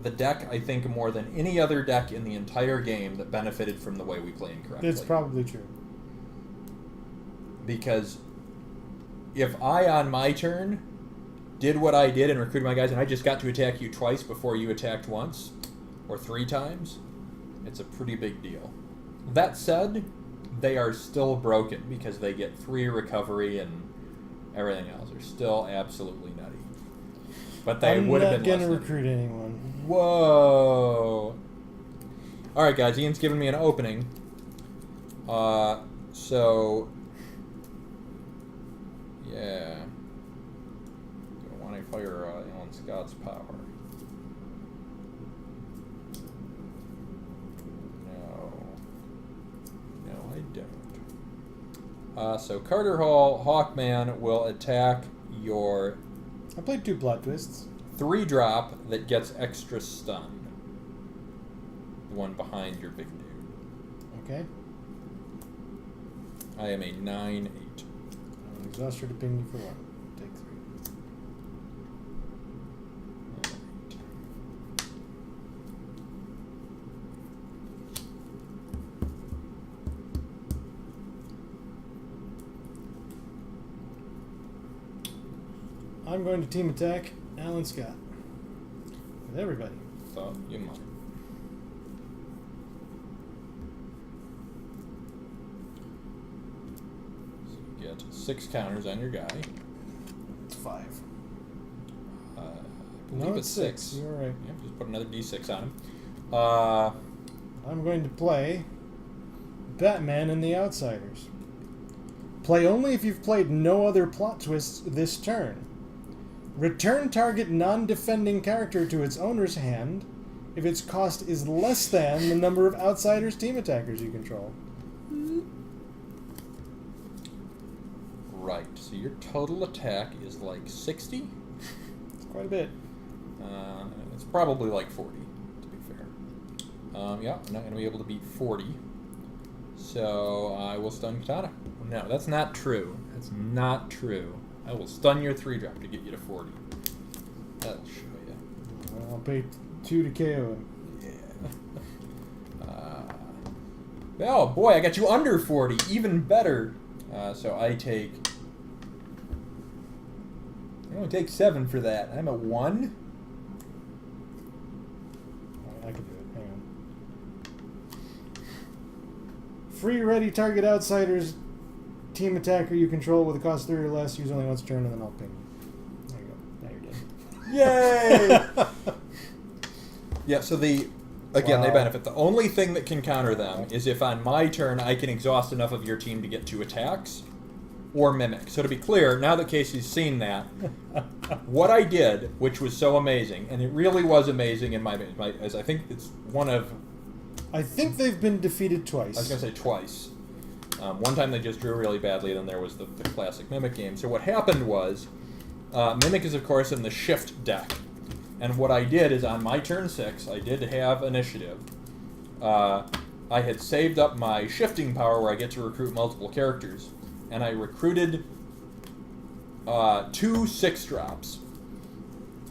[SPEAKER 1] the deck, I think, more than any other deck in the entire game that benefited from the way we play incorrectly.
[SPEAKER 2] It's probably true.
[SPEAKER 1] Because if I, on my turn, did what I did and recruited my guys, and I just got to attack you twice before you attacked once, or 3 times, it's a pretty big deal. That said, they are still broken because they get free recovery and everything else. They're still absolutely nutty. But they would have been
[SPEAKER 2] I'm not going
[SPEAKER 1] less
[SPEAKER 2] to recruit anyone.
[SPEAKER 1] Whoa! Alright, guys, Ian's giving me an opening. So... yeah. Don't want to fire Alan Scott's power. No, I don't. So Carter Hall, Hawkman will attack your
[SPEAKER 2] I played 2 plot twists.
[SPEAKER 1] 3-drop that gets extra stun. The one behind your big dude.
[SPEAKER 2] Okay.
[SPEAKER 1] I am a 9/8.
[SPEAKER 2] I'm exhausted to ping you for 1. Take 3. I'm going to team attack Alan Scott. With everybody.
[SPEAKER 1] Thought you might. So you get 6 counters on your guy.
[SPEAKER 2] It's 5.
[SPEAKER 1] I
[SPEAKER 2] No,
[SPEAKER 1] believe
[SPEAKER 2] it's 6. You're right.
[SPEAKER 1] Yeah, just put another D6 on him.
[SPEAKER 2] I'm going to play Batman and the Outsiders. Play only if you've played no other plot twists this turn. Return target non-defending character to its owner's hand if its cost is less than the number of Outsiders team attackers you control.
[SPEAKER 1] Right, so your total attack is like 60?
[SPEAKER 2] It's quite a bit.
[SPEAKER 1] It's probably like 40, to be fair. Yeah, I'm not going to be able to beat 40. So I will stun Katana. No, that's not true. That's not true. I will stun your 3-drop to get you to 40. That'll show you.
[SPEAKER 2] Well, I'll pay 2 to KO him.
[SPEAKER 1] Yeah. Oh boy, I got you under 40. Even better. So I only take 7 for that. I'm a 1.
[SPEAKER 2] I can do it. Hang on. Free ready target Outsiders team attacker you control with a cost 3 or less. Use only once a turn, and then I'll ping you. There you go. Now you're dead.
[SPEAKER 1] Yay! Yeah, so they benefit. The only thing that can counter them is if on my turn I can exhaust enough of your team to get 2 attacks or mimic. So to be clear, now that Casey's seen that, what I did, which was so amazing, and it really was amazing in my as I think it's one of...
[SPEAKER 2] I think they've been defeated twice.
[SPEAKER 1] I was going to say twice. One time they just drew really badly, and then there was the classic Mimic game. So what happened was, Mimic is, of course, in the Shift deck. And what I did is, on my turn 6, I did have initiative. I had saved up my shifting power where I get to recruit multiple characters. And I recruited 2 6-drops.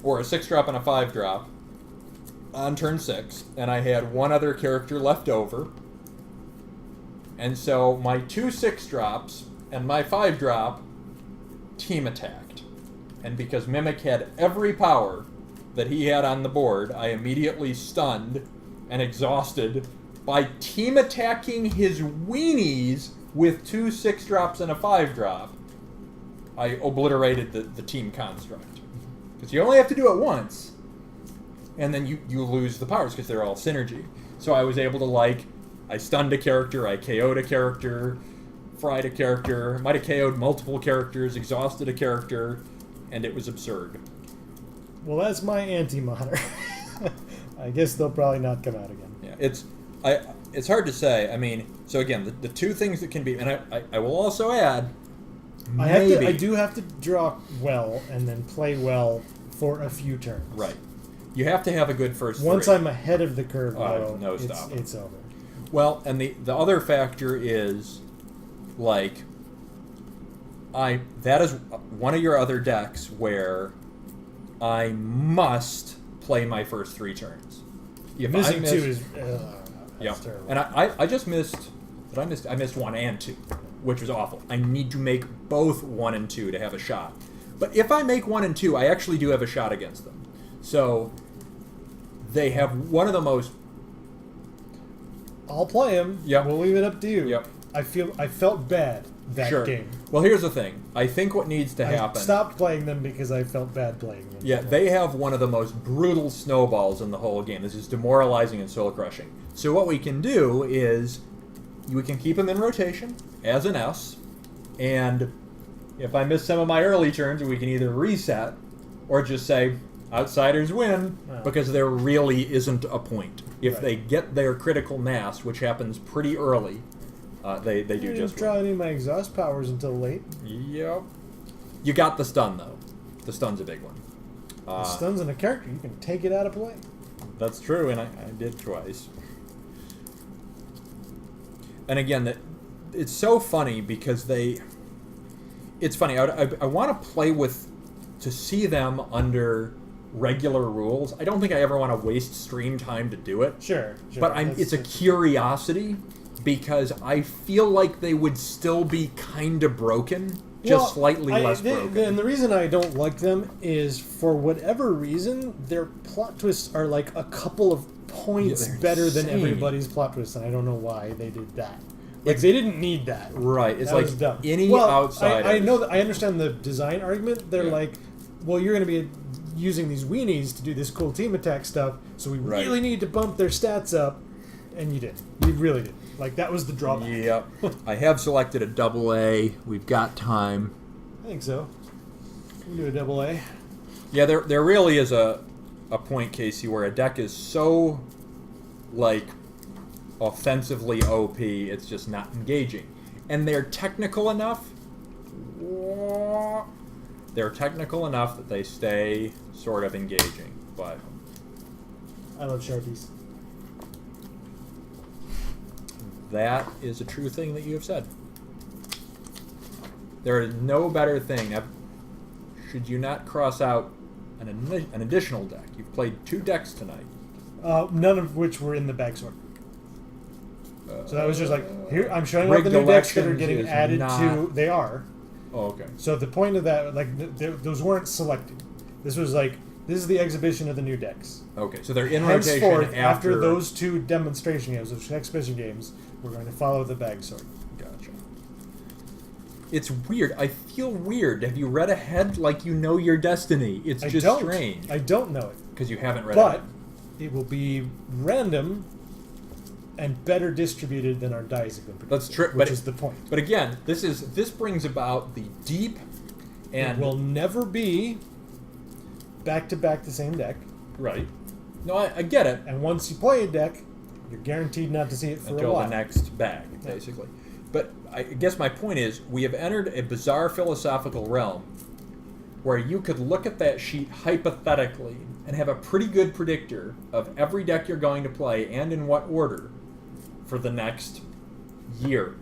[SPEAKER 1] Or a 6-drop and a 5-drop on turn 6. And I had 1 other character left over. And so my 2 6-drops and my 5-drop team attacked. And because Mimic had every power that he had on the board, I immediately stunned and exhausted by team attacking his weenies with 2 6-drops and a 5-drop. I obliterated the team construct. Because you only have to do it once. And then you lose the powers because they're all synergy. So I was able to, I stunned a character, I KO'd a character, fried a character, might have KO'd multiple characters, exhausted a character, and it was absurd.
[SPEAKER 2] Well, that's my anti-modder. I guess they'll probably not come out again.
[SPEAKER 1] Yeah, it's hard to say. I mean, so again, the 2 things that can be, and I will also add,
[SPEAKER 2] I do have to draw well and then play well for a few turns.
[SPEAKER 1] Right. You have to have a good first
[SPEAKER 2] Once
[SPEAKER 1] 3.
[SPEAKER 2] I'm ahead of the curve, though, it's over.
[SPEAKER 1] Well, and the other factor is, that is one of your other decks where I must play my first 3 turns. If
[SPEAKER 2] Missing 2 is
[SPEAKER 1] that's
[SPEAKER 2] terrible.
[SPEAKER 1] And I just missed. I missed 1 and 2, which was awful. I need to make both 1 and 2 to have a shot. But if I make 1 and 2, I actually do have a shot against them. So they have one of the most...
[SPEAKER 2] I'll play him.
[SPEAKER 1] Yep.
[SPEAKER 2] We'll leave it up to you.
[SPEAKER 1] Yep.
[SPEAKER 2] I felt bad that game.
[SPEAKER 1] Well, here's the thing. I think what needs to happen...
[SPEAKER 2] I stopped playing them because I felt bad playing them.
[SPEAKER 1] Yeah, they have one of the most brutal snowballs in the whole game. This is demoralizing and soul-crushing. So what we can do is we can keep them in rotation as an S, and if I miss some of my early turns, we can either reset or just say, Outsiders win, because there really isn't a point. If they get their critical mass, which happens pretty early, they do just win. I
[SPEAKER 2] didn't draw any of my exhaust powers until late.
[SPEAKER 1] Yep. You got the stun, though. The stun's a big one.
[SPEAKER 2] The stun's in a character. You can take it out of play.
[SPEAKER 1] That's true, and I did twice. And again, it's so funny because it's funny. I want to play with, to see them under regular rules. I don't think I ever want to waste stream time to do it.
[SPEAKER 2] Sure.
[SPEAKER 1] But it's a curiosity because I feel like they would still be kind of broken, just slightly less broken.
[SPEAKER 2] And the reason I don't like them is, for whatever reason, their plot twists are like a couple of points better than everybody's plot twists, and I don't know why they did that. They didn't need that.
[SPEAKER 1] Right. It's
[SPEAKER 2] that
[SPEAKER 1] like any outsider.
[SPEAKER 2] I know that I understand the design argument. They're like, well, you're going to be using these weenies to do this cool team attack stuff, so we really need to bump their stats up, and you did. You really did. Like, that was the drawback.
[SPEAKER 1] Yep. I have selected a double A. We've got time.
[SPEAKER 2] I think so. We can do a double A.
[SPEAKER 1] Yeah, there really is a point, Casey, where a deck is so, like, offensively OP, it's just not engaging. And they're technical enough. They're technical enough that they stay sort of engaging. But
[SPEAKER 2] I love Sharpies.
[SPEAKER 1] that is a true thing that you have said. There is no better thing. Now, should you not cross out an additional deck? You've played 2 decks tonight.
[SPEAKER 2] None of which were in the bag sort. So that was just like, here, I'm showing what
[SPEAKER 1] Rigged
[SPEAKER 2] the new decks that are
[SPEAKER 1] Elections
[SPEAKER 2] getting
[SPEAKER 1] is
[SPEAKER 2] added
[SPEAKER 1] not-
[SPEAKER 2] to. They are.
[SPEAKER 1] Oh, okay.
[SPEAKER 2] So the point of that, like, those weren't selected. This was like, this is the exhibition of the new decks.
[SPEAKER 1] Okay, so they're in rotation
[SPEAKER 2] Henceforth,
[SPEAKER 1] after
[SPEAKER 2] those 2 demonstration games, those exhibition games, we're going to follow the bag sort.
[SPEAKER 1] Gotcha. It's weird. I feel weird. Have you read ahead like you know your destiny? It's just strange.
[SPEAKER 2] I don't know it.
[SPEAKER 1] Because you haven't read
[SPEAKER 2] But
[SPEAKER 1] ahead.
[SPEAKER 2] it will be random and better distributed than our dice have been predicted.
[SPEAKER 1] That's true,
[SPEAKER 2] Which
[SPEAKER 1] but
[SPEAKER 2] is the point.
[SPEAKER 1] But again, this brings about the deep and
[SPEAKER 2] It will never be back-to-back the same deck.
[SPEAKER 1] right. No, I get it.
[SPEAKER 2] And once you play a deck, you're guaranteed not to see it for a
[SPEAKER 1] Until
[SPEAKER 2] while.
[SPEAKER 1] the next bag, basically. But I guess my point is, we have entered a bizarre philosophical realm where you could look at that sheet hypothetically and have a pretty good predictor of every deck you're going to play and in what order for the next year.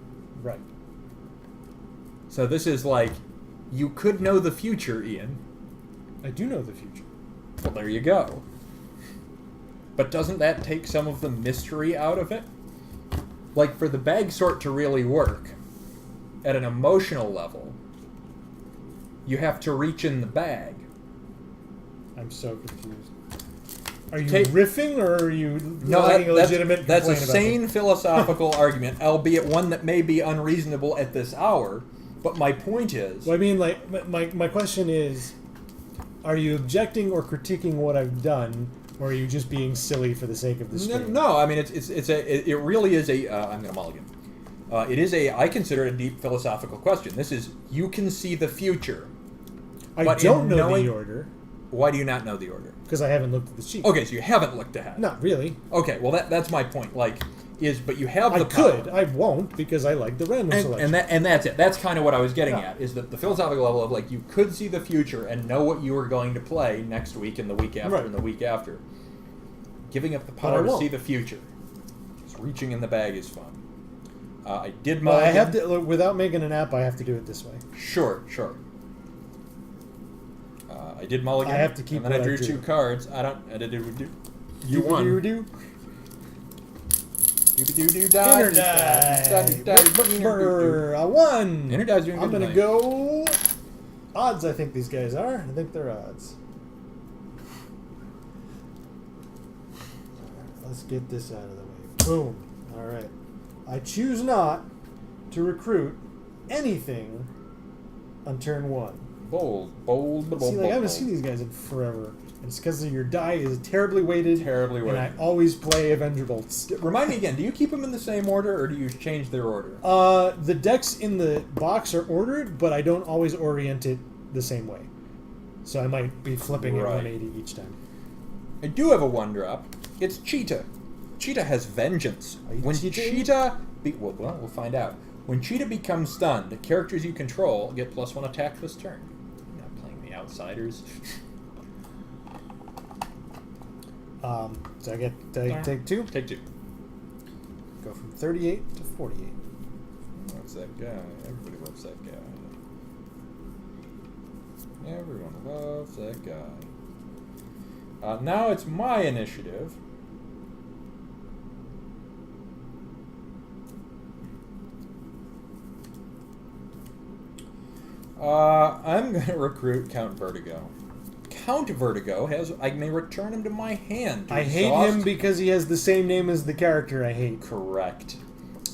[SPEAKER 2] Right.
[SPEAKER 1] So this is like, you could know the future, Ian.
[SPEAKER 2] I do know the future.
[SPEAKER 1] Well, there you go. But doesn't that take some of the mystery out of it? Like, for the bag sort to really work, at an emotional level, you have to reach in the bag.
[SPEAKER 2] I'm so confused. Are you
[SPEAKER 1] Take-
[SPEAKER 2] riffing, or are you
[SPEAKER 1] No,
[SPEAKER 2] making a legitimate
[SPEAKER 1] that's a
[SPEAKER 2] complaint about
[SPEAKER 1] sane
[SPEAKER 2] it?
[SPEAKER 1] philosophical argument, albeit one that may be unreasonable at this hour. But my point is...
[SPEAKER 2] Well, I mean, like, my question is, are you objecting or critiquing what I've done, or are you just being silly for the sake of the stream?
[SPEAKER 1] No, I mean, it really is a, I'm going to mulligan. It is I consider it a deep philosophical question. This is, you can see the future.
[SPEAKER 2] I
[SPEAKER 1] but
[SPEAKER 2] don't
[SPEAKER 1] in
[SPEAKER 2] know
[SPEAKER 1] knowing-
[SPEAKER 2] the order,
[SPEAKER 1] Why do you not know the order?
[SPEAKER 2] because I haven't looked at the sheet.
[SPEAKER 1] Okay, so you haven't looked ahead.
[SPEAKER 2] Not really.
[SPEAKER 1] Okay, well that's my point. Like, but you have
[SPEAKER 2] I
[SPEAKER 1] the
[SPEAKER 2] could.
[SPEAKER 1] power.
[SPEAKER 2] I won't, because I like the random selection.
[SPEAKER 1] And that's it. That's kind of what I was getting
[SPEAKER 2] Yeah.
[SPEAKER 1] at, is that the philosophical level of, like, you could see the future and know what you are going to play next week and the week after
[SPEAKER 2] Right.
[SPEAKER 1] and the week after. Giving up the
[SPEAKER 2] I
[SPEAKER 1] power to
[SPEAKER 2] won't.
[SPEAKER 1] see the future. Just reaching in the bag is fun. I did
[SPEAKER 2] Well, I
[SPEAKER 1] mulligan.
[SPEAKER 2] have to, look, without making an app, I have to do it this way.
[SPEAKER 1] Sure. I did mulligan.
[SPEAKER 2] I have to keep
[SPEAKER 1] And then I
[SPEAKER 2] what I
[SPEAKER 1] drew
[SPEAKER 2] drew.
[SPEAKER 1] 2 cards. You won.
[SPEAKER 2] Do.
[SPEAKER 1] Inner
[SPEAKER 2] Inner die. Brr, I won.
[SPEAKER 1] Inner die's doing
[SPEAKER 2] I'm
[SPEAKER 1] good
[SPEAKER 2] gonna
[SPEAKER 1] tonight.
[SPEAKER 2] go. Odds, I think these guys are. I think they're odds. Let's get this out of the way. Boom. All right. I choose not to recruit anything on turn 1.
[SPEAKER 1] Bold.
[SPEAKER 2] See, like, I haven't seen these guys in forever. And it's because your die is terribly weighted.
[SPEAKER 1] Terribly weighted.
[SPEAKER 2] And I always play Avenger Bolts.
[SPEAKER 1] Remind me again, do you keep them in the same order, or do you change their order?
[SPEAKER 2] The decks in the box are ordered, but I don't always orient it the same way. So I might be flipping it
[SPEAKER 1] Right.
[SPEAKER 2] 180 each time.
[SPEAKER 1] I do have a 1-drop. It's Cheetah. Cheetah has vengeance.
[SPEAKER 2] Are you
[SPEAKER 1] When
[SPEAKER 2] cheating?
[SPEAKER 1] Cheetah... Well, we'll find out. When Cheetah becomes stunned, characters you control get +1 attack this turn. I'm not playing the outsiders.
[SPEAKER 2] So I get take 2.
[SPEAKER 1] Take 2.
[SPEAKER 2] Go from 38 to 48.
[SPEAKER 1] What's that guy? Everybody loves that guy. Everyone loves that guy. Now it's my initiative. I'm going to recruit Count Vertigo. Count Vertigo I may return him to my hand.
[SPEAKER 2] I hate him because he has the same name as the character I hate.
[SPEAKER 1] Correct.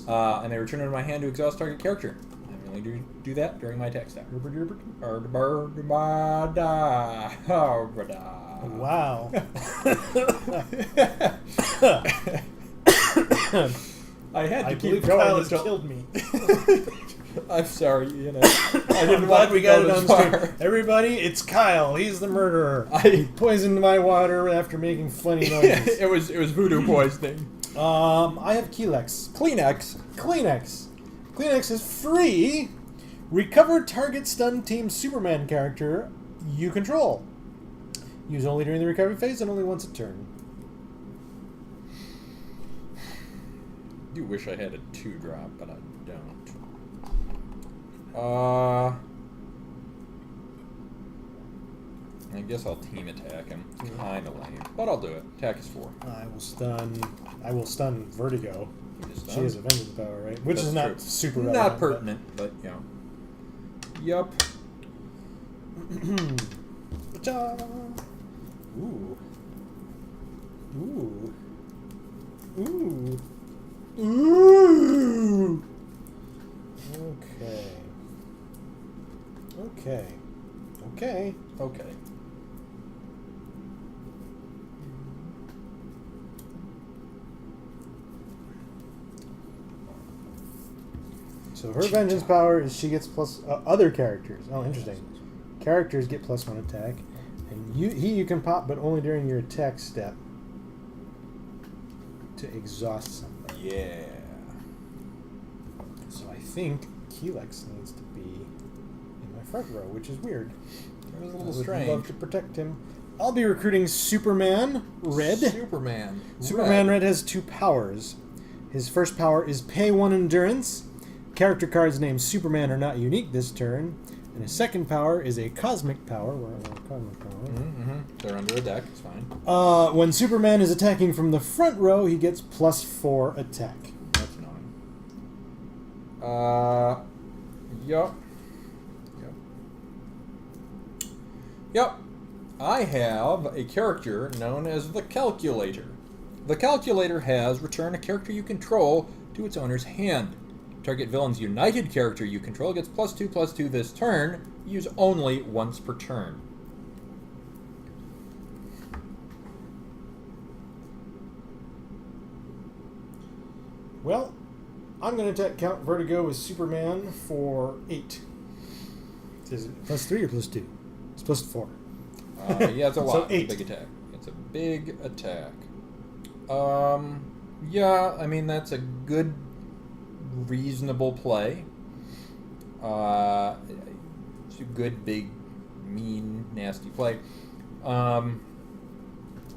[SPEAKER 1] I may return him to my hand to exhaust target character. I only do that during my attack step.
[SPEAKER 2] Wow.
[SPEAKER 1] I had to
[SPEAKER 2] I
[SPEAKER 1] keep
[SPEAKER 2] believe
[SPEAKER 1] going
[SPEAKER 2] Kyle has
[SPEAKER 1] until...
[SPEAKER 2] killed me.
[SPEAKER 1] I'm sorry, you know. I
[SPEAKER 2] I'm
[SPEAKER 1] didn't
[SPEAKER 2] glad
[SPEAKER 1] want to
[SPEAKER 2] we got
[SPEAKER 1] go
[SPEAKER 2] it on
[SPEAKER 1] this
[SPEAKER 2] the
[SPEAKER 1] far.
[SPEAKER 2] stream. Everybody, it's Kyle. He's the murderer.
[SPEAKER 1] I-
[SPEAKER 2] He poisoned my water after making funny noises.
[SPEAKER 1] it was voodoo poisoning.
[SPEAKER 2] I have Kelex.
[SPEAKER 1] Kleenex.
[SPEAKER 2] Kleenex. Kleenex is free. Recover target stun team Superman character you control. Use only during the recovery phase and only once a turn.
[SPEAKER 1] I do wish I had a 2-drop, but I don't. I guess I'll team attack him. Kinda lame, but I'll do it. Attack is 4.
[SPEAKER 2] I will stun Vertigo.
[SPEAKER 1] He just
[SPEAKER 2] She has
[SPEAKER 1] does.
[SPEAKER 2] a vengeance power, right? Which
[SPEAKER 1] That's
[SPEAKER 2] is not
[SPEAKER 1] true.
[SPEAKER 2] super
[SPEAKER 1] Not
[SPEAKER 2] relevant,
[SPEAKER 1] pertinent, but you know. Yup.
[SPEAKER 2] Ta-da! Ooh. Ooh. Ooh. Ooh. Okay. Okay. Okay.
[SPEAKER 1] Okay.
[SPEAKER 2] So her vengeance power is she gets plus other characters. Oh, interesting. Characters get +1 attack, and you can pop, but only during your attack step to exhaust somebody.
[SPEAKER 1] Yeah.
[SPEAKER 2] So I think Kelex needs to be in my front row, which is weird.
[SPEAKER 1] It was a
[SPEAKER 2] I
[SPEAKER 1] little
[SPEAKER 2] would
[SPEAKER 1] strange.
[SPEAKER 2] love to protect him. I'll be recruiting Superman Red. Superman Red has 2 powers. His first power is pay 1 endurance. Character cards named Superman are not unique this turn. And his second power is a cosmic power. Cosmic power.
[SPEAKER 1] Mm-hmm. They're under a deck. It's fine.
[SPEAKER 2] When Superman is attacking from the front row, he gets +4 attack.
[SPEAKER 1] That's annoying. Yup. Yup. I have a character known as the Calculator. The Calculator has return a character you control to its owner's hand. Target villain's united character you control gets +2/+2 this turn. Use only once per turn.
[SPEAKER 2] Well, I'm going to count Vertigo with Superman for 8. Is it +3 or +2? It's +4.
[SPEAKER 1] Yeah, it's a lot.
[SPEAKER 2] So
[SPEAKER 1] It's
[SPEAKER 2] 8.
[SPEAKER 1] a big attack. It's a big attack. Yeah, I mean, that's a good, reasonable play. It's a good, big, mean, nasty play. I'm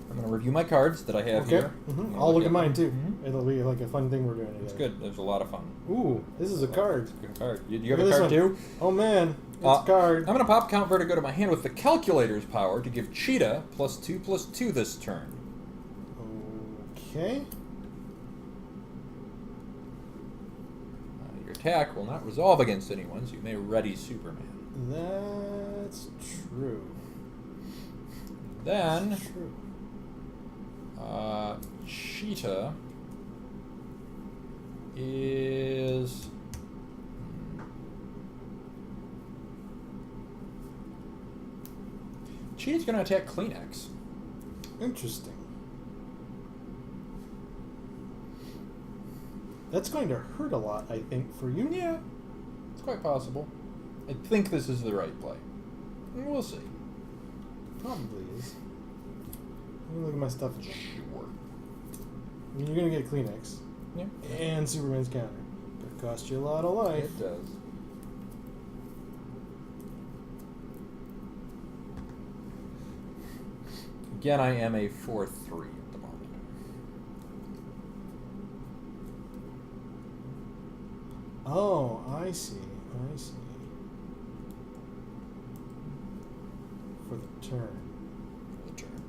[SPEAKER 1] going to review my cards that I have here.
[SPEAKER 2] Mm-hmm. I'll look at mine too. It'll be like a fun thing we're doing together.
[SPEAKER 1] It's good. There's a lot of fun.
[SPEAKER 2] Ooh, this is a card.
[SPEAKER 1] Good card. You
[SPEAKER 2] Look
[SPEAKER 1] have
[SPEAKER 2] at
[SPEAKER 1] a
[SPEAKER 2] this
[SPEAKER 1] card
[SPEAKER 2] one.
[SPEAKER 1] too?
[SPEAKER 2] Oh man, it's a card.
[SPEAKER 1] I'm going to pop Count Vertigo to my hand with the Calculator's power to give Cheetah +2/+2 this turn.
[SPEAKER 2] Okay.
[SPEAKER 1] Your attack will not resolve against anyone, so you may ready Superman.
[SPEAKER 2] That's true.
[SPEAKER 1] Then,
[SPEAKER 2] That's true.
[SPEAKER 1] Cheetah is... Cheetah's going to attack Kleenex.
[SPEAKER 2] Interesting. That's going to hurt a lot, I think, for you.
[SPEAKER 1] Yeah, it's quite possible. I think this is the right play. We'll see.
[SPEAKER 2] Probably is. Let me look at my stuff again.
[SPEAKER 1] Sure.
[SPEAKER 2] I mean, you're going to get Kleenex.
[SPEAKER 1] Yeah.
[SPEAKER 2] And Superman's counter. Could cost you a lot of life.
[SPEAKER 1] It does. Again, I am a 4/3 at the moment.
[SPEAKER 2] Oh, I see. I see. For the turn.
[SPEAKER 1] For the turn.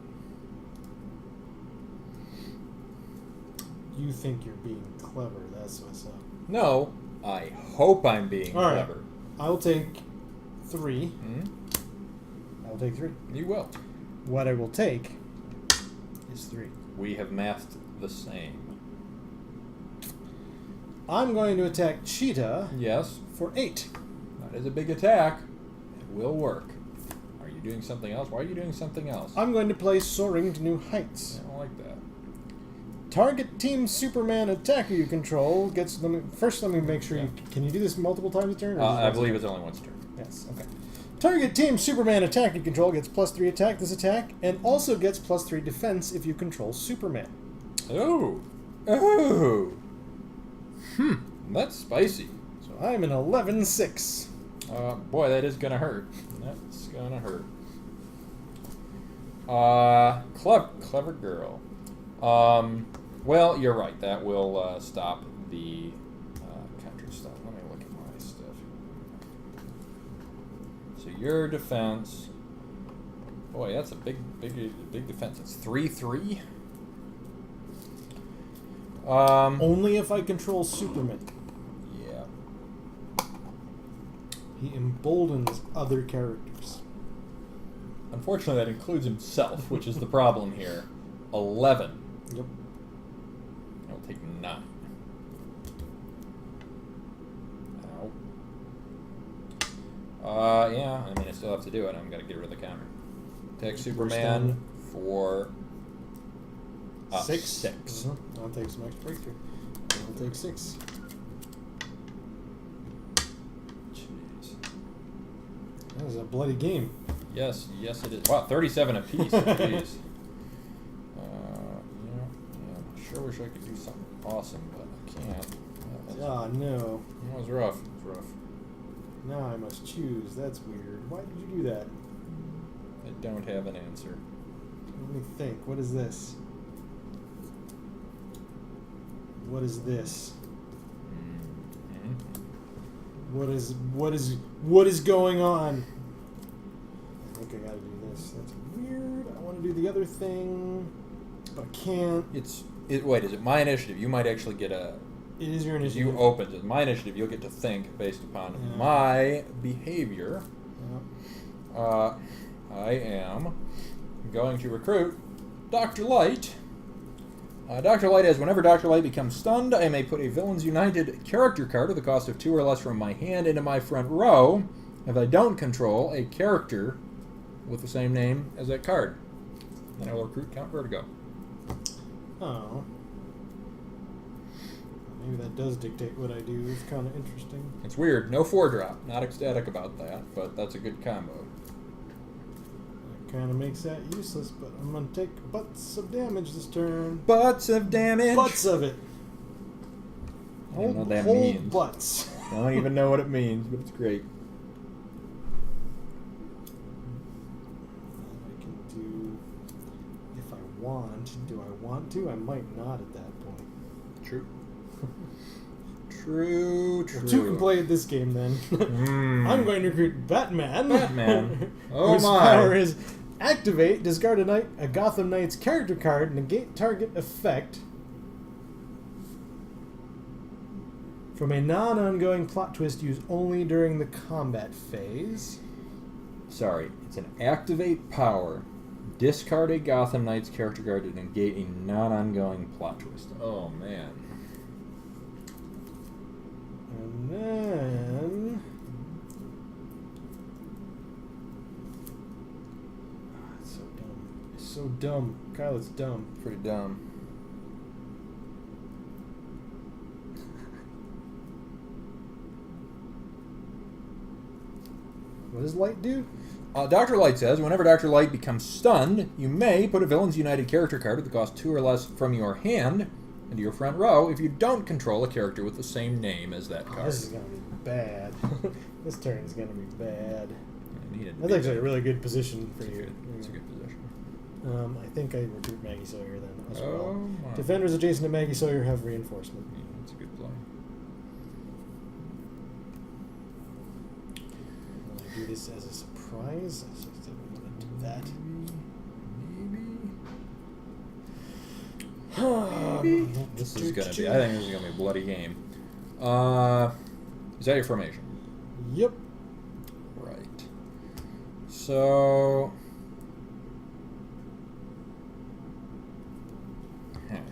[SPEAKER 2] You think you're being clever. That's what's up.
[SPEAKER 1] No, I hope I'm being
[SPEAKER 2] All right.
[SPEAKER 1] clever.
[SPEAKER 2] I'll take 3.
[SPEAKER 1] Hmm?
[SPEAKER 2] I'll take 3.
[SPEAKER 1] You will.
[SPEAKER 2] What I will take is 3.
[SPEAKER 1] We have matched the same.
[SPEAKER 2] I'm going to attack Cheetah
[SPEAKER 1] Yes,
[SPEAKER 2] for 8.
[SPEAKER 1] that is a big attack. It will work. Are you doing something else? Why are you doing something else?
[SPEAKER 2] I'm going to play Soaring to New Heights.
[SPEAKER 1] I don't like that.
[SPEAKER 2] Target Team Superman attacker you control gets... First, let me make sure you... Can you do this multiple times a turn? Or
[SPEAKER 1] I believe it's only once a turn.
[SPEAKER 2] Yes, okay. Target Team Superman attacker you control gets +3 attack this attack, and also gets +3 defense if you control Superman.
[SPEAKER 1] Oh. Oh. That's spicy.
[SPEAKER 2] So I'm an 11-6.
[SPEAKER 1] Boy, that is going to hurt. That's going to hurt. Clever girl. Well, you're right. That will stop the counter stuff. Let me look at my stuff. So your defense. Boy, that's a big defense. It's 3/3.
[SPEAKER 2] Only if I control Superman.
[SPEAKER 1] Yeah.
[SPEAKER 2] He emboldens other characters.
[SPEAKER 1] Unfortunately, that includes himself, which is the problem here. 11.
[SPEAKER 2] Yep.
[SPEAKER 1] I'll take 9. Ow. Yeah, I mean, I still have to do it. I'm going to get rid of the counter. Take Superman for
[SPEAKER 2] 6.
[SPEAKER 1] 6.
[SPEAKER 2] Mm-hmm. I'll take some extra breakthrough. I'll take 6.
[SPEAKER 1] Jeez.
[SPEAKER 2] That was a bloody game.
[SPEAKER 1] Yes, it is. Wow, 37 apiece. Jeez. I sure wish I could do something awesome, but I can't.
[SPEAKER 2] Ah, no.
[SPEAKER 1] That was rough.
[SPEAKER 2] Now I must choose. That's weird. Why did you do that?
[SPEAKER 1] I don't have an answer.
[SPEAKER 2] Let me think. What is this? What is this? What is going on? I think I gotta do this. That's weird. I want to do the other thing, but I can't.
[SPEAKER 1] Wait, is it my initiative? You might actually get a...
[SPEAKER 2] It is your initiative.
[SPEAKER 1] You opened it. My initiative, you'll get to think based upon my behavior.
[SPEAKER 2] Yeah.
[SPEAKER 1] I am going to recruit Dr. Light. Dr. Light has, whenever Dr. Light becomes stunned, I may put a Villains United character card with a cost of 2 or less from my hand into my front row if I don't control a character with the same name as that card. Then I will recruit Count Vertigo.
[SPEAKER 2] Oh. Maybe that does dictate what I do. It's kind of interesting.
[SPEAKER 1] It's weird. No 4-drop. Not ecstatic about that, but that's a good combo.
[SPEAKER 2] That kind of makes that useless, but I'm going to take butts of damage this turn.
[SPEAKER 1] Butts of damage?
[SPEAKER 2] Butts of it.
[SPEAKER 1] I don't know what that
[SPEAKER 2] whole
[SPEAKER 1] means.
[SPEAKER 2] Butts.
[SPEAKER 1] I don't even know what it means, but it's great.
[SPEAKER 2] I can do... If I want. Do I want to? I might not at that point.
[SPEAKER 1] True. True.
[SPEAKER 2] Two can play at this game then. I'm going to recruit Batman.
[SPEAKER 1] Oh
[SPEAKER 2] whose
[SPEAKER 1] my.
[SPEAKER 2] power is activate, discard a Gotham Knight's character card, negate target effect from a non-ongoing plot twist used only during the combat phase.
[SPEAKER 1] Sorry, it's an activate power. Discard a Gotham Knight's character card to negate a non-ongoing plot twist. Oh man.
[SPEAKER 2] And then... it's so dumb. It's so dumb. Kyle, it's dumb.
[SPEAKER 1] Pretty dumb.
[SPEAKER 2] What does Light do?
[SPEAKER 1] Dr. Light says, whenever Dr. Light becomes stunned, you may put a Villains United character card with the cost 2 or less from your hand into your front row if you don't control a character with the same name as that card.
[SPEAKER 2] This is going to be bad. This turn is going to be bad. That's
[SPEAKER 1] Be
[SPEAKER 2] actually a really good position for you.
[SPEAKER 1] It's a good position.
[SPEAKER 2] I think I recruit Maggie Sawyer then as well.
[SPEAKER 1] Oh, my.
[SPEAKER 2] Defenders adjacent to Maggie Sawyer have reinforcement.
[SPEAKER 1] Yeah, that's a good play.
[SPEAKER 2] Will I do this as a surprise? I just didn't want to do that.
[SPEAKER 1] Maybe. This is gonna be. I think this is gonna be a bloody game. Is that your formation?
[SPEAKER 2] Yep.
[SPEAKER 1] Right. So. How do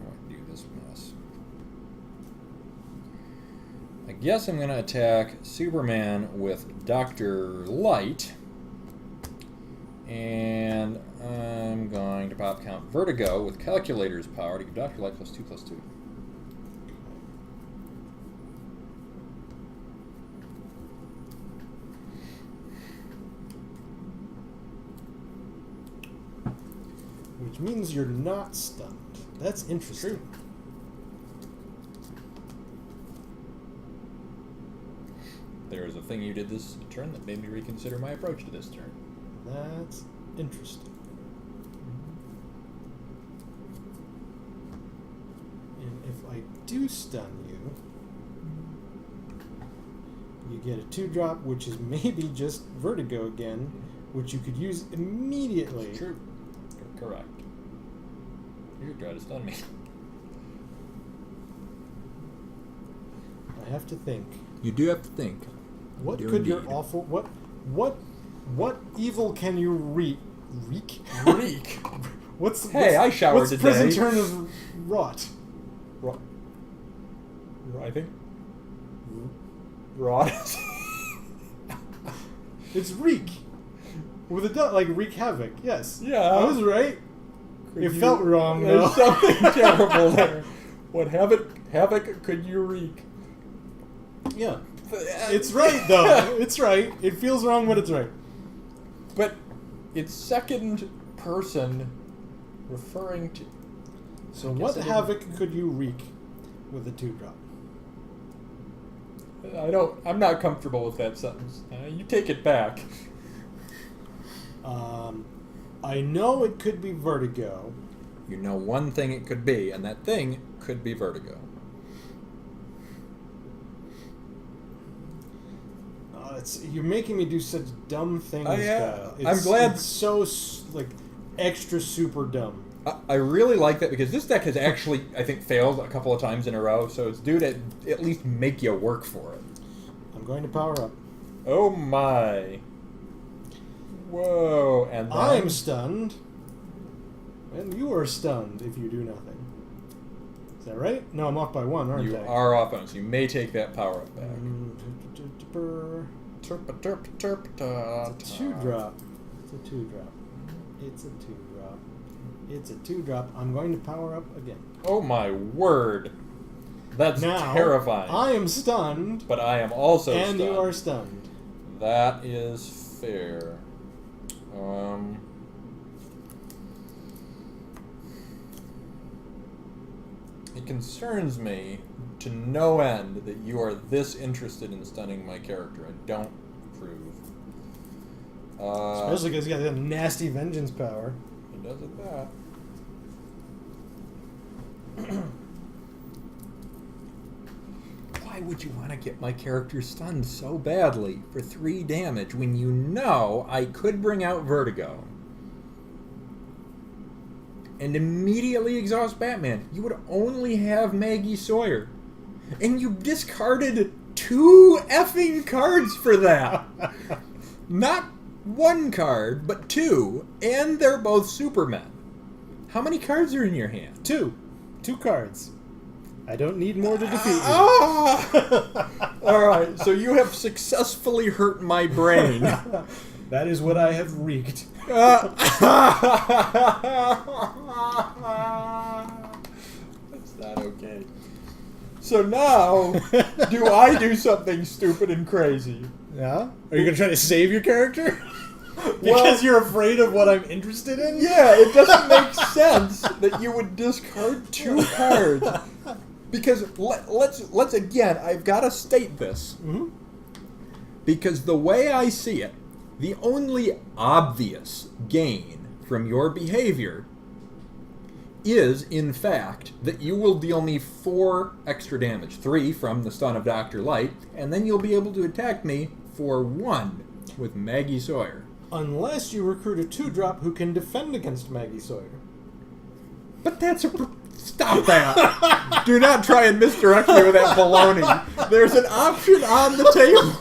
[SPEAKER 1] I do this mess? I guess I'm going to attack Superman with Dr. Light. And I'm going to pop count Vertigo with Calculator's power to give Dr. Light +2/+2.
[SPEAKER 2] Which means you're not stunned. That's interesting.
[SPEAKER 1] True. There was a thing you did this turn that made me reconsider my approach to this turn.
[SPEAKER 2] That's interesting. And if I do stun you, you get a 2-drop, which is maybe just Vertigo again, which you could use immediately.
[SPEAKER 1] True. Correct. You try to stun me.
[SPEAKER 2] I have to think.
[SPEAKER 1] You do have to think.
[SPEAKER 2] What
[SPEAKER 1] You
[SPEAKER 2] could
[SPEAKER 1] do
[SPEAKER 2] your
[SPEAKER 1] indeed.
[SPEAKER 2] awful... What evil can you reek?
[SPEAKER 1] Reek? I showered
[SPEAKER 2] what's
[SPEAKER 1] today.
[SPEAKER 2] Prison turn of rot?
[SPEAKER 1] I think. Rot.
[SPEAKER 2] It's reek. With a like wreak havoc, yes.
[SPEAKER 1] Yeah.
[SPEAKER 2] I was right. It felt wrong,
[SPEAKER 1] There's
[SPEAKER 2] though.
[SPEAKER 1] something terrible there. What havoc could you wreak?
[SPEAKER 2] Yeah. It's right, though. It's right. It feels wrong, but it's right.
[SPEAKER 1] But it's second person referring to...
[SPEAKER 2] So what havoc could you wreak with a 2-drop?
[SPEAKER 1] I'm not comfortable with that sentence. You take it back.
[SPEAKER 2] I know it could be Vertigo.
[SPEAKER 1] You know one thing it could be, and that thing could be Vertigo.
[SPEAKER 2] You're making me do such dumb things, Kyle.
[SPEAKER 1] I'm glad.
[SPEAKER 2] It's so, extra super dumb.
[SPEAKER 1] I really like that because this deck has actually, I think, failed a couple of times in a row, so it's due to at least make you work for it.
[SPEAKER 2] I'm going to power up.
[SPEAKER 1] Oh my. Whoa, and then...
[SPEAKER 2] I'm stunned. And you are stunned if you do nothing. Is that right? No, I'm off by 1, aren't I?
[SPEAKER 1] You are off on it, so you may take that power up back.
[SPEAKER 2] It's a 2-drop. It's a 2-drop. It's a 2-drop. It's a 2-drop. I'm going to power up again.
[SPEAKER 1] Oh my word. That's
[SPEAKER 2] now,
[SPEAKER 1] terrifying.
[SPEAKER 2] I am stunned.
[SPEAKER 1] But I am also stunned.
[SPEAKER 2] And you are stunned.
[SPEAKER 1] That is fair. It concerns me to no end that you are this interested in stunning my character. I don't approve.
[SPEAKER 2] Especially because you got that nasty vengeance power.
[SPEAKER 1] It does it that. Why would you want to get my character stunned so badly for 3 damage when you know I could bring out Vertigo and immediately exhaust Batman? You would only have Maggie Sawyer. And you discarded 2 effing cards for that. Not 1 card, but 2. And they're both Supermen. How many cards are in your hand?
[SPEAKER 2] 2. 2 cards. I don't need more to defeat you.
[SPEAKER 1] Alright, so you have successfully hurt my brain.
[SPEAKER 2] That is what I have wreaked.
[SPEAKER 1] That's not okay. So now, do I do something stupid and crazy?
[SPEAKER 2] Yeah? Are you going to try to save your character? Because you're afraid of what I'm interested in?
[SPEAKER 1] Yeah, it doesn't make sense that you would discard 2 cards. Because let's again, I've got to state this.
[SPEAKER 2] Mm-hmm.
[SPEAKER 1] Because the way I see it, the only obvious gain from your behavior is, in fact, that you will deal me 4 extra damage. 3 from the stun of Dr. Light, and then you'll be able to attack me for 1 with Maggie Sawyer.
[SPEAKER 2] Unless you recruit a 2-drop who can defend against Maggie Sawyer.
[SPEAKER 1] But that's a... Stop that! Do not try and misdirect me with that baloney. There's an option on the table.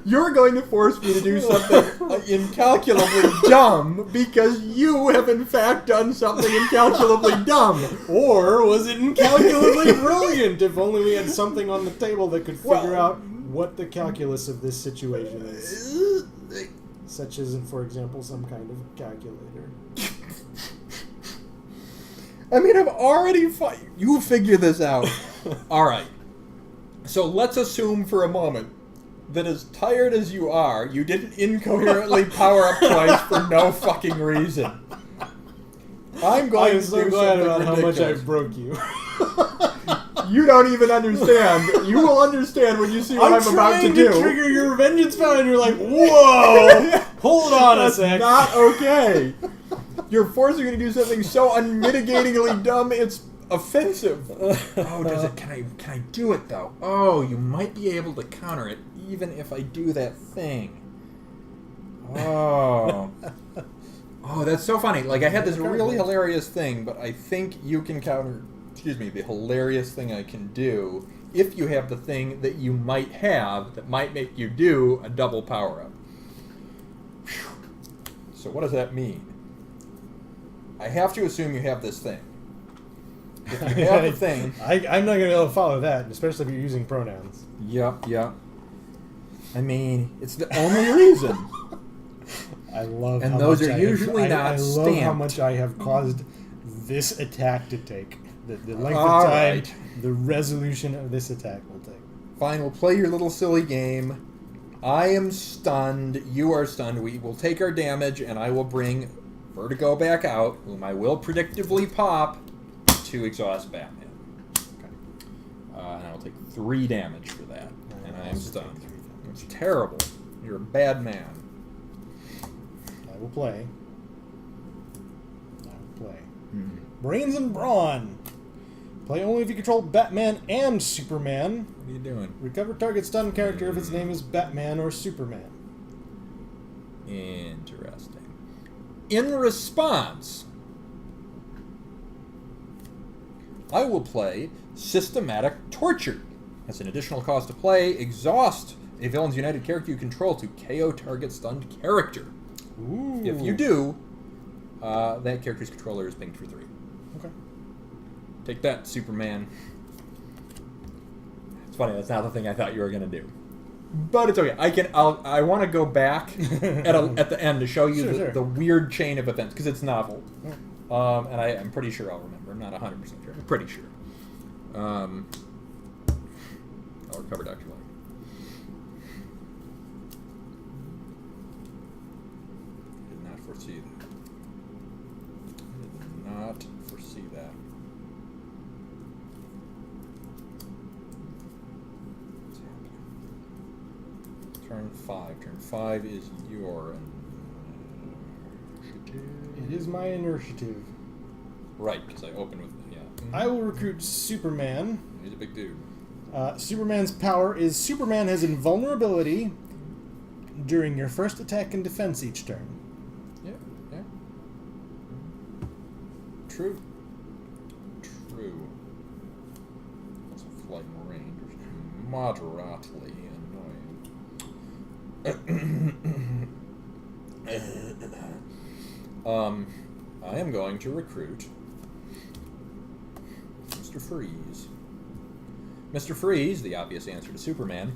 [SPEAKER 1] You're going to force me to do something incalculably dumb because you have in fact done something incalculably dumb.
[SPEAKER 2] Or was it incalculably brilliant if only we had something on the table that could figure out what the calculus of this situation is? such as, for example, some kind of calculator.
[SPEAKER 1] I mean, I've already... You figure this out. All right. So let's assume for a moment that as tired as you are, you didn't incoherently power up twice for no fucking reason. I'm going to
[SPEAKER 2] so
[SPEAKER 1] do
[SPEAKER 2] glad
[SPEAKER 1] something
[SPEAKER 2] about
[SPEAKER 1] ridiculous.
[SPEAKER 2] how much I broke you.
[SPEAKER 1] You don't even understand. You will understand when you see what I'm about to do.
[SPEAKER 2] I'm trying to trigger your vengeance power, and you're like, whoa! Hold on a sec.
[SPEAKER 1] That's not okay. You're forcing me to do something so unmitigatingly dumb, it's offensive. Oh, does it? Can I do it though? Oh, you might be able to counter it even if I do that thing. Oh. Oh, that's so funny. Like, I had this really hilarious thing, but I think you can counter, the hilarious thing I can do if you have the thing that you might have that might make you do a double power-up. So what does that mean? I have to assume you have this thing. If you have the thing...
[SPEAKER 2] I'm not going to be able to follow that, especially if you're using pronouns.
[SPEAKER 1] Yep. I mean, it's the only reason.
[SPEAKER 2] I love
[SPEAKER 1] and
[SPEAKER 2] how
[SPEAKER 1] those
[SPEAKER 2] much
[SPEAKER 1] are
[SPEAKER 2] I
[SPEAKER 1] usually
[SPEAKER 2] have,
[SPEAKER 1] not
[SPEAKER 2] I love
[SPEAKER 1] stamped.
[SPEAKER 2] how much I have caused this attack to take. The length
[SPEAKER 1] All
[SPEAKER 2] of time
[SPEAKER 1] right.
[SPEAKER 2] the resolution of this attack will take.
[SPEAKER 1] Fine, we'll play your little silly game. I am stunned. You are stunned. We will take our damage, and I will bring Vertigo back out, whom I will predictably pop to exhaust Batman. Okay. And I will take 3 damage for that. And I am stunned. It's terrible. You're a bad man.
[SPEAKER 2] I will play. Brains and Brawn. Play only if you control Batman and Superman.
[SPEAKER 1] What are you doing?
[SPEAKER 2] Recover target stun character if its name is Batman or Superman.
[SPEAKER 1] Interesting. In response, I will play Systematic Torture. As an additional cost to play, exhaust a villain's united character you control to KO target stunned character.
[SPEAKER 2] Ooh.
[SPEAKER 1] If you do, that character's controller is pinged for 3.
[SPEAKER 2] Okay.
[SPEAKER 1] Take that, Superman. It's funny, that's not the thing I thought you were going to do. But it's okay. I want to go back at the end to show you the weird chain of events, because it's novel. And I'm pretty sure I'll remember. I'm not 100% sure. I'm pretty sure. I'll recover Dr. Light. Did not foresee that. Did not foresee that. What's happening? Turn 5. Turn 5 is your initiative.
[SPEAKER 2] It is my initiative.
[SPEAKER 1] Right, because I opened with
[SPEAKER 2] I will recruit Superman.
[SPEAKER 1] He's a big dude.
[SPEAKER 2] Superman's power is Superman has invulnerability during your first attack and defense each turn.
[SPEAKER 1] Yeah. True. That's a flight and range, which is moderately annoying. I am going to recruit Mr. Freeze. Mr. Freeze, the obvious answer to Superman,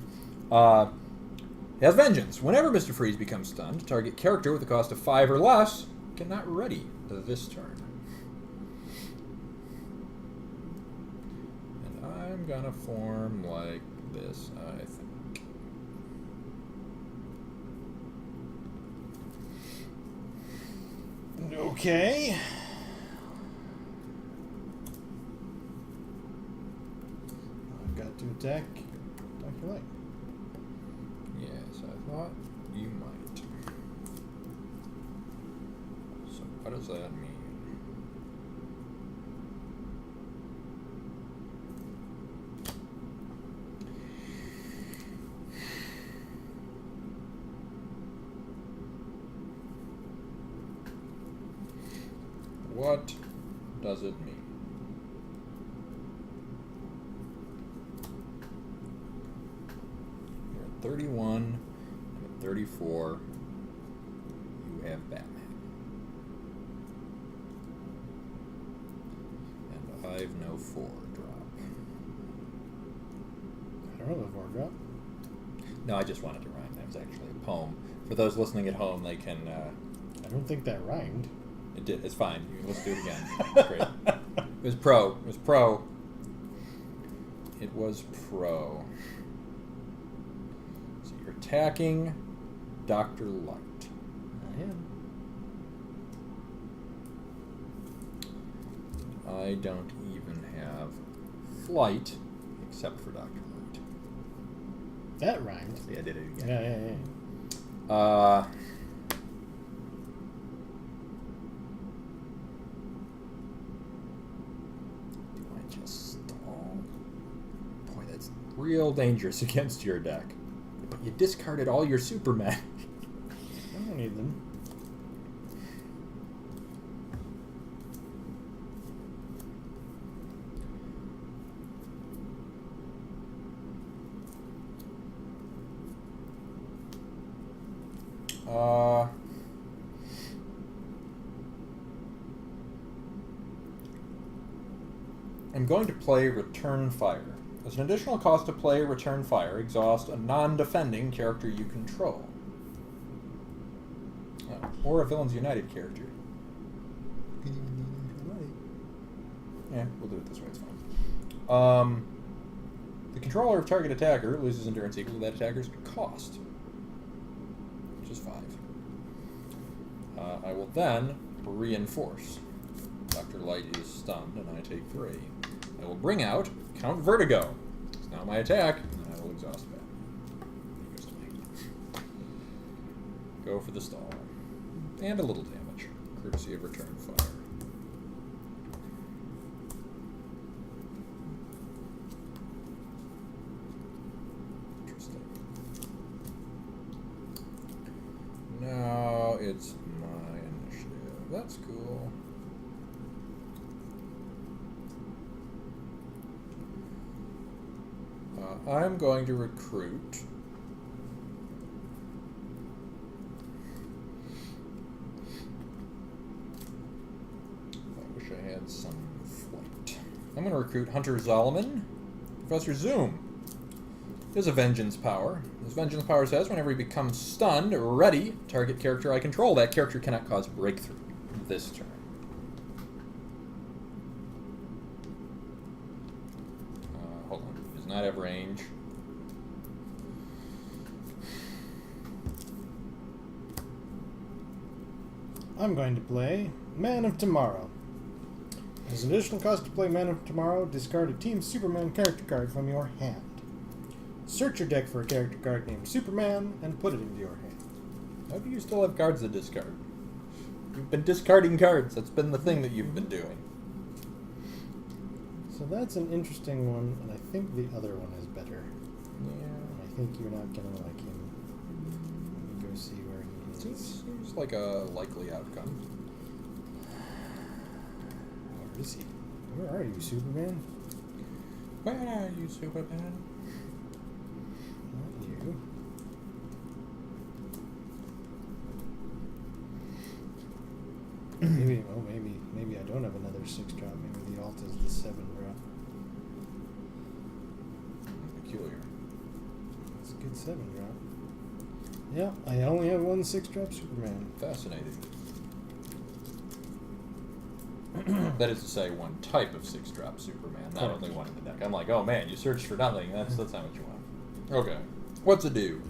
[SPEAKER 1] has vengeance. Whenever Mr. Freeze becomes stunned, target character with a cost of 5 or less cannot ready this turn. And I'm gonna form like this, I think.
[SPEAKER 2] Okay. To attack Dr. Light.
[SPEAKER 1] Yes, I thought you might. So what does that mean? What does it mean? You're at 31, I'm at 34. You have Batman. And I've no 4 drop.
[SPEAKER 2] I don't know the 4 drop.
[SPEAKER 1] No, I just wanted to rhyme. That was actually a poem. For those listening at home, they can...
[SPEAKER 2] I don't think that rhymed.
[SPEAKER 1] It did. It's fine. You can listen to it again. It's great. It was pro. It was pro. It was pro. So you're attacking Dr. Light.
[SPEAKER 2] I am.
[SPEAKER 1] I don't even have flight except for Dr. Light.
[SPEAKER 2] That rhymed.
[SPEAKER 1] See, I did it again.
[SPEAKER 2] Yeah.
[SPEAKER 1] Do I just stall? Boy, that's real dangerous against your deck. But you discarded all your Supermen.
[SPEAKER 2] I don't need them.
[SPEAKER 1] I'm going to play Return Fire. As an additional cost to play Return Fire, exhaust a non-defending character you control. Or a Villains United character. Yeah, we'll do it this way, it's fine. The controller of target attacker loses endurance equal to that attacker's cost, which is 5. I will then reinforce. Dr. Light is stunned, and I take 3. I will bring out Count Vertigo. It's now my attack, and I will exhaust that. He goes to me. Go for the stall. And a little damage, courtesy of Return Fire. Interesting. Now it's my initiative. That's cool. I'm going to recruit. I wish I had some flight. I'm going to recruit Hunter Zolomon. Professor Zoom. There's a Vengeance power. This Vengeance power says whenever he becomes stunned or ready, target character I control. That character cannot cause breakthrough this turn. Hold on. He does not have range.
[SPEAKER 2] I'm going to play Man of Tomorrow. As an additional cost to play Man of Tomorrow, discard a Team Superman character card from your hand. Search your deck for a character card named Superman and put it into your hand.
[SPEAKER 1] How do you still have cards to discard? You've been discarding cards. That's been the thing that you've been doing.
[SPEAKER 2] So that's an interesting one, and I think the other one is better.
[SPEAKER 1] Yeah.
[SPEAKER 2] I think you're not going to like him. Let me go see where he is.
[SPEAKER 1] Seems like a likely outcome.
[SPEAKER 2] Where is he? Where are you, Superman?
[SPEAKER 1] Where are you, Superman?
[SPEAKER 2] Not you. Maybe I don't have another 6 drop. Maybe the alt is the 7 drop.
[SPEAKER 1] Peculiar.
[SPEAKER 2] It's a good 7 drop. Yeah, I only have one 6 drop Superman.
[SPEAKER 1] Fascinating. That is to say, one type of 6-drop Superman, not only one in the deck. I'm like, oh man, you searched for nothing. That's not what you want. Okay. What's it do?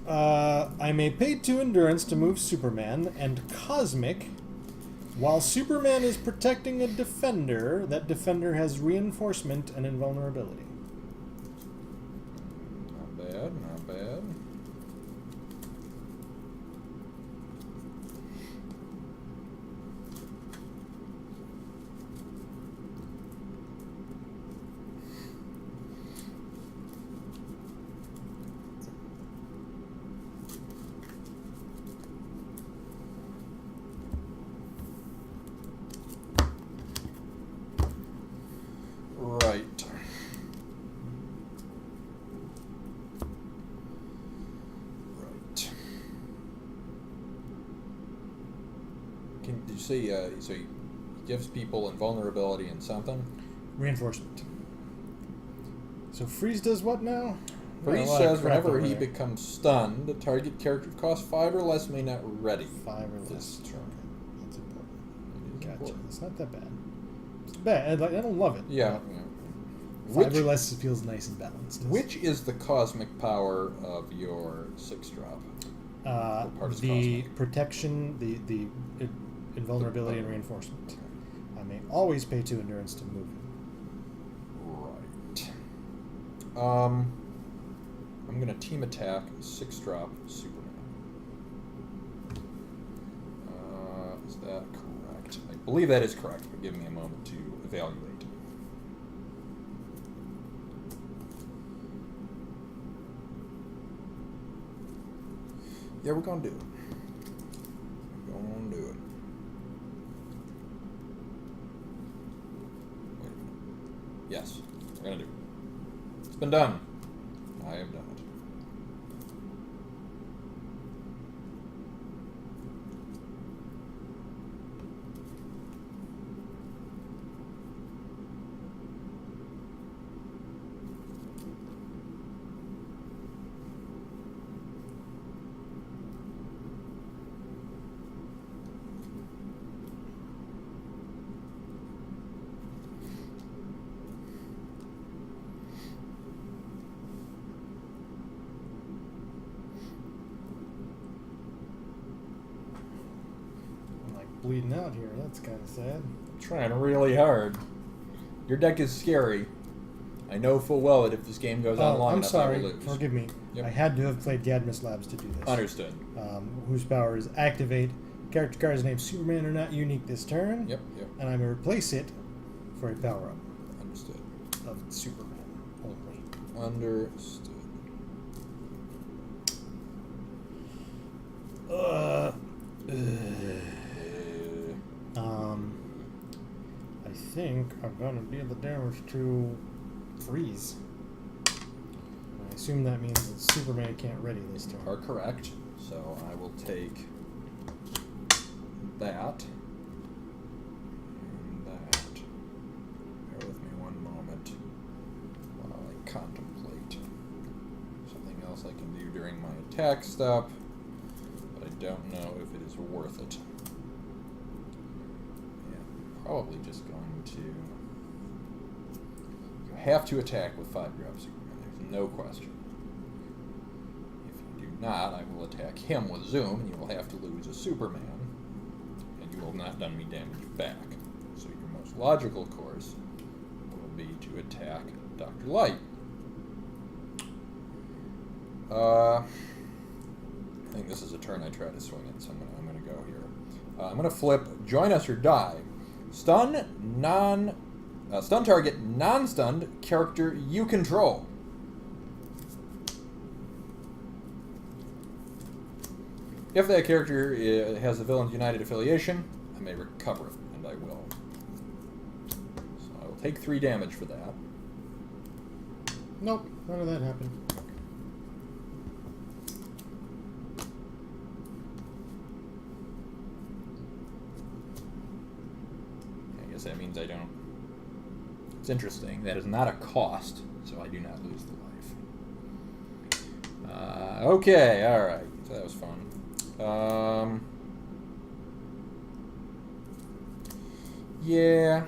[SPEAKER 2] I may pay 2 endurance to move Superman and Cosmic. While Superman is protecting a defender, that defender has reinforcement and invulnerability.
[SPEAKER 1] Not bad, not bad. Right. Right. Did you see, so he gives people invulnerability and something?
[SPEAKER 2] Reinforcement. So freeze does what now?
[SPEAKER 3] Priest says whenever he becomes stunned, the target character costs 5 or less may not ready.
[SPEAKER 2] 5 or less.
[SPEAKER 3] This turn.
[SPEAKER 2] That's important. Gotcha.
[SPEAKER 3] Important.
[SPEAKER 2] It's not that bad. It's bad. I don't love it.
[SPEAKER 3] Yeah.
[SPEAKER 2] 5 or less feels nice and balanced.
[SPEAKER 3] Which is the cosmic power of your 6-drop?
[SPEAKER 2] The protection, the invulnerability and reinforcement. I may always pay 2 endurance to move.
[SPEAKER 3] Right. I'm gonna team attack 6-drop Superman. Is that correct? I believe that is correct, but give me a moment to evaluate. Yeah, we're gonna do it. We're gonna do it. Wait a minute. Yes, we're gonna do it. It's been done. I have done it.
[SPEAKER 2] Bleeding out here. That's kind of sad.
[SPEAKER 1] Trying really hard. Your deck is scary. I know full well that if this game goes on long enough, I will lose.
[SPEAKER 2] Forgive me.
[SPEAKER 1] Yep.
[SPEAKER 2] I had to have played Gadmus Labs to do this.
[SPEAKER 1] Understood.
[SPEAKER 2] Whose power is activate. Character cards named Superman are not unique this turn.
[SPEAKER 3] Yep.
[SPEAKER 2] And I'm going to replace it for a power up
[SPEAKER 3] Understood.
[SPEAKER 2] of Superman only.
[SPEAKER 3] Understood.
[SPEAKER 2] I think I'm going to deal the damage to Freeze. I assume that means that Superman can't ready this turn.
[SPEAKER 3] Are correct. So I will take that and that. Bear with me one moment while I contemplate something else I can do during my attack step, but I don't know if it is worth it. Yeah, probably just going to. You have to attack with 5-drop Superman. There's no question. If you do not, I will attack him with Zoom, and you will have to lose a Superman, and you will have not done me damage back. So your most logical course will be to attack Dr. Light. I think this is a turn I try to swing it, so I'm going to go here. I'm going to flip Join Us or Die. Stun target non-stunned character you control. If that character has the Villains United affiliation, I may recover it, and I will. So I will take 3 damage for that.
[SPEAKER 2] Nope, none of that happened.
[SPEAKER 1] I guess that means I don't. It's interesting. That is not a cost, so I do not lose the life. Okay, alright. So that was fun. Yeah.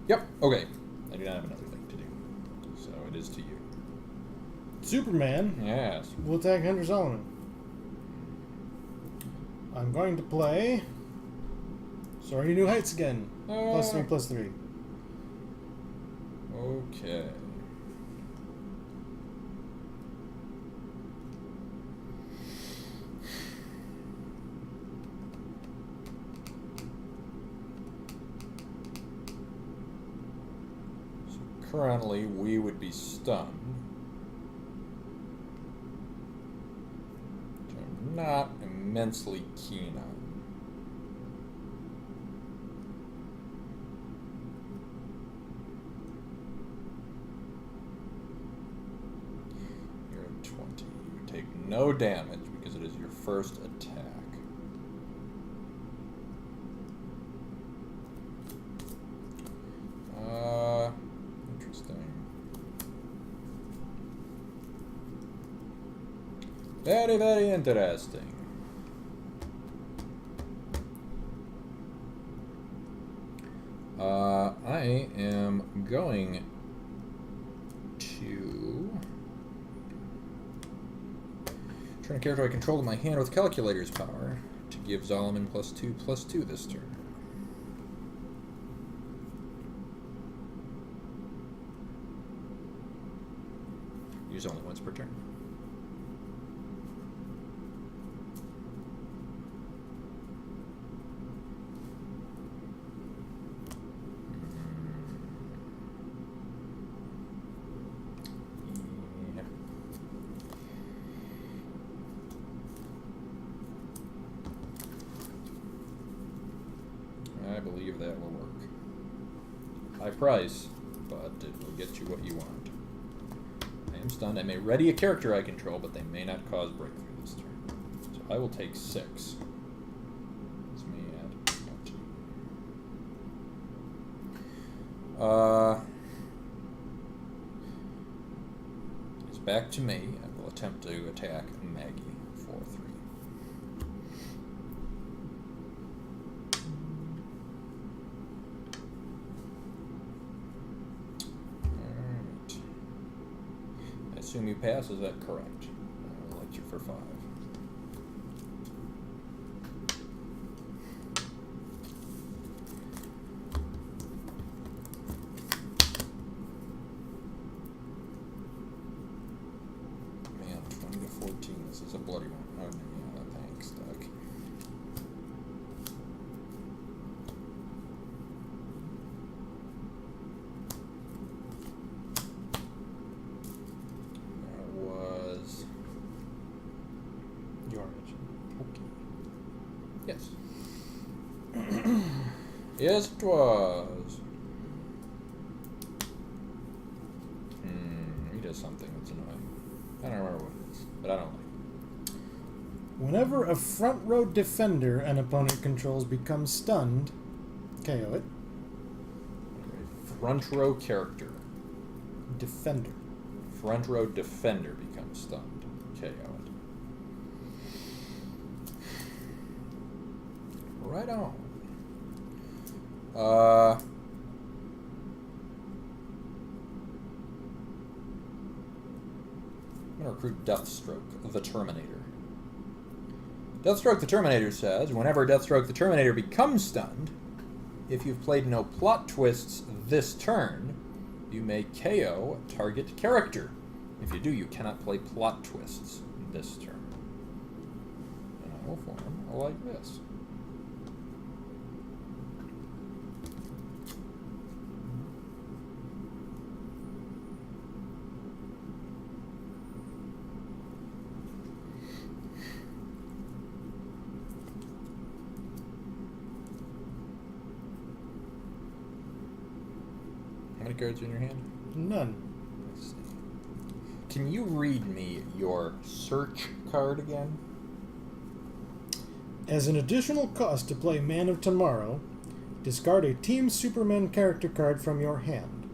[SPEAKER 1] Yep, okay. I do not have another thing to do. So it is to you.
[SPEAKER 2] Superman
[SPEAKER 1] Yes.
[SPEAKER 2] will attack Henry Solomon. I'm going to play Soaring New Heights again. +3/+3.
[SPEAKER 3] Okay. So currently we would be stunned. Which I'm not immensely keen on. You're at 20. You take no damage because it is your first attack. Very, very interesting. I am going to turn a character I control in my hand with Calculator's power to give Zolomon +2/+2 this turn. Use only once per turn. I believe that will work. High price, but it will get you what you want. I am stunned. I may ready a character I control, but they may not cause breakthrough this turn. So I will take 6. Let's me add 20. It's back to me. I will attempt to attack Maggie for 3. Assume you pass, is that correct? I will let you for 5. Man, 20 to 14, this is a bloody one. Oh, yeah, that thing's stuck. Yes. Yes, it was. He does something that's annoying. I don't remember what it is, but I don't like it.
[SPEAKER 2] Whenever a front row defender an opponent controls becomes stunned, KO it.
[SPEAKER 3] Front row character.
[SPEAKER 2] Defender.
[SPEAKER 3] Front row defender becomes stunned. KO it. Right on. I'm going to recruit Deathstroke, the Terminator. Deathstroke the Terminator says, whenever Deathstroke the Terminator becomes stunned, if you've played no plot twists this turn, you may KO a target character. If you do, you cannot play plot twists this turn. And I will form like this. How many cards are in your hand?
[SPEAKER 2] None.
[SPEAKER 3] Let's see. Can you read me your search card again?
[SPEAKER 2] As an additional cost to play Man of Tomorrow, discard a Team Superman character card from your hand.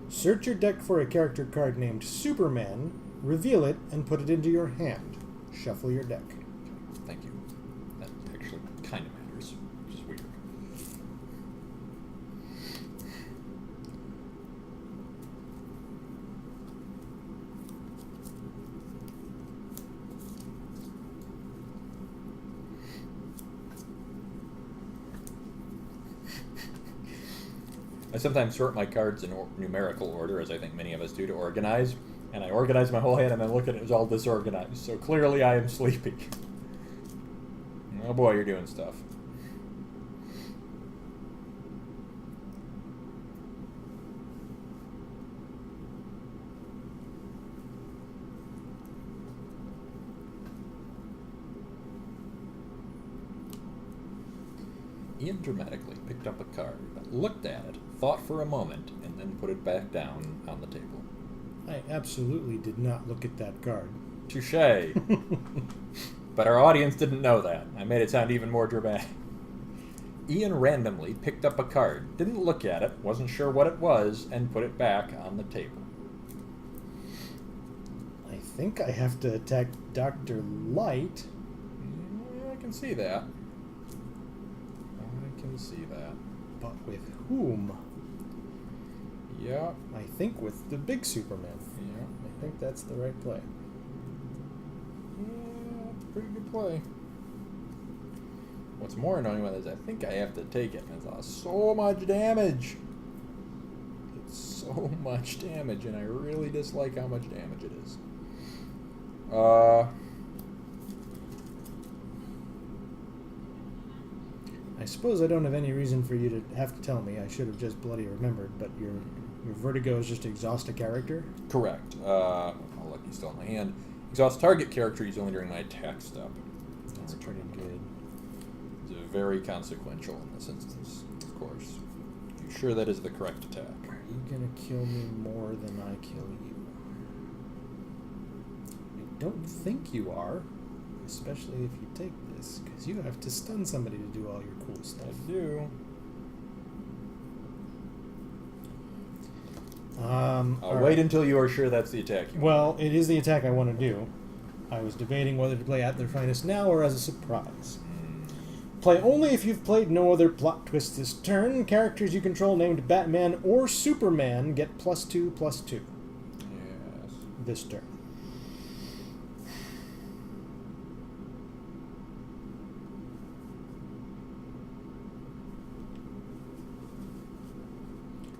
[SPEAKER 2] Search your deck for a character card named Superman, reveal it, and put it into your hand. Shuffle your deck.
[SPEAKER 3] Thank you. That actually kind of matters, which is weird. I sometimes sort my cards in numerical order, as I think many of us do, to organize. And I organize my whole hand and then look at it, it's all disorganized. So clearly I am sleepy. Oh boy, you're doing stuff. Ian dramatically picked up a card, looked at it, thought for a moment, and then put it back down on the table.
[SPEAKER 2] I absolutely did not look at that card.
[SPEAKER 3] Touché. But our audience didn't know that. I made it sound even more dramatic. Ian randomly picked up a card, didn't look at it, wasn't sure what it was, and put it back on the table.
[SPEAKER 2] I think I have to attack Dr. Light.
[SPEAKER 1] Yeah, I can see that. I can see that.
[SPEAKER 2] But with whom?
[SPEAKER 1] Yeah.
[SPEAKER 2] I think with the big Superman.
[SPEAKER 1] Yeah.
[SPEAKER 2] I think that's the right play.
[SPEAKER 1] Yeah, it's a pretty good play. What's more annoying about it is I think I have to take it. It's so much damage. It's so much damage, and I really dislike how much damage it is.
[SPEAKER 2] I suppose I don't have any reason for you to have to tell me. I should have just bloody remembered, but your vertigo is just exhaust a character?
[SPEAKER 1] Correct. I'll look, he's still in my hand. Exhaust target character used only during my attack step.
[SPEAKER 2] That's pretty good.
[SPEAKER 1] It's very consequential in this instance, of course. You sure that is the correct attack?
[SPEAKER 2] Are you gonna kill me more than I kill you? I don't think you are, especially if you take this, because you have to stun somebody to do all your cool stuff.
[SPEAKER 1] I do. I'll wait until you are sure that's the attack you want.
[SPEAKER 2] Well, it is the attack I want to do. I was debating whether to play At Their Finest now or as a surprise. Play only if you've played no other plot twist this turn. Characters you control named Batman or Superman get +2/+2
[SPEAKER 1] Yes.
[SPEAKER 2] this turn.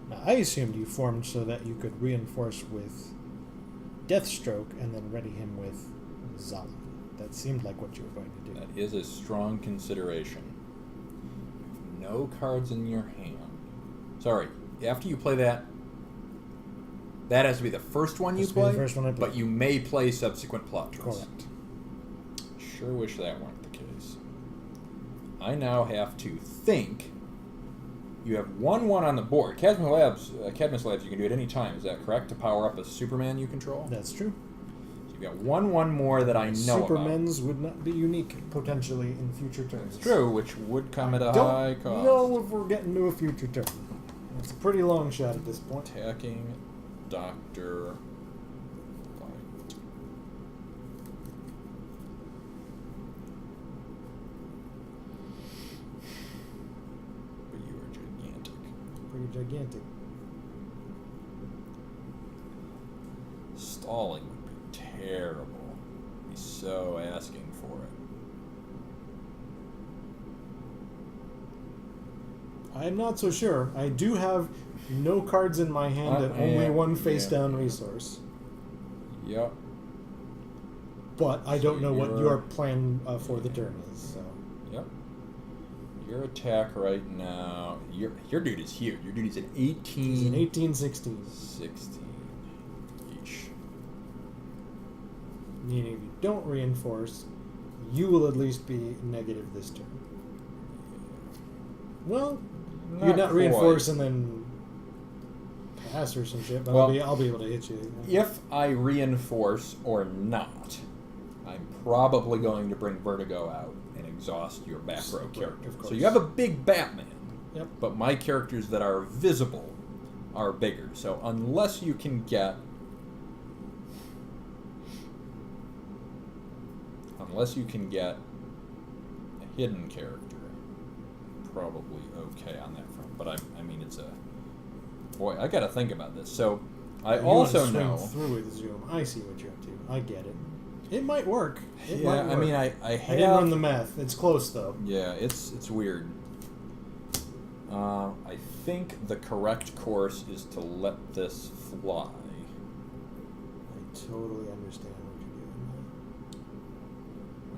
[SPEAKER 2] Now, I assumed you formed so that you could reinforce with Deathstroke and then ready him with Zala. That seemed like what you were going to do.
[SPEAKER 1] That is a strong consideration. No cards in your hand. Sorry, after you play that, that has to be the first one you
[SPEAKER 2] Has to be
[SPEAKER 1] play,
[SPEAKER 2] the first one I play.
[SPEAKER 1] but you may play subsequent plot twists.
[SPEAKER 2] Correct.
[SPEAKER 1] Sure wish that weren't the case. I now have to think. You have 1/1 on the board. Cadmus Labs, you can do it any time. Is that correct? To power up a Superman you control?
[SPEAKER 2] That's true.
[SPEAKER 1] So you've got 1/1 more that I know about.
[SPEAKER 2] Supermen's would not be unique, potentially, in future turns.
[SPEAKER 1] It's true, which would come at a
[SPEAKER 2] Don't
[SPEAKER 1] high cost.
[SPEAKER 2] know if we're getting to a future turn. It's a pretty long shot at this point.
[SPEAKER 1] Attacking Dr. Light. But you are gigantic.
[SPEAKER 2] Pretty gigantic.
[SPEAKER 1] Stalling would be terrible. Be so asking for it.
[SPEAKER 2] I'm not so sure. I do have no cards in my hand and only one face-down resource.
[SPEAKER 1] Yep.
[SPEAKER 2] But I don't know what
[SPEAKER 1] you're-
[SPEAKER 2] your plan for the turn is. So.
[SPEAKER 1] Yep. Your attack right now. Your dude is huge. Your dude is an 18.
[SPEAKER 2] He's an 18-16.
[SPEAKER 1] 16. Eesh.
[SPEAKER 2] Meaning if you don't reinforce, you will at least be negative this turn. Well, you'd not
[SPEAKER 1] quite.
[SPEAKER 2] reinforce and then pass or some shit, but
[SPEAKER 1] Well,
[SPEAKER 2] I'll be able to hit you.
[SPEAKER 1] If I reinforce or not, I'm probably going to bring Vertigo out and exhaust your back row
[SPEAKER 2] Right,
[SPEAKER 1] character.
[SPEAKER 2] of
[SPEAKER 1] So
[SPEAKER 2] course.
[SPEAKER 1] you have a big Batman,
[SPEAKER 2] Yep.
[SPEAKER 1] but my characters that are visible are bigger. So unless you can get a hidden character, probably okay on that front. But I mean, it's a boy. I got to think about this. So I
[SPEAKER 2] You wanna
[SPEAKER 1] also
[SPEAKER 2] swing
[SPEAKER 1] know.
[SPEAKER 2] through with Zoom. I see what you're up to. I get it. It might work. It
[SPEAKER 1] Yeah,
[SPEAKER 2] might
[SPEAKER 1] I
[SPEAKER 2] work.
[SPEAKER 1] mean, I
[SPEAKER 2] I
[SPEAKER 1] have.
[SPEAKER 2] didn't run the math. It's close though.
[SPEAKER 1] Yeah, it's weird. I think the correct course is to let this fly.
[SPEAKER 2] I totally understand what you're doing.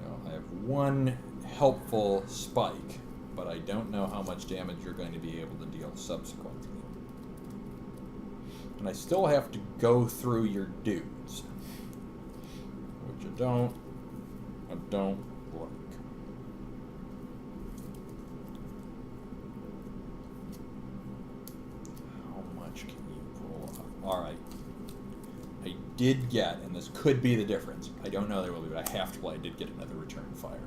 [SPEAKER 1] Well, I have one helpful spike, but I don't know how much damage you're going to be able to deal subsequently. And I still have to go through your dudes, which I don't like. How much can you pull off? All right. I did get, and this could be the difference. I don't know there will be, but I have to play. I did get another return fire.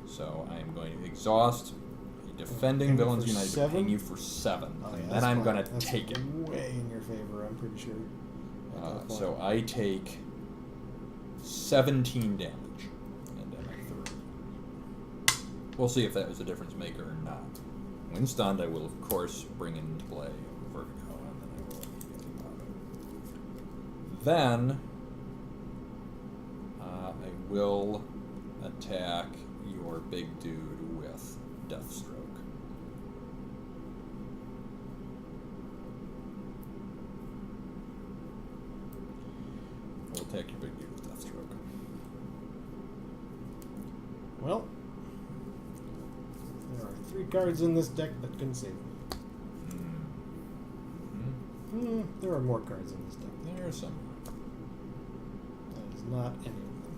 [SPEAKER 1] So I am going to exhaust a defending
[SPEAKER 2] Ping
[SPEAKER 1] villains
[SPEAKER 2] for
[SPEAKER 1] united to
[SPEAKER 2] 7?
[SPEAKER 1] ping you for 7,
[SPEAKER 2] Oh, yeah,
[SPEAKER 1] and
[SPEAKER 2] that's
[SPEAKER 1] then I'm
[SPEAKER 2] fine.
[SPEAKER 1] going to
[SPEAKER 2] That's
[SPEAKER 1] take it.
[SPEAKER 2] way in your favor, I'm pretty sure. At that
[SPEAKER 1] So
[SPEAKER 2] point.
[SPEAKER 1] I take 17 damage. And I'm at 3. We'll see if that was a difference maker or not. When stunned, I will, of course, bring into play Vertigo, and then I will immediately pop it. Then, I will attack your big dude with Deathstroke. I'll attack your big dude with Deathstroke.
[SPEAKER 2] Well, there are 3 cards in this deck that can save me. There are more cards in this deck.
[SPEAKER 1] There are some.
[SPEAKER 2] That is not any of them.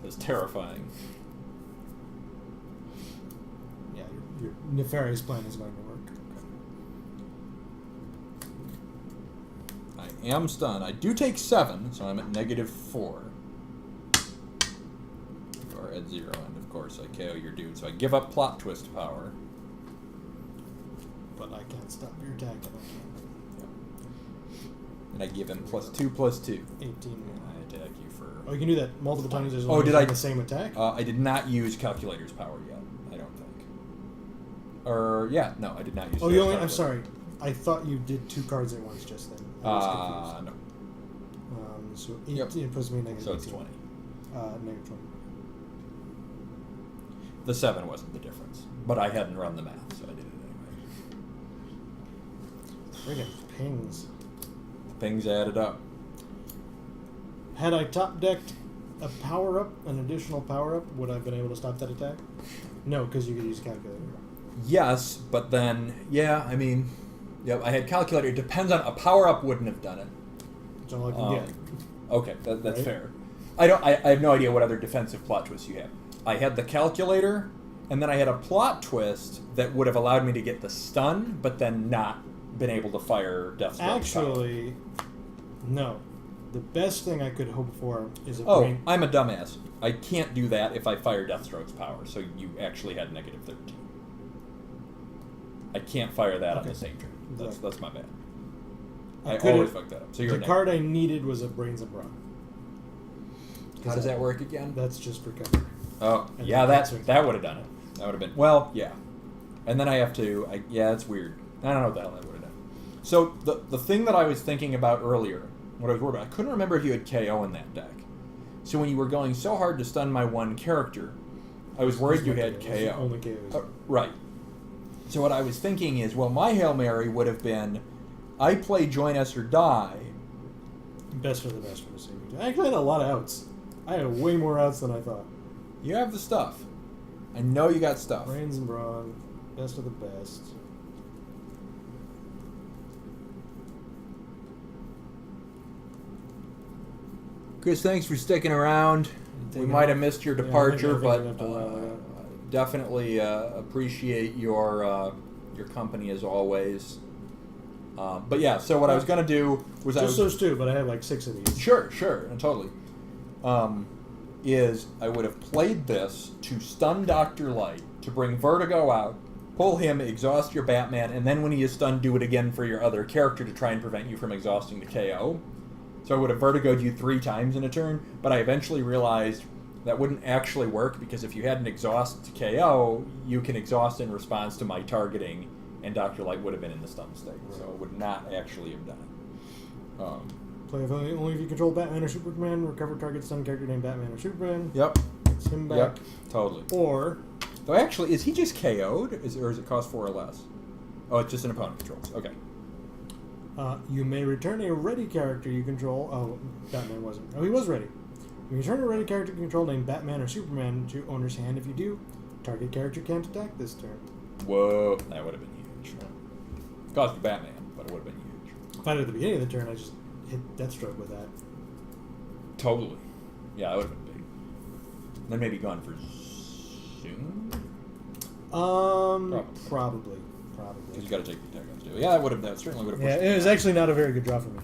[SPEAKER 1] That's terrifying.
[SPEAKER 2] Yeah, your nefarious plan is going to work.
[SPEAKER 1] I am stunned. I do take 7, so I'm at -4. You are at 0, and of course I KO your dude. So I give up plot twist power.
[SPEAKER 2] But I can't stop your attack if I can.
[SPEAKER 1] And I give him +2/+2.
[SPEAKER 2] 18.
[SPEAKER 1] And I attack you for...
[SPEAKER 2] Oh, you can do that multiple times as
[SPEAKER 1] Oh,
[SPEAKER 2] long as
[SPEAKER 1] did
[SPEAKER 2] you
[SPEAKER 1] I-
[SPEAKER 2] have the same attack?
[SPEAKER 1] I did not use Calculator's power yet, I don't think. Or, yeah, no, I did not use
[SPEAKER 2] Oh, you only...
[SPEAKER 1] Calculator.
[SPEAKER 2] I'm sorry. I thought you did 2 cards at once just then. I was
[SPEAKER 1] No.
[SPEAKER 2] confused. So 18 puts me negative
[SPEAKER 1] So it's
[SPEAKER 2] 18.
[SPEAKER 1] 20.
[SPEAKER 2] Negative 20.
[SPEAKER 1] The 7 wasn't the difference. But I hadn't run the math, so I did it anyway.
[SPEAKER 2] Friggin' pings.
[SPEAKER 1] Things added up.
[SPEAKER 2] Had I top decked a power up, an additional power up, would I have been able to stop that attack? No, because you could use a calculator.
[SPEAKER 1] Yes, but then, yeah, I mean, yeah, I had Calculator. It depends on... A power-up wouldn't have done it.
[SPEAKER 2] That's all I can get.
[SPEAKER 1] Okay, that's
[SPEAKER 2] Right?
[SPEAKER 1] fair. I have no idea what other defensive plot twists you have. I had the Calculator, and then I had a plot twist that would have allowed me to get the stun, but then not been able to fire Deathstroke.
[SPEAKER 2] Actually, no. The best thing I could hope for is a
[SPEAKER 1] Oh,
[SPEAKER 2] brain...
[SPEAKER 1] I'm a dumbass. I can't do that if I fire Deathstroke's power, so you actually had -13. I can't fire that on
[SPEAKER 2] Okay.
[SPEAKER 1] the same turn.
[SPEAKER 2] Exactly.
[SPEAKER 1] That's my bad.
[SPEAKER 2] I
[SPEAKER 1] I
[SPEAKER 2] could've-
[SPEAKER 1] always fuck that up. So you're
[SPEAKER 2] The card I needed was a Brains of Bra.
[SPEAKER 1] How does that work again?
[SPEAKER 2] That's just for cover.
[SPEAKER 1] Oh,
[SPEAKER 2] And
[SPEAKER 1] yeah,
[SPEAKER 2] that's
[SPEAKER 1] that would have done it. That would have been... Well, yeah. And then I have to... yeah, that's weird. I don't know what the hell that would have done. So, the thing that I was thinking about earlier, what I was worried about, I couldn't remember if you had KO in that deck. So when you were going so hard to stun my one character, I was worried you had KO.
[SPEAKER 2] Only KO.
[SPEAKER 1] Right. So what I was thinking is, well, my Hail Mary would have been, I play Join Us or Die.
[SPEAKER 2] Best of the best for the saving. I actually had a lot of outs. I had way more outs than I thought.
[SPEAKER 1] You have the stuff. I know you got stuff.
[SPEAKER 2] Brains and Brawn. Best of the best.
[SPEAKER 1] Chris, thanks for sticking around. We might have missed your departure,
[SPEAKER 2] I think
[SPEAKER 1] but
[SPEAKER 2] I left a while ago.
[SPEAKER 1] definitely appreciate your company as always. But yeah, so what I was going to do was
[SPEAKER 2] Just those 2, but I had like 6 of these.
[SPEAKER 1] Sure, totally. Is I would have played this to stun Dr. Light, to bring Vertigo out, pull him, exhaust your Batman, and then when he is stunned, do it again for your other character to try and prevent you from exhausting the KO. So I would have Vertigoed you 3 times in a turn, but I eventually realized that wouldn't actually work, because if you had an exhaust to KO, you can exhaust in response to my targeting, and Dr. Light would have been in the stun state, so it would not actually have done it.
[SPEAKER 2] Play with only if you control Batman or Superman. Recover target stun character named Batman or Superman.
[SPEAKER 1] Yep.
[SPEAKER 2] It's him back.
[SPEAKER 1] Yep. Totally.
[SPEAKER 2] Or...
[SPEAKER 1] Though actually, is he just KO'd? Or does it cost 4 or less? Oh, it's just an opponent controls. Okay.
[SPEAKER 2] You may return a ready character you control. Oh, Batman wasn't. Oh, he was ready. You return a ready character you control named Batman or Superman to owner's hand. If you do, target character can't attack this turn.
[SPEAKER 1] Whoa, that would have been huge. Cost you Batman, but it would have been huge.
[SPEAKER 2] If I did at the beginning of the turn, I just hit Deathstroke with that.
[SPEAKER 1] Totally. Yeah, that would have been big. Then maybe gone for Zoom?
[SPEAKER 2] Probably.
[SPEAKER 1] Because you got to take the attack on too. Yeah, that certainly would have pushed
[SPEAKER 2] Yeah, it was actually not a very good draw for me.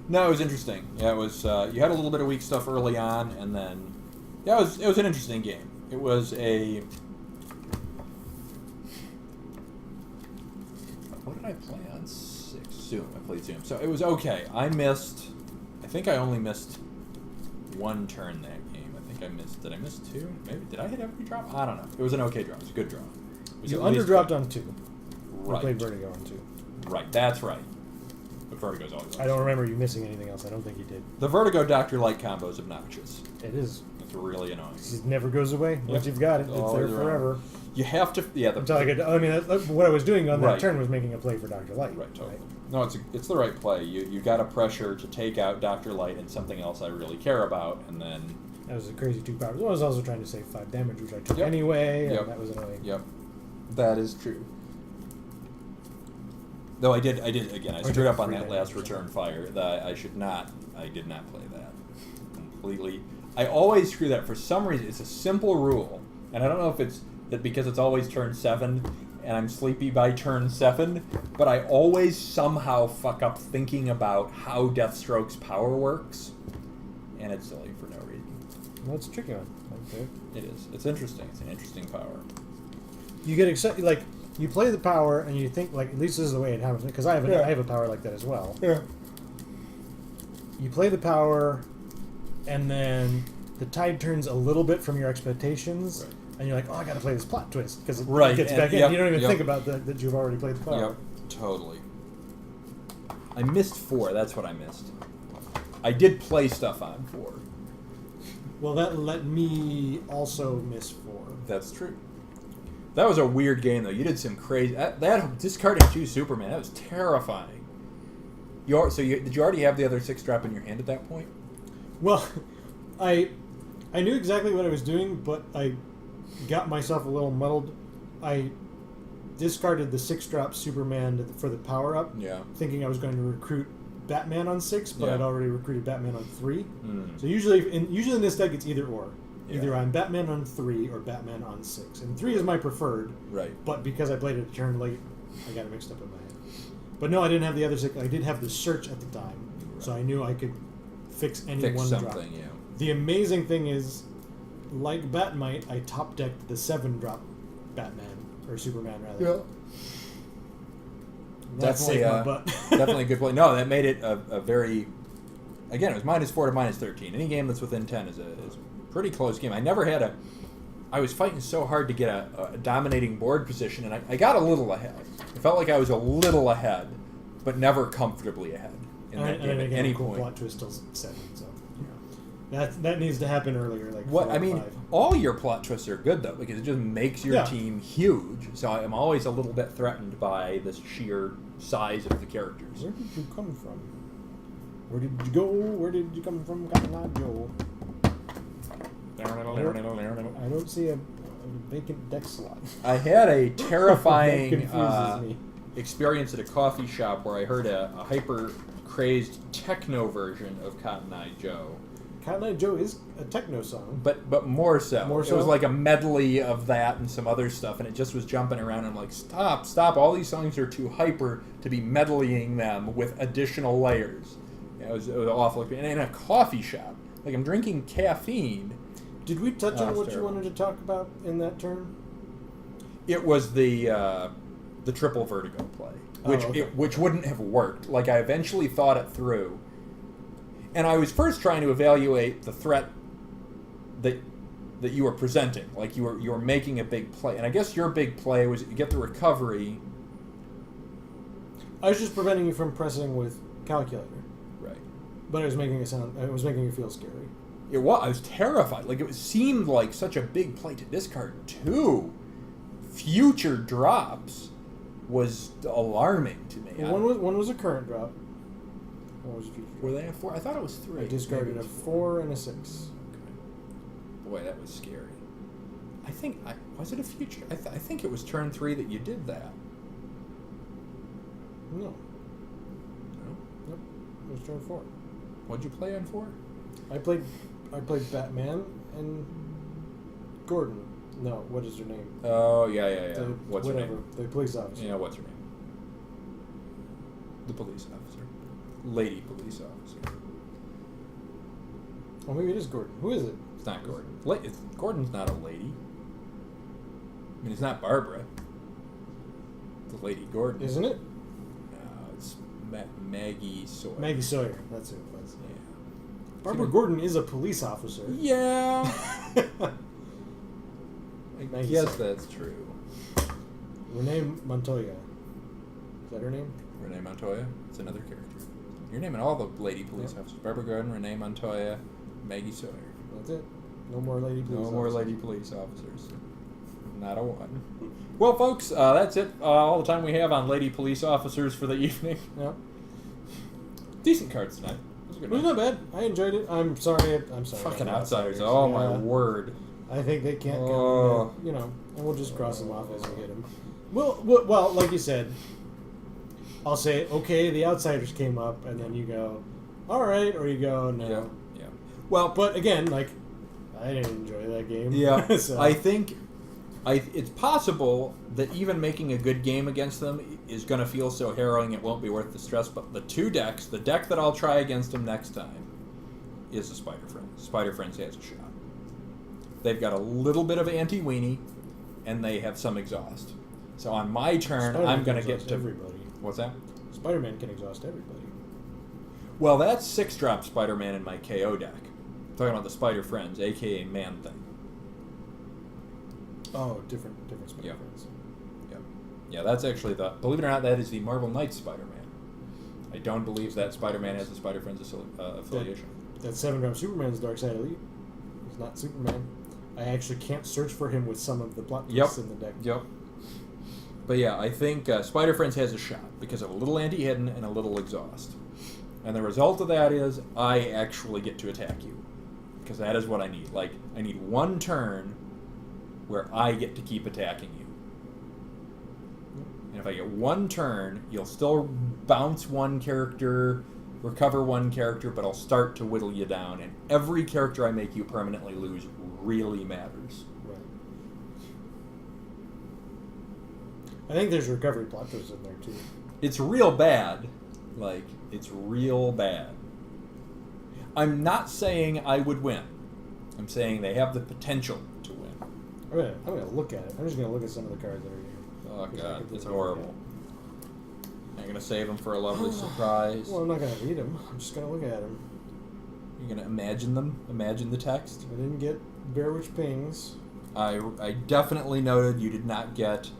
[SPEAKER 1] No, it was interesting. Yeah, it was. You had a little bit of weak stuff early on, and then yeah, it was an interesting game. It was a. What did I play on 6? Zoom. I played Zoom, so it was okay. I think I only missed one turn that game. I think I missed. Did I miss 2? Maybe did I hit every drop? I don't know. It was an okay draw. It was a good draw.
[SPEAKER 2] You underdropped on 2.
[SPEAKER 1] Right.
[SPEAKER 2] You played Vertigo on 2.
[SPEAKER 1] Right. That's right. But Vertigo's always.
[SPEAKER 2] I don't remember you missing anything else. I don't think you did.
[SPEAKER 1] The Vertigo Dr. Light combo is obnoxious.
[SPEAKER 2] It is.
[SPEAKER 1] It's really annoying.
[SPEAKER 2] It never goes away. Once you've got it, it's there forever.
[SPEAKER 1] You have to. Yeah.
[SPEAKER 2] What I was doing on that turn was making a play for Dr. Light.
[SPEAKER 1] Right. Totally. No, it's the right play. You got to pressure to take out Dr. Light and something else I really care about, and then.
[SPEAKER 2] That was a crazy 2 powers. I was also trying to save 5 damage, which I took anyway, and that was annoying.
[SPEAKER 1] Yep. That is true. Though I did again. I screwed up on that last return fire. That I did not play that completely. I always screw that for some reason. It's a simple rule, and I don't know if it's that because it's always turn 7, and I'm sleepy by turn 7. But I always somehow fuck up thinking about how Deathstroke's power works, and it's silly for no reason.
[SPEAKER 2] Well, it's a tricky one. Okay.
[SPEAKER 1] It is. It's interesting. It's an interesting power.
[SPEAKER 2] You get excited, like you play the power, and you think like at least this is the way it happens because I have a power like that as well.
[SPEAKER 3] Yeah.
[SPEAKER 2] You play the power, and then the tide turns a little bit from your expectations, and you're like, oh, I got to play this plot twist because it gets back in. You don't even think about that you've already played the power.
[SPEAKER 1] Yep. Totally. I missed 4. That's what I missed. I did play stuff on 4.
[SPEAKER 2] Well, that let me also miss 4.
[SPEAKER 1] That's true. That was a weird game, though. You did some crazy... That discarding 2 Superman, that was terrifying. Did you already have the other 6-drop in your hand at that point?
[SPEAKER 2] Well, I knew exactly what I was doing, but I got myself a little muddled. I discarded the 6-drop Superman for the power-up, thinking I was going to recruit Batman on 6, but I'd already recruited Batman on 3. So usually in this deck, it's either or. Either I'm Batman on 3 or Batman on 6. And 3 is my preferred.
[SPEAKER 1] Right.
[SPEAKER 2] But because I played it a turn late, I got it mixed up in my head. But no, I didn't have the other 6. I did have the search at the time. Right. So I knew I could fix any one drop.
[SPEAKER 1] Yeah.
[SPEAKER 2] The amazing thing is, like Batmite, I top decked the 7-drop Batman, or Superman rather.
[SPEAKER 1] Yeah.
[SPEAKER 2] That's
[SPEAKER 1] definitely a good play. No, that made it a very... Again, it was -4 to -13. Any game that's within 10 is a pretty close game. I never had a... I was fighting so hard to get a dominating board position, and I got a little ahead. It felt like I was a little ahead, but never comfortably ahead in that game at any point.
[SPEAKER 2] Plot twist till 7, so that needs to happen earlier. Like
[SPEAKER 1] what
[SPEAKER 2] 4
[SPEAKER 1] I
[SPEAKER 2] or
[SPEAKER 1] mean,
[SPEAKER 2] 5.
[SPEAKER 1] all your plot twists are good though because it just makes your team huge. So I'm always a little bit threatened by the sheer size of the characters.
[SPEAKER 2] Where did you come from? Where did you go? Where did you come from, Cotton Eye Joe? I don't see a vacant deck slot.
[SPEAKER 1] I had a terrifying experience at a coffee shop where I heard a hyper-crazed techno version of Cotton Eye Joe.
[SPEAKER 2] Cotton Eye Joe is a techno song.
[SPEAKER 1] But more so.
[SPEAKER 2] More so?
[SPEAKER 1] It was like a medley of that and some other stuff, and it just was jumping around. And I'm like, stop. All these songs are too hyper to be medleying them with additional layers. It was awful. And in a coffee shop. Like, I'm drinking caffeine.
[SPEAKER 2] Did we touch on what you wanted to talk about in that turn?
[SPEAKER 1] It was the triple Vertigo play, which wouldn't have worked. Like, I eventually thought it through, and I was first trying to evaluate the threat that you were presenting. Like, you were making a big play, and I guess your big play was you get the recovery.
[SPEAKER 2] I was just preventing you from pressing with calculator.
[SPEAKER 1] Right.
[SPEAKER 2] But it was making you feel scary.
[SPEAKER 1] I was terrified. Like, it seemed like such a big play to discard 2 future drops was alarming to me.
[SPEAKER 2] Well, one was a current drop. One was a future drop.
[SPEAKER 1] Were they a 4? I thought it was 3.
[SPEAKER 2] I discarded a 4 and a 6.
[SPEAKER 1] Okay. Boy, that was scary. Was it a future? I think it was turn 3 that you did that.
[SPEAKER 2] No.
[SPEAKER 1] No?
[SPEAKER 2] Nope. It was turn 4.
[SPEAKER 1] What'd you play on 4?
[SPEAKER 2] I played Batman and Gordon. No, what is her name?
[SPEAKER 1] Oh, yeah. What's her
[SPEAKER 2] whatever,
[SPEAKER 1] name?
[SPEAKER 2] the police officer.
[SPEAKER 1] Yeah, what's her name? The police officer. Lady police officer.
[SPEAKER 2] Oh, maybe it is Gordon. Who is it?
[SPEAKER 1] It's not Gordon. Gordon's not a lady. I mean, it's not Barbara. It's Lady Gordon.
[SPEAKER 2] Isn't it?
[SPEAKER 1] No, it's Maggie Sawyer.
[SPEAKER 2] Maggie Sawyer. That's who it was. Barbara Gordon is a police officer.
[SPEAKER 3] Yeah. I
[SPEAKER 2] Maggie
[SPEAKER 3] guess
[SPEAKER 2] Sawyer.
[SPEAKER 3] that's true.
[SPEAKER 2] Renee Montoya. Is that her name?
[SPEAKER 3] Renee Montoya. It's another character. You're naming all the lady police officers. Barbara Gordon, Renee Montoya, Maggie Sawyer.
[SPEAKER 2] That's it. No more lady police
[SPEAKER 3] No more
[SPEAKER 2] officers.
[SPEAKER 3] lady police officers. Not a one. Well, folks, that's it. All the time we have on lady police officers for the evening.
[SPEAKER 2] Yeah.
[SPEAKER 3] Decent cards tonight. It was a good
[SPEAKER 2] It was
[SPEAKER 3] night.
[SPEAKER 2] not bad. I enjoyed it. I'm sorry.
[SPEAKER 3] Fucking
[SPEAKER 2] about
[SPEAKER 3] outsiders. Oh, my
[SPEAKER 2] Yeah.
[SPEAKER 3] word.
[SPEAKER 2] I think they can't
[SPEAKER 3] Oh.
[SPEAKER 2] come, and we'll just cross them off as we get them. Well, like you said, I'll say, okay, the outsiders came up, and then you go, all right, or you go, no.
[SPEAKER 3] Yeah. Well,
[SPEAKER 2] But again, like, I didn't enjoy that game.
[SPEAKER 3] yeah,
[SPEAKER 2] So-
[SPEAKER 3] I think it's possible that even making a good game against them is going to feel so harrowing it won't be worth the stress. But the two decks, the deck that I'll try against them next time is the Spider Friends. Spider Friends has a shot. They've got a little bit of anti-weenie, and they have some exhaust. So on my turn,
[SPEAKER 2] Spider-Man
[SPEAKER 3] I'm going to
[SPEAKER 2] can
[SPEAKER 3] get
[SPEAKER 2] exhaust
[SPEAKER 3] to...
[SPEAKER 2] everybody.
[SPEAKER 3] What's that?
[SPEAKER 2] Spider-Man can exhaust everybody.
[SPEAKER 3] Well, that's 6-drop Spider-Man in my KO deck. I'm talking about the Spider Friends, a.k.a. Man-Thing.
[SPEAKER 2] Oh, different Spider
[SPEAKER 3] Yeah.
[SPEAKER 2] Friends.
[SPEAKER 3] Yeah, that's actually the... Believe it or not, that is the Marvel Knights Spider-Man. I don't believe that Spider-Man has a Spider Friends affiliation.
[SPEAKER 2] That 7-drop Superman's Darkseid Elite. He's not Superman. I actually can't search for him with some of the plot twists in the deck.
[SPEAKER 3] Yep. But yeah, I think Spider Friends has a shot because of a little anti-hidden and a little exhaust. And the result of that is I actually get to attack you. Because that is what I need. Like, I need one turn where I get to keep attacking you. And if I get one turn, you'll still bounce one character, recover one character, but I'll start to whittle you down. And every character I make you permanently lose really matters.
[SPEAKER 2] Right. I think there's recovery plot twists in there too.
[SPEAKER 3] It's real bad. Like, it's real bad. I'm not saying I would win. I'm saying they have the potential to win.
[SPEAKER 2] I'm gonna look at it. I'm just gonna look at some of the cards that are here.
[SPEAKER 3] Oh,
[SPEAKER 2] Because I
[SPEAKER 3] God,
[SPEAKER 2] could
[SPEAKER 3] it's
[SPEAKER 2] really
[SPEAKER 3] horrible. I'm going to save them for a lovely surprise.
[SPEAKER 2] Well, I'm not gonna read them. I'm just gonna look at them.
[SPEAKER 3] You're going to imagine them? Imagine the text?
[SPEAKER 2] I didn't get Bear Witch Pings.
[SPEAKER 3] I definitely noted you did not get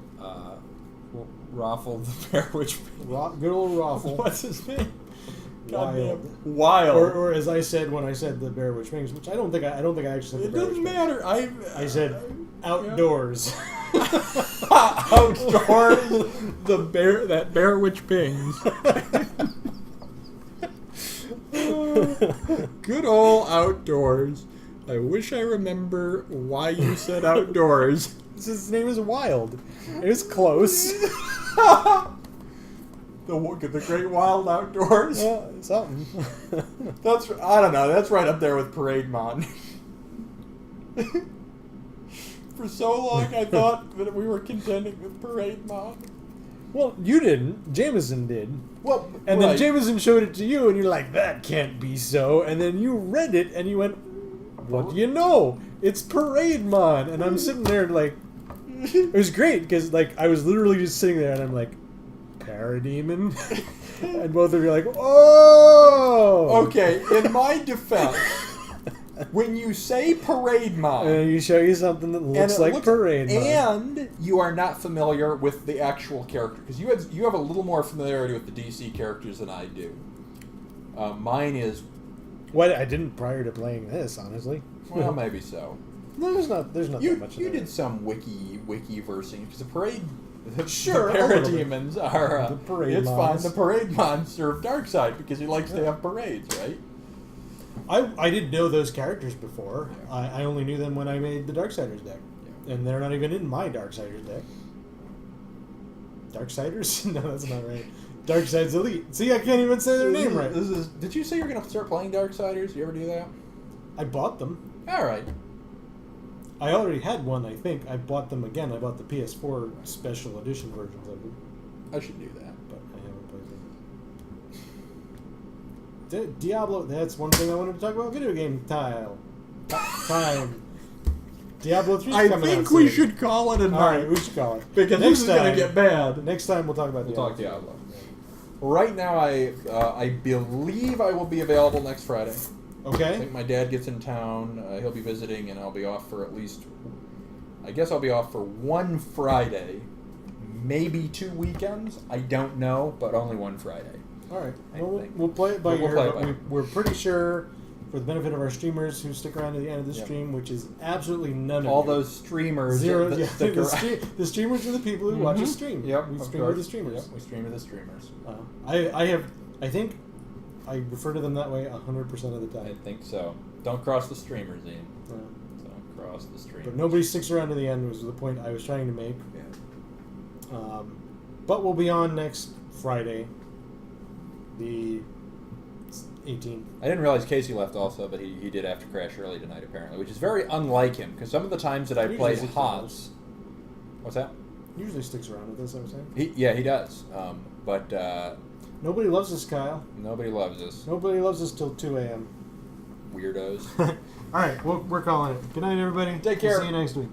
[SPEAKER 3] Raffle the Bear Witch.
[SPEAKER 2] Good old Raffle.
[SPEAKER 3] What's his name?
[SPEAKER 2] Wild.
[SPEAKER 3] Wild.
[SPEAKER 2] Or as I said when I said the Bear Witch Pings, which I don't think I actually said the
[SPEAKER 3] It
[SPEAKER 2] Bear
[SPEAKER 3] doesn't
[SPEAKER 2] Witch
[SPEAKER 3] matter.
[SPEAKER 2] I said outdoors.
[SPEAKER 3] Outdoors. That Bear Witch Pings. Good old outdoors. I wish I remember why you said outdoors.
[SPEAKER 2] His name is Wild. It was close.
[SPEAKER 3] The Great Wild Outdoors.
[SPEAKER 2] Something.
[SPEAKER 3] I don't know. That's right up there with Parade Mon. For so long, I thought that we were contending with Parade Mon.
[SPEAKER 2] Well, you didn't. Jameson did.
[SPEAKER 3] Well,
[SPEAKER 2] And
[SPEAKER 3] right.
[SPEAKER 2] then Jameson showed it to you, and you're like, that can't be so. And then you read it, and you went, what do you know? It's Parade Mon. And I'm sitting there like, it was great, because like, I was literally just sitting there, and I'm like, Parademon? And both of you are like, oh!
[SPEAKER 3] Okay, in my defense, when you say Parade Mon,
[SPEAKER 2] And then you show you something that looks like Parade Mon.
[SPEAKER 3] and you are not familiar with the actual character, because you have a little more familiarity with the DC characters than I do. Mine is,
[SPEAKER 2] What I didn't prior to playing this, honestly.
[SPEAKER 3] well, maybe so.
[SPEAKER 2] No, there's not that much.
[SPEAKER 3] You
[SPEAKER 2] of
[SPEAKER 3] did some wiki versing because the parade.
[SPEAKER 2] Sure,
[SPEAKER 3] the
[SPEAKER 2] a little
[SPEAKER 3] parademons are.
[SPEAKER 2] The parade
[SPEAKER 3] it's
[SPEAKER 2] mons.
[SPEAKER 3] fine. The parade mons serve Darkseid because he likes to have parades, right?
[SPEAKER 2] I didn't know those characters before.
[SPEAKER 3] Yeah.
[SPEAKER 2] I only knew them when I made the Darksiders deck.
[SPEAKER 3] Yeah.
[SPEAKER 2] And they're not even in my Darksiders deck. Darksiders? No, that's not right. Darkseid's Elite. See, I can't even say their name right.
[SPEAKER 3] Did you say you were going to start playing Darksiders? You ever do that?
[SPEAKER 2] I bought them.
[SPEAKER 3] All right.
[SPEAKER 2] I already had one, I think. I bought them again. I bought the PS4 special edition versions of them.
[SPEAKER 3] I should do that.
[SPEAKER 2] But I haven't played them. Diablo, that's one thing I wanted to talk about. Video game time. Diablo 3
[SPEAKER 3] I
[SPEAKER 2] coming out
[SPEAKER 3] think we
[SPEAKER 2] soon.
[SPEAKER 3] should call it a
[SPEAKER 2] All
[SPEAKER 3] night.
[SPEAKER 2] right, we should call it.
[SPEAKER 3] Because
[SPEAKER 2] Next
[SPEAKER 3] this is going
[SPEAKER 2] time-
[SPEAKER 3] to get bad.
[SPEAKER 2] Next time we'll talk about
[SPEAKER 3] We'll
[SPEAKER 2] Diablo.
[SPEAKER 3] talk Diablo. Right now, I believe I will be available next Friday. I
[SPEAKER 2] Okay.
[SPEAKER 3] think my dad gets in town. He'll be visiting, and I'll be off for at least. I guess I'll be off for one Friday, maybe 2 weekends. I don't know, but only one Friday.
[SPEAKER 2] All right.
[SPEAKER 3] I
[SPEAKER 2] Well,
[SPEAKER 3] think.
[SPEAKER 2] we'll play it by
[SPEAKER 3] We'll
[SPEAKER 2] ear,
[SPEAKER 3] play it
[SPEAKER 2] but
[SPEAKER 3] by-
[SPEAKER 2] we're pretty sure, for the benefit of our streamers who stick around to the end of the
[SPEAKER 3] Yep.
[SPEAKER 2] stream, which is absolutely none of
[SPEAKER 3] All
[SPEAKER 2] you.
[SPEAKER 3] those streamers.
[SPEAKER 2] Zero.
[SPEAKER 3] that
[SPEAKER 2] Yeah,
[SPEAKER 3] stick
[SPEAKER 2] the,
[SPEAKER 3] around.
[SPEAKER 2] the streamers are the people who watch us
[SPEAKER 3] Mhm.
[SPEAKER 2] stream.
[SPEAKER 3] Yep,
[SPEAKER 2] We
[SPEAKER 3] of
[SPEAKER 2] stream with the
[SPEAKER 3] course.
[SPEAKER 2] streamers.
[SPEAKER 3] Yep, we stream with the streamers.
[SPEAKER 2] I think I refer to them that way 100% of the
[SPEAKER 3] I
[SPEAKER 2] time.
[SPEAKER 3] think so. Don't cross the streamers, Ian.
[SPEAKER 2] Uh,
[SPEAKER 3] Don't cross the streamers.
[SPEAKER 2] but nobody sticks around to the end was the point I was trying to make.
[SPEAKER 3] Yeah.
[SPEAKER 2] But we'll be on next Friday, the 18th.
[SPEAKER 1] I didn't realize Casey left also, but he did have to crash early tonight apparently, which is very unlike him because some of the times that I
[SPEAKER 2] Usually
[SPEAKER 1] played
[SPEAKER 2] sticks
[SPEAKER 1] HOTS. What's that?
[SPEAKER 2] Usually sticks around with us, I was saying.
[SPEAKER 1] He does. But
[SPEAKER 2] Nobody loves us, Kyle.
[SPEAKER 1] nobody loves us.
[SPEAKER 2] Nobody loves us till 2 a.m.
[SPEAKER 1] Weirdos.
[SPEAKER 2] All right, we're calling it. Good night, everybody.
[SPEAKER 1] Take care.
[SPEAKER 2] See you next week.